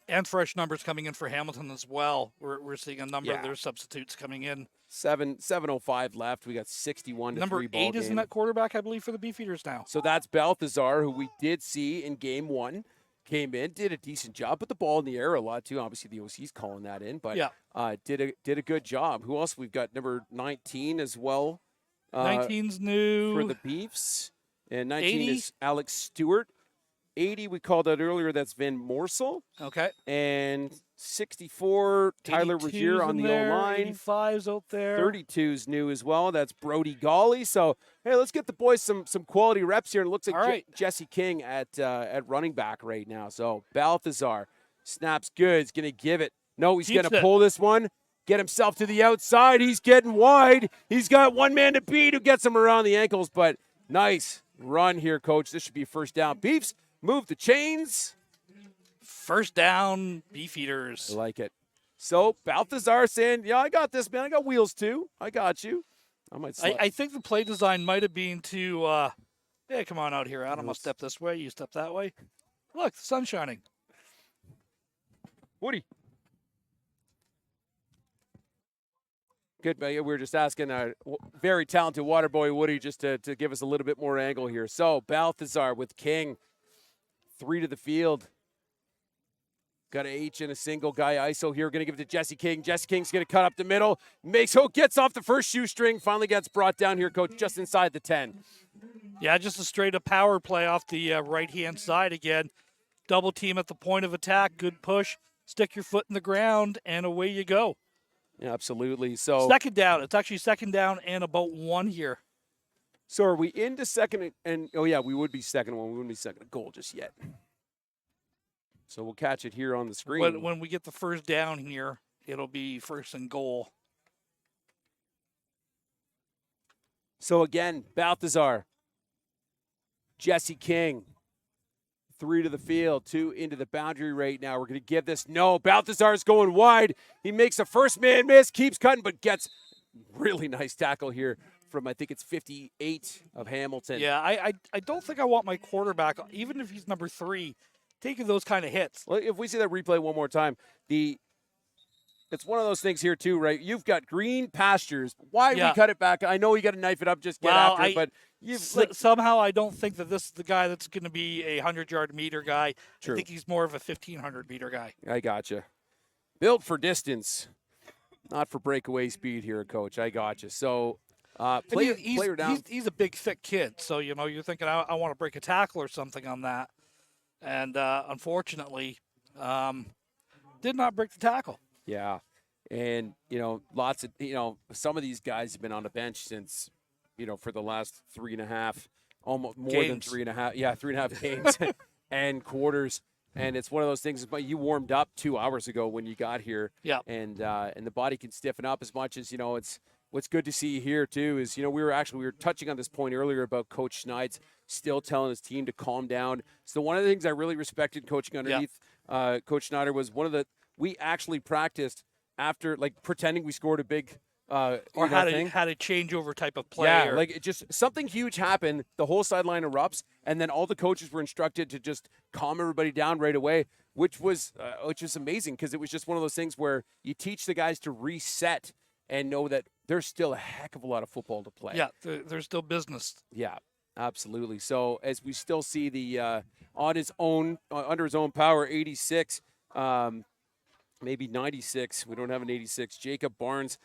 And fresh numbers coming in for Hamilton as well. We're seeing a number of their substitutes coming in. 7:05 left. We got 61-3 ball Number 8 is in that quarterback, I believe, for the Beefeaters now. So that's Balthazar, who we did see in game 1. Came in, did a decent job, put the ball in the air a lot too. Obviously, the OC's calling that in, but did a good job. Who else? We've got number 19 as well. 19's new for the Beefs, and 19 80? is Alex Stewart. 80 we called out earlier. That's Van Morsel. Okay. And 64 Tyler Rozier on the O-line. 85's out there. 32's new as well. That's Brody Golly. So hey, let's get the boys some quality reps here. And it looks like Jesse King at running back right now. So Balthazar snaps good. He's going to give it. No, he's going to pull this one. Get himself to the outside. He's getting wide. He's got one man to beat who gets him around the ankles. But nice run here, coach. This should be first down. Beefs, move the chains. First down, Beefeaters. I like it. So Balthazar saying, yeah, I got this, man. I got wheels too. I got you. I think the play design might have been to, hey, come on out here, Adam. I'll step this way. You step that way. Look, the sun's shining. Woody. Good. We were just asking our very talented water boy Woody just to give us a little bit more angle here. So Balthazar with King. 3 to the field. Got an H and a single guy ISO here. Going to give it to Jesse King. Jesse King's going to cut up the middle. Gets off the first shoestring. Finally gets brought down here, Coach, just inside the 10. Yeah, just a straight-up power play off the right-hand side again. Double team at the point of attack. Good push. Stick your foot in the ground, and away you go. Yeah, absolutely. So second down. It's actually second down and about 1 here. So are we into second and oh yeah, we would be second one. We wouldn't be second goal just yet. So we'll catch it here on the screen. When we get the first down here, it'll be first and goal. So again, Balthazar, Jesse King, 3 to the field, 2 into the boundary right now. We're going to give this. No, Balthazar's going wide. He makes a first man miss, keeps cutting, but gets really nice tackle here from, I think it's 58 of Hamilton. Yeah, I don't think I want my quarterback, even if he's number 3, taking those kind of hits. Well, if we see that replay one more time, it's one of those things here too, right? You've got green pastures. Why we cut it back? I know you got to knife it up, just get after it, but somehow I don't think that this is the guy that's going to be a 100-yard meter guy. True. I think he's more of a 1,500-meter guy. I gotcha. Built for distance, not for breakaway speed here, Coach. I gotcha. So player down. He's a big, thick kid. So, you're thinking, I want to break a tackle or something on that. And unfortunately, did not break the tackle. Yeah. And, lots of, some of these guys have been on the bench since, for the last 3.5, almost more games. than 3.5. Yeah, 3.5 games and quarters. And it's one of those things, but you warmed up 2 hours ago when you got here. Yeah. And the body can stiffen up as much as, it's what's good to see here too is, we were touching on this point earlier about Coach Schneid's still telling his team to calm down. So one of the things I really respected coaching underneath Coach Schneider was we actually practiced after, like, pretending we scored a big or had a changeover type of play. Yeah, like it just something huge happened. The whole sideline erupts, and then all the coaches were instructed to just calm everybody down right away, which was amazing because it was just one of those things where you teach the guys to reset and know that there's still a heck of a lot of football to play. Yeah, there's still business. Yeah, absolutely. So as we still see the on his own under his own power, 86, maybe 96. We don't have an 86. Jacob Barnes.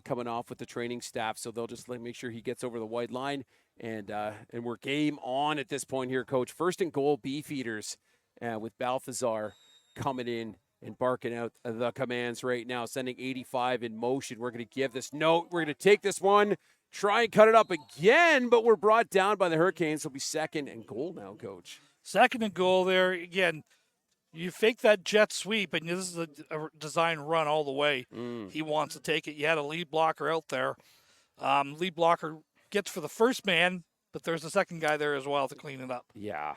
Coming off with the training staff, so they'll just make sure he gets over the white line, and we're game on at this point here, Coach. First and goal, Beefeaters, with Balthazar coming in and barking out the commands right now, sending 85 in motion. We're going to give this note. We're going to take this one, try and cut it up again, but we're brought down by the Hurricanes. It'll be second and goal now, Coach. Second and goal there again. You fake that jet sweep, and this is a design run all the way. He wants to take it. You had a lead blocker out there. Lead blocker gets for the first man, but there's a second guy there as well to clean it up. Yeah.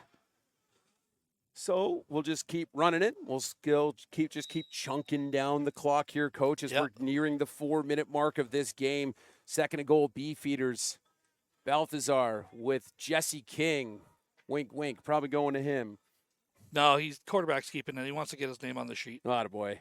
So we'll just keep running it. We'll keep chunking down the clock here, Coach, as we're nearing the 4-minute mark of this game. Second and goal, Beefeaters. Balthazar with Jesse King. Wink, wink. Probably going to him. No, he's quarterback's keeping it. He wants to get his name on the sheet. Attaboy.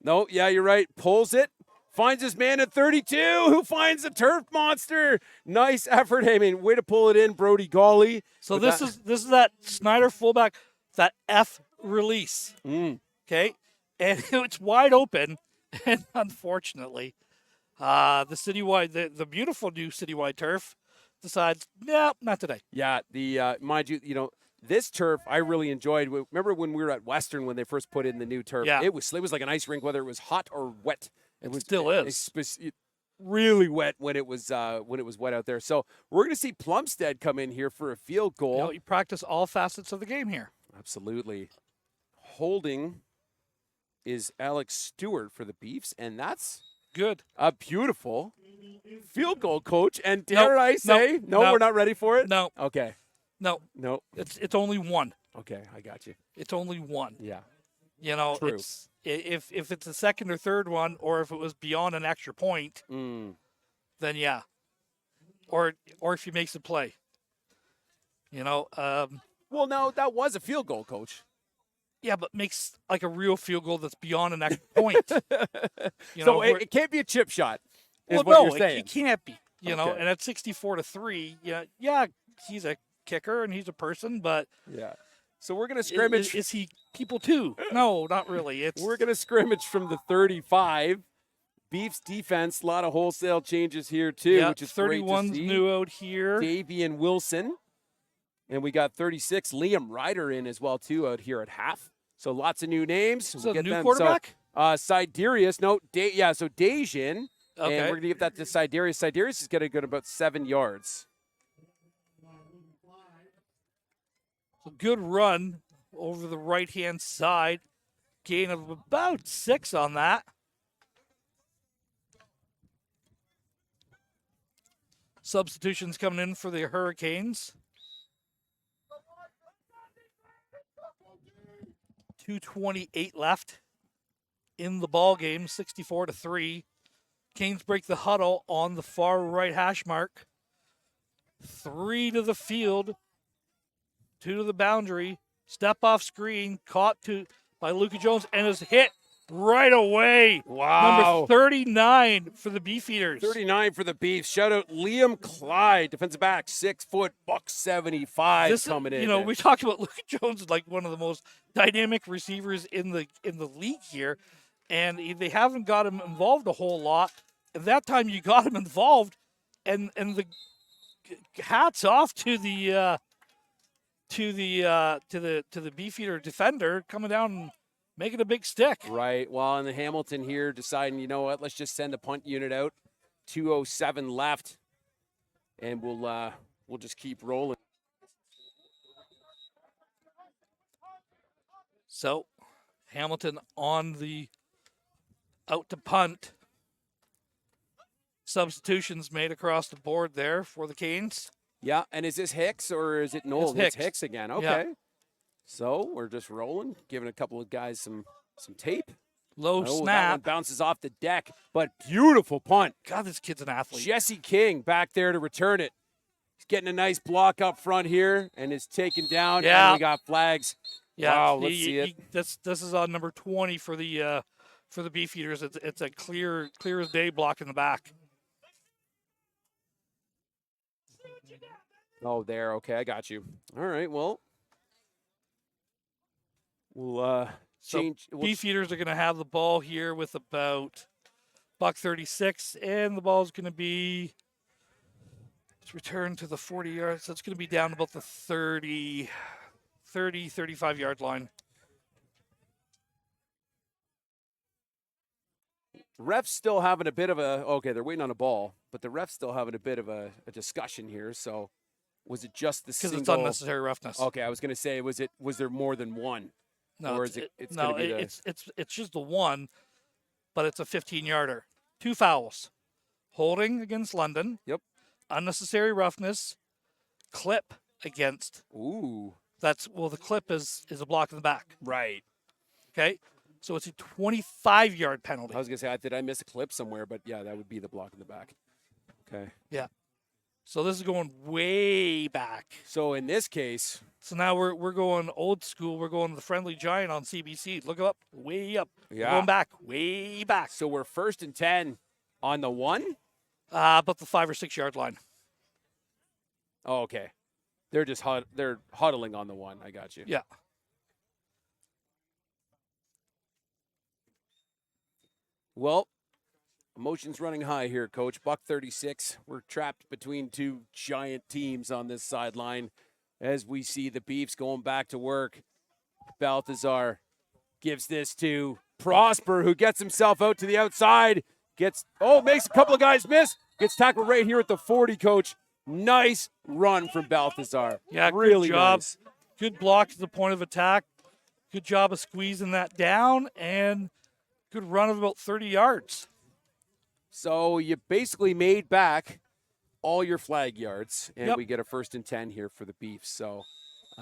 No, yeah, you're right. Pulls it. Finds his man at 32, who finds the turf monster. Nice effort. I mean, way to pull it in, Brody Golly. So this is that Snyder fullback, that F release. Okay? And it's wide open. And unfortunately, the beautiful new citywide turf decides, no, not today. Yeah, mind you, this turf I really enjoyed. Remember when we were at Western when they first put in the new turf? Yeah. It was like an ice rink, whether it was hot or wet. It still is. Really wet when it was wet out there. So we're going to see Plumstead come in here for a field goal. You practice all facets of the game here. Absolutely. Holding is Alex Stewart for the Beefs, and that's good. A beautiful field goal, Coach. And dare I say, no, we're not ready for it? No. Okay. No. It's only one. Okay, I got you. It's only one. Yeah. True. If it's a second or third one, or if it was beyond an extra point, then yeah. Or if he makes a play. Well, no, that was a field goal, Coach. Yeah, but makes like a real field goal that's beyond an extra point. It can't be a chip shot. Is well, what no, you're saying. It can't be. Okay. And at 64-3, yeah, he's a kicker and he's a person, but So we're going to scrimmage. Is he people too? No, not really. We're going to scrimmage from the 35. Beef's defense, a lot of wholesale changes here too, which is great to 31's see. new out here. Davian Wilson. And we got 36, Liam Ryder in as well too out here at half. So lots of new names. So we'll new quarterback? So, Siderius. No, so Dejin. Okay. And we're going to give that to Siderius. Siderius is going to go about 7 yards. So good run over the right-hand side. Gain of about 6 on that. Substitutions coming in for the Hurricanes. 2:28 left in the ball game, 64-3. Canes break the huddle on the far right hash mark. 3 to the field, 2 to the boundary. Step off screen, caught by Luka Jones, and is hit right away. Wow. Number 39 for the Beefeaters. 39 for the Beefs. Shout out Liam Clyde, defensive back, 6 foot, $175 coming in. You know, we talked about Luka Jones, like one of the most dynamic receivers in the league here, and they haven't got him involved a whole lot. At that time, you got him involved, and the hats off to the Beefeater defender coming down and making a big stick. Right. Well, and the Hamilton here deciding, you know what, let's just send the punt unit out. 2:07 left, and we'll just keep rolling. So, Hamilton on the out to punt. Substitutions made across the board there for the Canes. Yeah, and is this Hicks or is it Knowles? It's Hicks again. Okay. Yeah. So we're just rolling, giving a couple of guys some tape. Low That one snap. bounces off the deck, but beautiful punt. God, this kid's an athlete. Jesse King back there to return it. He's getting a nice block up front here and is taken down. Yeah. And we got flags. Yeah, Wow, let's see it. This is on number 20 for the Beefeaters. It's a clear as day block in the back. Oh, there. Okay, I got you. All right, well, we'll change. So Beefeaters are going to have the ball here with about $136, and the ball is going to be returned to the 40 yards. So it's going to be down about the 35 yard line. Refs still having a bit of a, okay, they're waiting on a ball, but the refs still having a bit of a discussion here. So was it just the single? Because it's unnecessary roughness. Okay, I was going to say, was there more than one? No, or is it's just the one, but it's a 15-yarder. 2 fouls. Holding against London. Yep. Unnecessary roughness. Clip against. Ooh. The clip is a block in the back. Right. Okay? So it's a 25-yard penalty. I was going to say, did I miss a clip somewhere? But yeah, that would be the block in the back. Okay. Yeah. So this is going way back. So in this case. So now we're going old school. We're going the Friendly Giant on CBC. Look up, way up. Yeah. We're going back, way back. So we're 1st and 10 on the 1? About the 5 or 6 yard line. Oh, okay. They're just they're huddling on the 1. I got you. Yeah. Well, emotions running high here, Coach. $136. We're trapped between 2 giant teams on this sideline as we see the Beefs going back to work. Balthazar gives this to Prosper, who gets himself out to the outside. Makes a couple of guys miss. Gets tackled right here at the 40, Coach. Nice run from Balthazar. Yeah, really good job. Nice. Good block to the point of attack. Good job of squeezing that down, and good run of about 30 yards. So you basically made back all your flag yards, and Yep. we get a 1st and 10 here for the Beefs. So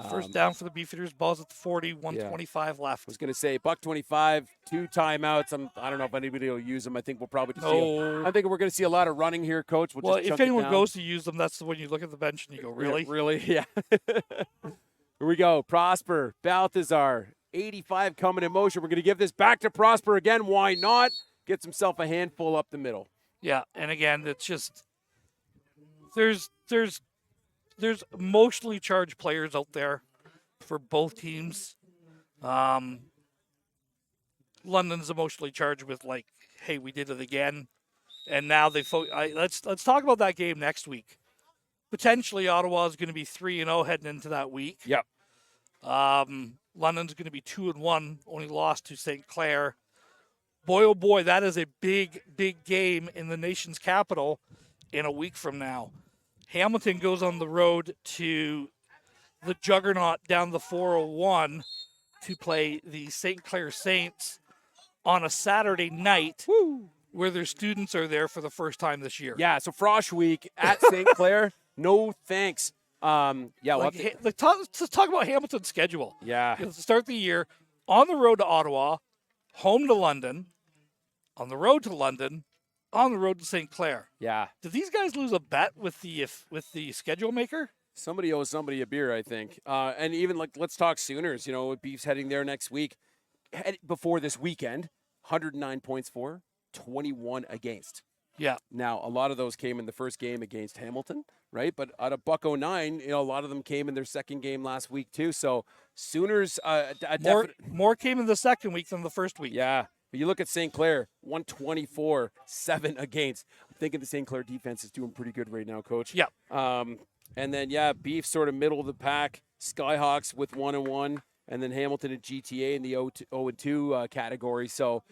First down for the Beefeaters. Ball's at the 40, 125 left. I was going to say $125, 2 timeouts. I don't know if anybody will use them. I think we'll probably just I think we're going to see a lot of running here, Coach. Well, just if chunk it anyone down. goes to use them, that's when you look at the bench and you go, really? Yeah, really? Yeah. Here we go. Prosper, Balthazar, 85 coming in motion. We're going to give this back to Prosper again. Why not? Gets himself a handful up the middle. Yeah, and again, it's just there's emotionally charged players out there, for both teams. London's emotionally charged with like, hey, we did it again, and now let's talk about that game next week. Potentially, Ottawa is going to be 3-0 heading into that week. Yep. London's going to be 2-1, only lost to St. Clair. Boy, oh boy, that is a big, big game in the nation's capital in a week from now. Hamilton goes on the road to the juggernaut down the 401 to play the St. Clair Saints on a Saturday night. Woo. Where their students are there for the first time this year. Yeah, so Frosh Week at St. Clair, no thanks. Let's talk about Hamilton's schedule. Yeah. To start the year, on the road to Ottawa, home to London, on the road to London, on the road to St. Clair. Yeah. Did these guys lose a bet with the schedule maker? Somebody owes somebody a beer, I think. And even let's talk Sooners. Beef's heading there next week. Before this weekend, 109 points for, 21 against. Yeah. Now, a lot of those came in the first game against Hamilton, right? But out of $109, a lot of them came in their second game last week too. So Sooners, more came in the second week than the first week. Yeah. But you look at St. Clair, 124, 7 against. I'm thinking the St. Clair defense is doing pretty good right now, Coach. Yeah. And then, Beef sort of middle of the pack. Skyhawks with 1-1. And then Hamilton and GTA in the 0-2 category. So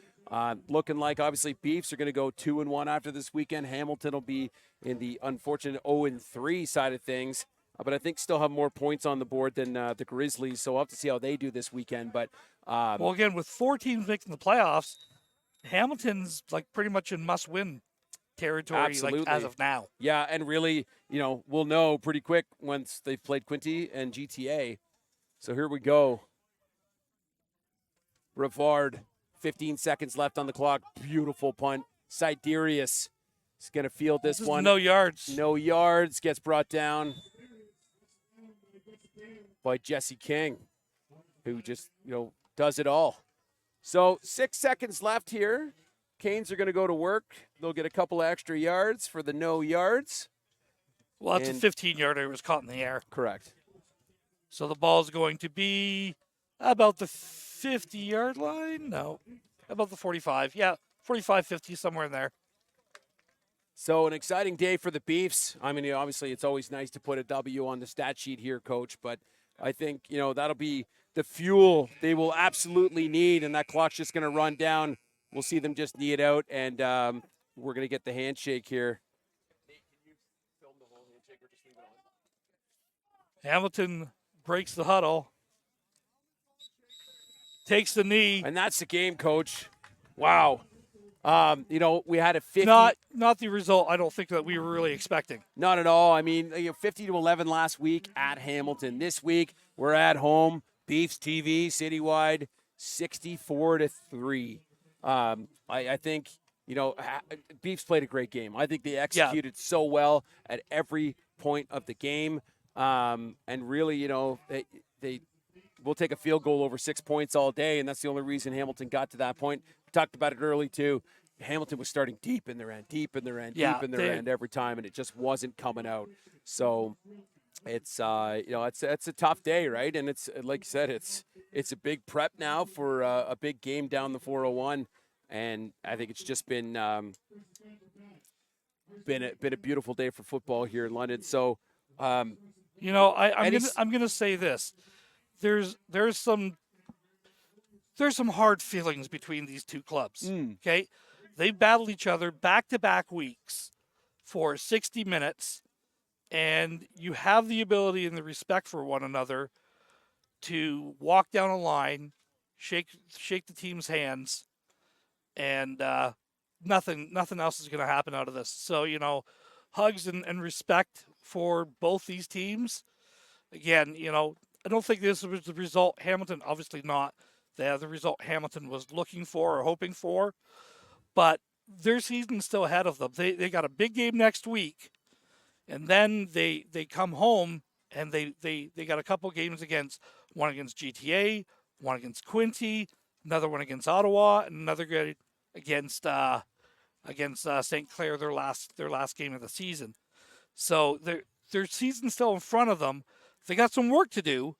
looking like, obviously, Beefs are going to go 2-1 after this weekend. Hamilton will be in the unfortunate 0-3 side of things. But I think still have more points on the board than the Grizzlies. So we'll have to see how they do this weekend. But well, again, with 4 teams making the playoffs, Hamilton's like pretty much in must-win territory. Absolutely. Like, as of now. Yeah, and really, we'll know pretty quick once they've played Quinty and GTA. So here we go. Rivard, 15 seconds left on the clock. Beautiful punt. Siderius is going to field this one. No yards. No yards. Gets brought down by Jesse King, who just, does it all. So 6 seconds left here. Canes are going to go to work. They'll get a couple extra yards for the no yards. Well, that's a 15-yarder. It was caught in the air. Correct. So the ball is going to be about the 50-yard line? No. About the 45. Yeah, 45, 50, somewhere in there. So an exciting day for the Beefs. I mean, obviously it's always nice to put a W on the stat sheet here, Coach, but I think, that'll be the fuel they will absolutely need, and that clock's just going to run down. We'll see them just knee it out, and we're going to get the handshake here. Hamilton breaks the huddle. Takes the knee. And that's the game, Coach. Wow. We had a 50. Not the result I don't think that we were really expecting. Not at all. I mean, 50-11 last week at Hamilton. This week, we're at home. Beefs TV, citywide, 64-3. I think, Beefs played a great game. I think they executed so well at every point of the game. And really, they we'll take a field goal over 6 points all day, and that's the only reason Hamilton got to that point. We talked about it early, too. Hamilton was starting deep in their end every time, and it just wasn't coming out. So it's, it's a tough day, right? And it's, like you said, it's a big prep now for a big game down the 401, and I think it's just been a beautiful day for football here in London. So, I'm gonna say this. There's some hard feelings between these two clubs. Okay, they battled each other back-to-back weeks for 60 minutes, and you have the ability and the respect for one another to walk down a line, shake the team's hands, and nothing else is going to happen out of this. So hugs and respect for both these teams. Again, I don't think this was the result. Hamilton, obviously not the result Hamilton was looking for or hoping for, but their season's still ahead of them. They got a big game next week, and then they come home and they got a couple games one against GTA, one against Quinty, another one against Ottawa, and another good against St. Clair, their last game of the season. So their season's still in front of them. They got some work to do,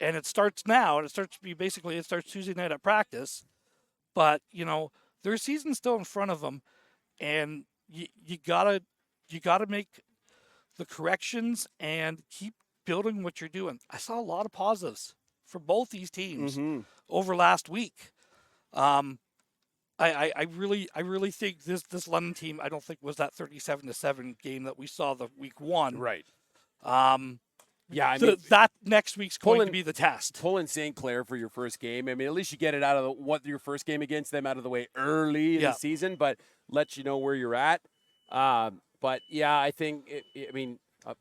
and it starts now, and it starts Tuesday night at practice. But their season's still in front of them, and you gotta make the corrections and keep building what you're doing. I saw a lot of positives for both these teams over last week. I really think this London team, I don't think was that 37-7 game that we saw the week one. Right. Yeah, that next week's going to be the test. Pulling St. Clair for your first game. I mean, at least you get it out of your first game against them out of the way early in the season, but lets you know where you're at. But yeah, I think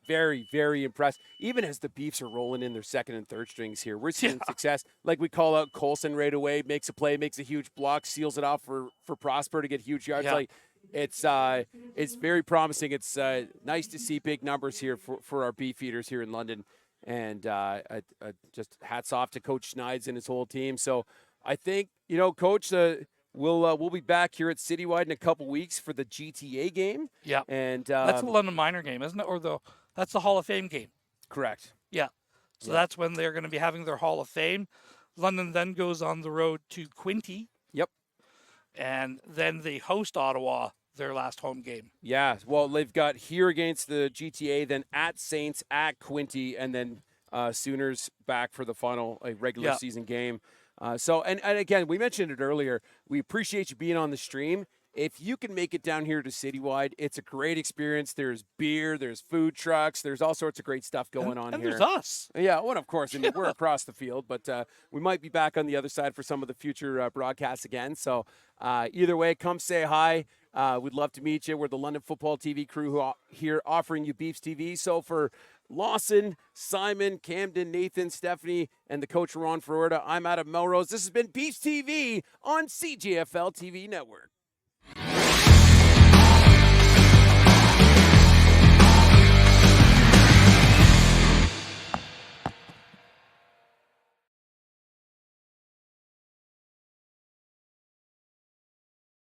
very, very impressed. Even as the Beefs are rolling in their second and third strings here, we're seeing success. Like we call out Colson right away, makes a play, makes a huge block, seals it off for Prosper to get huge yards. Yeah. Like it's very promising. It's nice to see big numbers here for our Beefeaters here in London, and just hats off to Coach Schneid's and his whole team. So I think Coach. We'll be back here at Citywide in a couple weeks for the GTA game. Yeah, and that's the London Minor game, isn't it? Or that's the Hall of Fame game. Correct. Yeah. So that's when they're going to be having their Hall of Fame. London then goes on the road to Quinte. Yep. And then they host Ottawa their last home game. Yeah. Well, they've got here against the GTA, then at Saints, at Quinte, and then Sooners back for the final regular season game. And again, we mentioned it earlier. We appreciate you being on the stream. If you can make it down here to Citywide, it's a great experience. There's beer, there's food trucks, there's all sorts of great stuff going on and here. And there's us. Yeah, well, of course. I mean, we're across the field, but we might be back on the other side for some of the future broadcasts again. So either way, come say hi. We'd love to meet you. We're the London Football TV crew who are here offering you Beefs TV. So for Lawson, Simon, Camden, Nathan, Stephanie, and the coach Ron Florida, I'm Adam Melrose. This has been Beefs TV on CJFL TV Network.